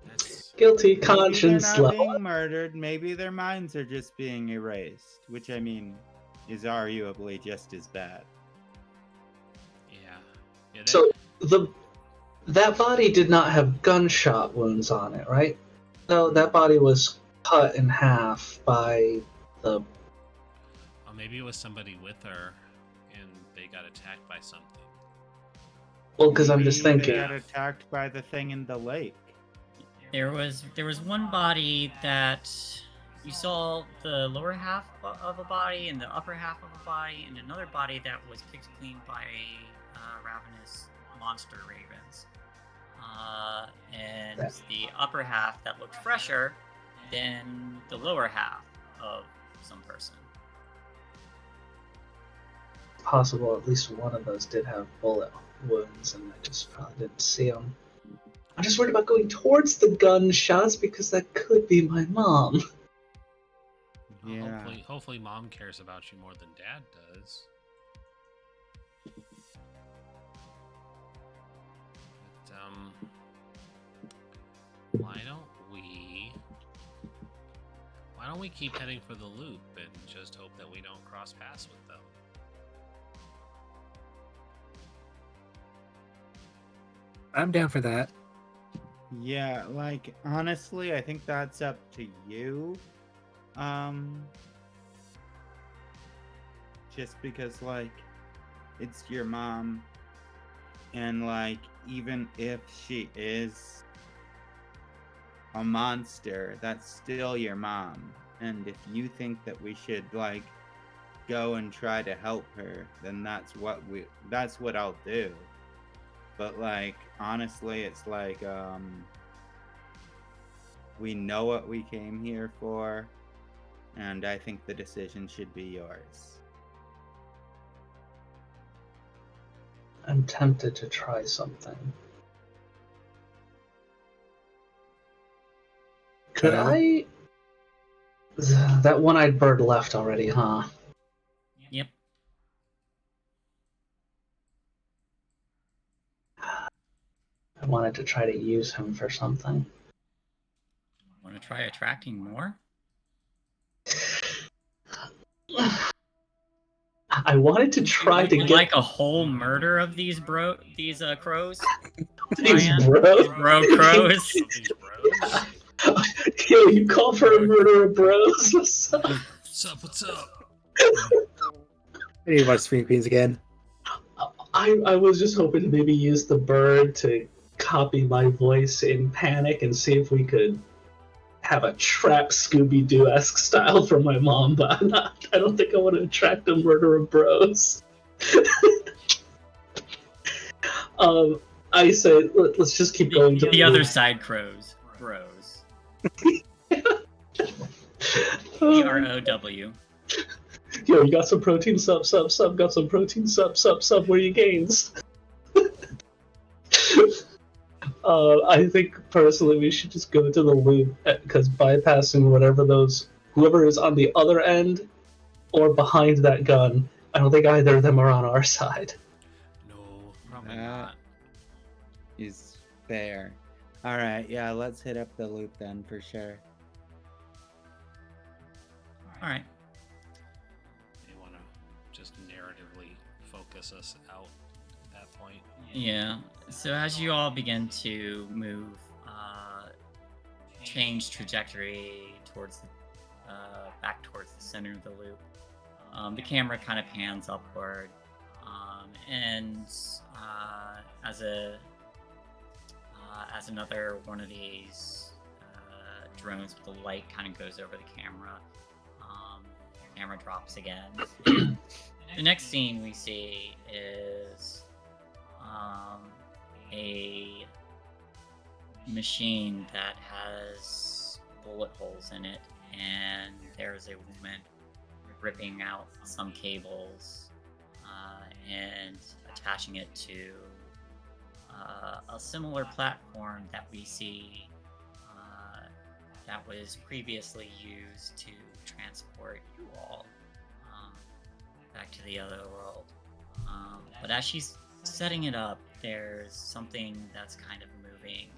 That's Guilty Maybe conscience they're not level. being murdered. Maybe their minds are just being erased, which I mean is arguably just as bad. yeah. So that body did not have gunshot wounds on it, right? No, that body was cut in half by the. Or maybe it was somebody with her, and they got attacked by something. Well, because I'm just Maybe thinking. They got attacked by the thing in the lake. There was one body that you saw the lower half of a body and the upper half of a body, and another body that was picked clean by ravenous monster ravens. And the upper half that looked fresher than the lower half of some person. Possible at least one of those did have bullet wounds, and I just probably didn't see them. I'm just worried about going towards the gunshots because that could be my mom. Yeah. Hopefully mom cares about you more than dad does. But, why don't we keep heading for the loop and just hope that we don't cross paths with them? I'm down for that. Yeah, like honestly, I think that's up to you. Just because like it's your mom, and like even if she is a monster, that's still your mom. And if you think that we should like go and try to help her, then that's what I'll do. But like honestly, it's like we know what we came here for, and I think the decision should be yours. I'm tempted to try something. Could I? That one-eyed bird left already, huh? Yep. I wanted to try to use him for something. Want to try attracting more? I wanted to try to Would get like a whole murder of these crows. these Ryan? bros. Crows. These bros? Yo, you call for a murder of bros? What's up? What's up? I need to watch Scream Queens again. I was just hoping to maybe use the bird to copy my voice in Panic and see if we could have a trap Scooby-Doo-esque style for my mom, but I don't think I want to attract a murder of bros. I say let's just keep going to The other side crows. Bros. BROW. Yo, you got some protein? Sub. Got some protein? Sub. Where are your gains? I think personally we should just go to the loop because bypassing whoever is on the other end or behind that gun, I don't think either of them are on our side. No, probably not. Is fair. All right, yeah, let's hit up the loop then for sure. All right. You want to just narratively focus us out at that point? Yeah. So as you all begin to move, change trajectory towards back towards the center of the loop, the camera kind of pans upward, and as another one of these drones with the light kind of goes over the camera, the camera drops again. The next scene we see is a machine that has bullet holes in it, and there's a woman ripping out some cables and attaching it to a similar platform that we see that was previously used to transport you all back to the other world. But as she's setting it up, there's something that's kind of moving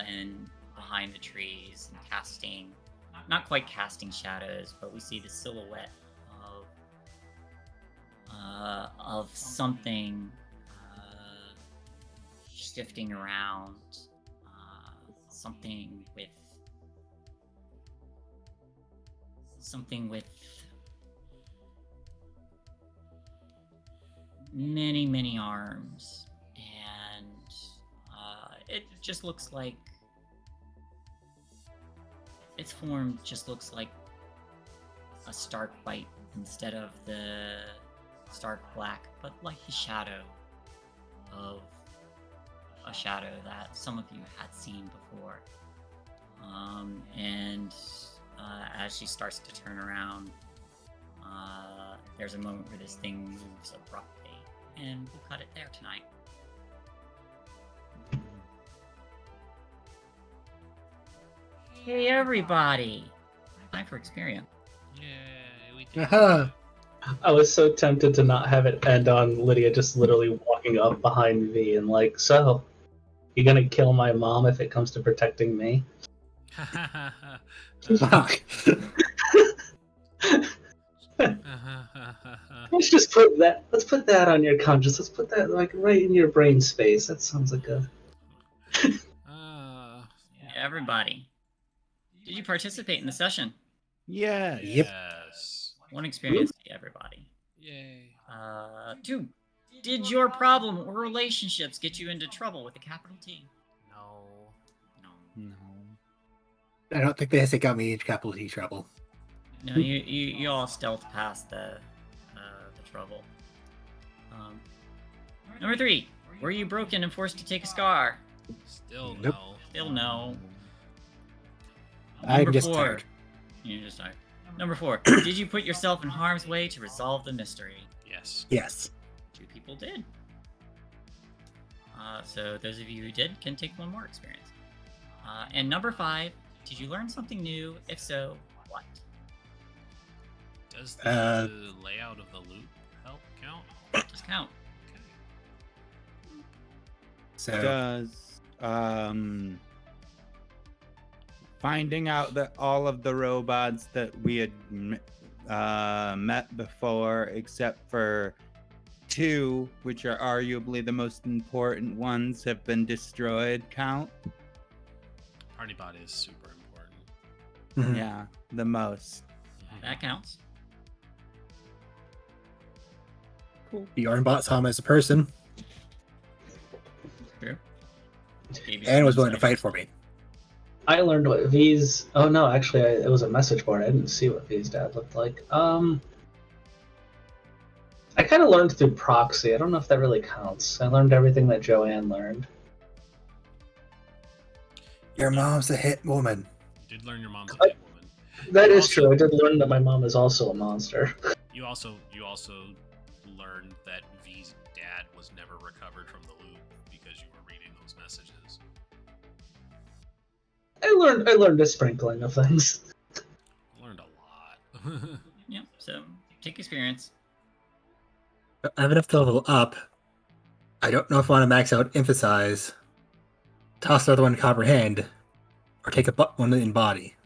and behind the trees and casting, not quite casting shadows, but we see the silhouette of something shifting around, something with many arms, and it just looks like its form just looks like a stark white instead of the stark black, but like the shadow of a shadow that some of you had seen before. And as she starts to turn around, there's a moment where this thing moves abruptly, and we'll cut it there tonight. Hey everybody! Time for experience. Yeah, we did. Aha! I was so tempted to not have it end on Lydia just literally walking up behind V and like, so, you gonna kill my mom if it comes to protecting me? Fuck. Let's put that on your conscience. Let's put that like right in your brain space. That sounds like a... Everybody, did you participate in the session? Yeah. Yep. Yes. One experience to everybody. Yay. 2, did your problem or relationships get you into trouble with a capital T? No. I don't think they got me into capital T trouble. No, you all stealth past the trouble. Number 3, were you broken and forced to take a scar? Still Nope. no. Still no. I'm Number just 4, tired. you're just tired. Number 4, did you put yourself in harm's way to resolve the mystery? Yes. Yes. 2 people did. So those of you who did can take 1 more experience. And number 5, did you learn something new? If so, what? Does the layout of the loop help count? Just count. Okay. So Does finding out that all of the robots that we had met before, except for 2, which are arguably the most important ones, have been destroyed, count? PartyBot is super important. mhm. Yeah, the most. That counts. Bjornbot saw him as a person True. and was willing to fight for me. I learned what V's... Oh no, actually, it was a message board. I didn't see what V's dad looked like. I kind of learned through proxy. I don't know if that really counts. I learned everything that Joanne learned. Your mom's a hit woman. Did learn your mom's a hit woman. That You is also- true. I did learn that my mom is also a monster. You also learned that V's dad was just never recovered from the loop because you were reading those messages. I learned a sprinkling of things. I learned a lot. Yep. So take experience. I have enough to level up. I don't know if I want to max out emphasize, toss the other one comprehend, or take one in body.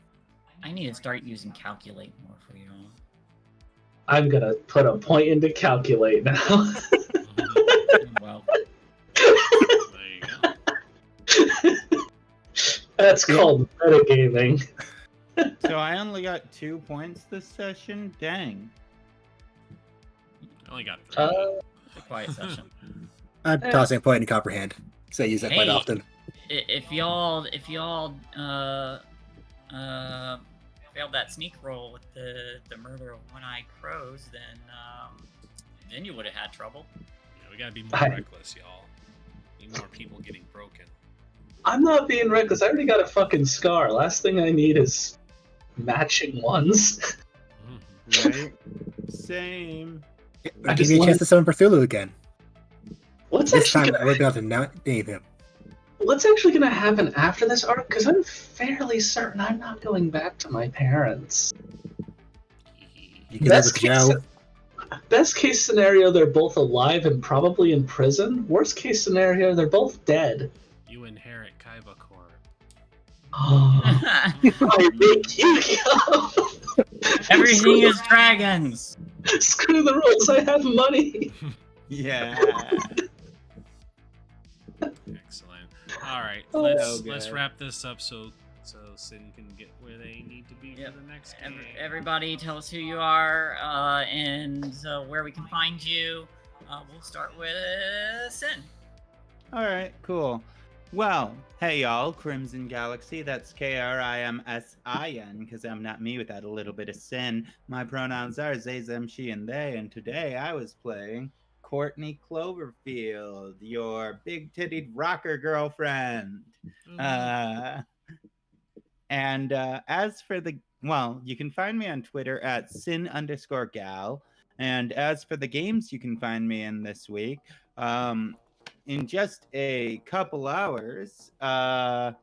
I need to start using calculate more for you all. I'm gonna put a point into calculate now. Well, There you go. That's called metagaming. So I only got 2 points this session? Dang. I only got 3. it's a quiet session. I'm tossing a point in comprehend, so I use that quite Hey. often. If y'all failed that sneak roll with the murder of one-eyed crows, then you would have had trouble. Yeah, we gotta be more reckless, y'all. Need more people getting broken. I'm not being reckless. I already got a fucking scar. Last thing I need is matching ones. Right? Same. I'll give you a chance to summon Cthulhu again. What's This actually time we'll be able to name him. What's actually gonna happen after this arc? Because I'm fairly certain I'm not going back to my parents. You can live with Joe. Best case scenario, they're both alive and probably in prison. Worst case scenario, they're both dead. You inherit Kaiba Corp. I make Yu-Gi-Oh! Everything is dragons. Screw the rules, I have money! Yeah. Excellent. All right, Oh, let's good. wrap this up so Sin can get where they need to be Yep. for the next game. Everybody, tell us who you are and where we can find you. We'll start with Sin. All right, cool. Well, hey y'all, Crimson Galaxy, that's Krimsin, because I'm not me without a little bit of sin. My pronouns are they, them, she, and they, and today I was playing Courtney Cloverfield, your big-titted rocker girlfriend. And as for you can find me on Twitter at sin_gal. And as for the games you can find me in this week, in just a couple hours, at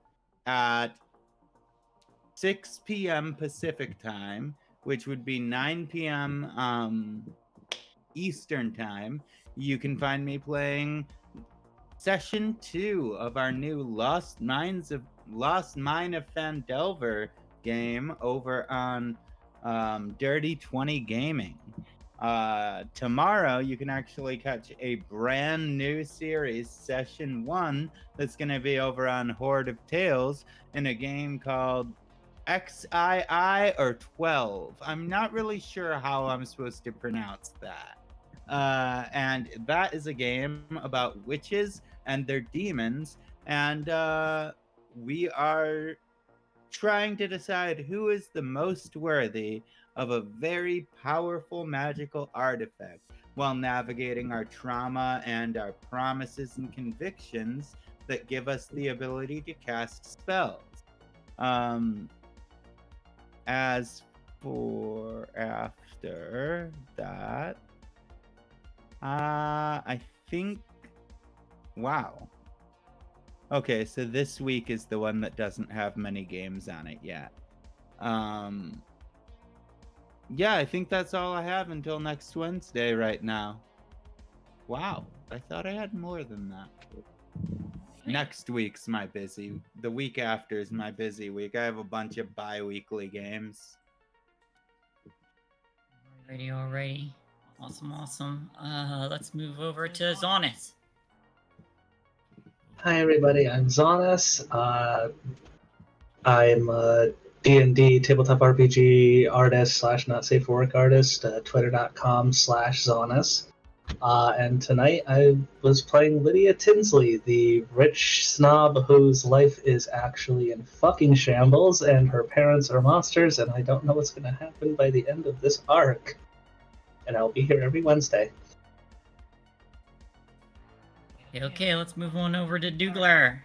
6 p.m. Pacific time, which would be 9 p.m. Eastern time, you can find me playing Session 2 of our new Lost Mine of Phandelver game over on Dirty 20 Gaming. Tomorrow you can actually catch a brand new series, Session 1, that's going to be over on Horde of Tales in a game called XII or 12. I'm not really sure how I'm supposed to pronounce that. And that is a game about witches and their demons, and we are trying to decide who is the most worthy of a very powerful magical artifact while navigating our trauma and our promises and convictions that give us the ability to cast spells. As for after that, I think, wow. Okay, so this week is the one that doesn't have many games on it yet. Yeah, I think that's all I have until next Wednesday right now. Wow, I thought I had more than that. Next week's my busy. The week after is my busy week. I have a bunch of bi-weekly games. Alrighty. Awesome. Let's move over to Zaunis. Hi everybody, I'm Zaunis. I'm a D&D tabletop RPG artist / not safe for work artist, twitter.com/Zaunis. And tonight I was playing Lydia Tinsley, the rich snob whose life is actually in fucking shambles and her parents are monsters and I don't know what's going to happen by the end of this arc. And I'll be here every Wednesday. Okay, let's move on over to Doogler.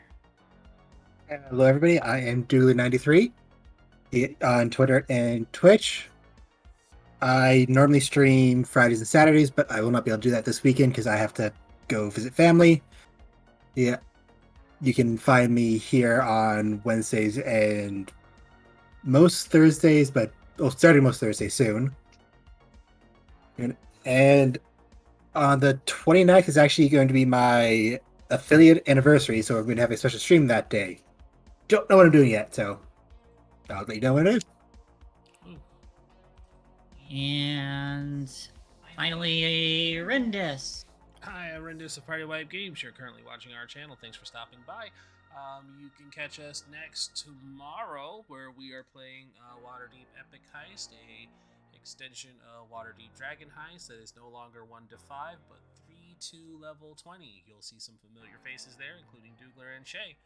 Hello, everybody. I am Doogler93 on Twitter and Twitch. I normally stream Fridays and Saturdays, but I will not be able to do that this weekend because I have to go visit family. Yeah, you can find me here on Wednesdays and most Thursdays, but starting most Thursdays soon. And on the 29th is actually going to be my affiliate anniversary, so we're going to have a special stream that day. Don't know what I'm doing yet, so I'll let you know what it is. And finally, Rindis. Hi, I'm Rindis of PartyWipeGames. You're currently watching our channel. Thanks for stopping by. You can catch us next tomorrow, where we are playing Waterdeep Epic Heist, a extension of Waterdeep Dragon Heist that is no longer 1 to 5, but 3 to level 20. You'll see some familiar faces there, including Doogler and Shae.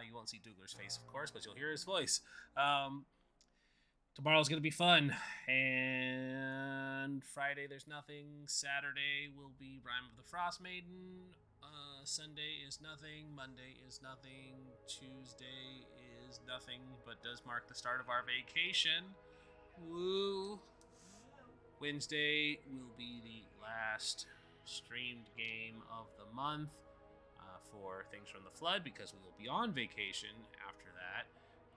You won't see Doogler's face, of course, but you'll hear his voice. Tomorrow's going to be fun, and Friday there's nothing. Saturday will be Rime of the Frost Maiden. Sunday is nothing. Monday is nothing. Tuesday is nothing, but does mark the start of our vacation. Woo! Wednesday will be the last streamed game of the month for Things from the Flood, because we will be on vacation after that.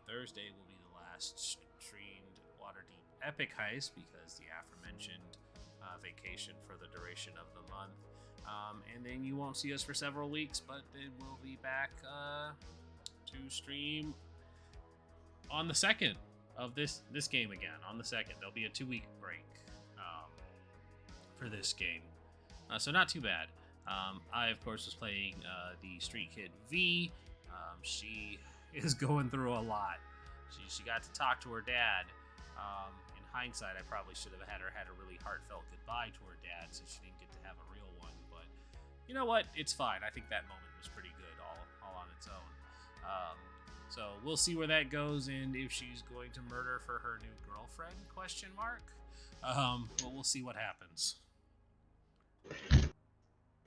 Thursday will be the last streamed Waterdeep Epic Heist, because the aforementioned vacation for the duration of the month. And then you won't see us for several weeks, but then we'll be back to stream on the 2nd of this game again. On the 2nd, there'll be a 2-week break for this game, so not too bad. I, of course, was playing the Street Kid V. She is going through a lot. She got to talk to her dad. In hindsight, I probably should have had a really heartfelt goodbye to her dad, so she didn't get to have a real one. But you know what? It's fine. I think that moment was pretty good, all on its own. So we'll see where that goes, and if she's going to murder for her new girlfriend? ? But we'll see what happens.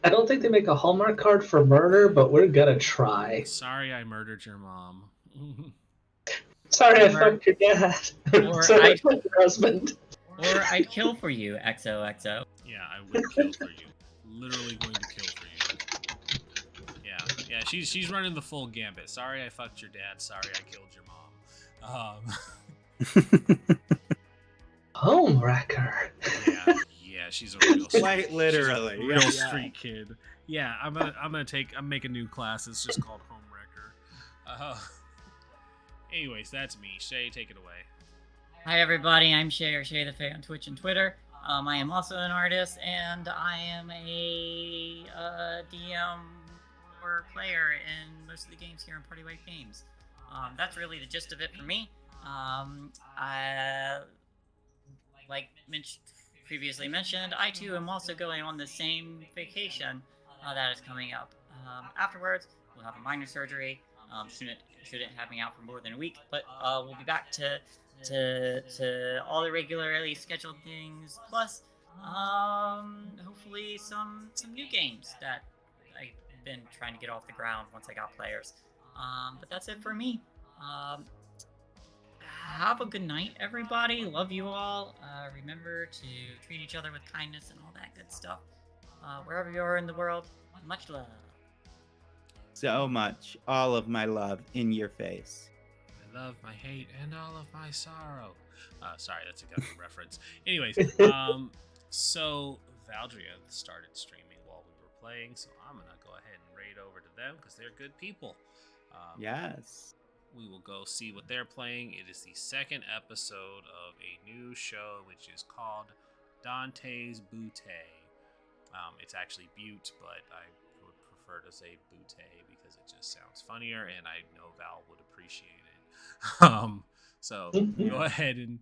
I don't think they make a Hallmark card for murder, but we're gonna try. Sorry, I murdered your mom. Sorry, I fucked your dad. Or So I- I fucked your husband. Or I'd kill for you, XOXO. Yeah, I would kill for you. Literally going to kill for you. Yeah, she's running the full gambit. Sorry, I fucked your dad. Sorry, I killed your mom. Homewrecker. Yeah, she's a real Quite literally. real Yeah. street kid. Yeah, I'm make a new class. It's just called Homewrecker. Anyways, that's me. Shae, take it away. Hi everybody, I'm Shae, or ShaeTheFay on Twitch and Twitter. I am also an artist, and I am a DM or player in most of the games here in PartyWipeGames. That's really the gist of it for me. I, like previously mentioned, I too am also going on the same vacation that is coming up. Afterwards, we'll have a minor surgery. Shouldn't have me out for more than a week, but we'll be back to all the regularly scheduled things, plus hopefully some new games that I've been trying to get off the ground once I got players. But that's it for me. Have a good night, everybody. Love you all. Remember to treat each other with kindness and all that good stuff. Wherever you are in the world, much love. So much. All of my love in your face. My love, my hate, and all of my sorrow. Sorry, that's a Gundam reference. Anyways, so Valdria started streaming while we were playing, so I'm gonna go ahead and raid over to them because they're good people. Yes. We will go see what they're playing. It is the 2nd episode of a new show, which is called Dante's Butte. It's actually Butte, but I would prefer to say Butte because it just sounds funnier, and I know Val would appreciate it. So go ahead and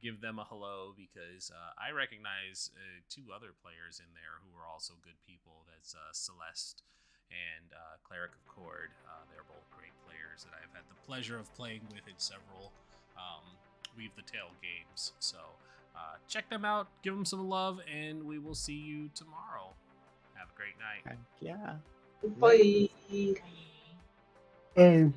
give them a hello, because I recognize 2 other players in there who are also good people. That's Celeste and Cleric of Cord. They're both great players that I've had the pleasure of playing with in several Weave the Tail games. So check them out, give them some love, and we will see you tomorrow. Have a great night. Yeah. Bye. And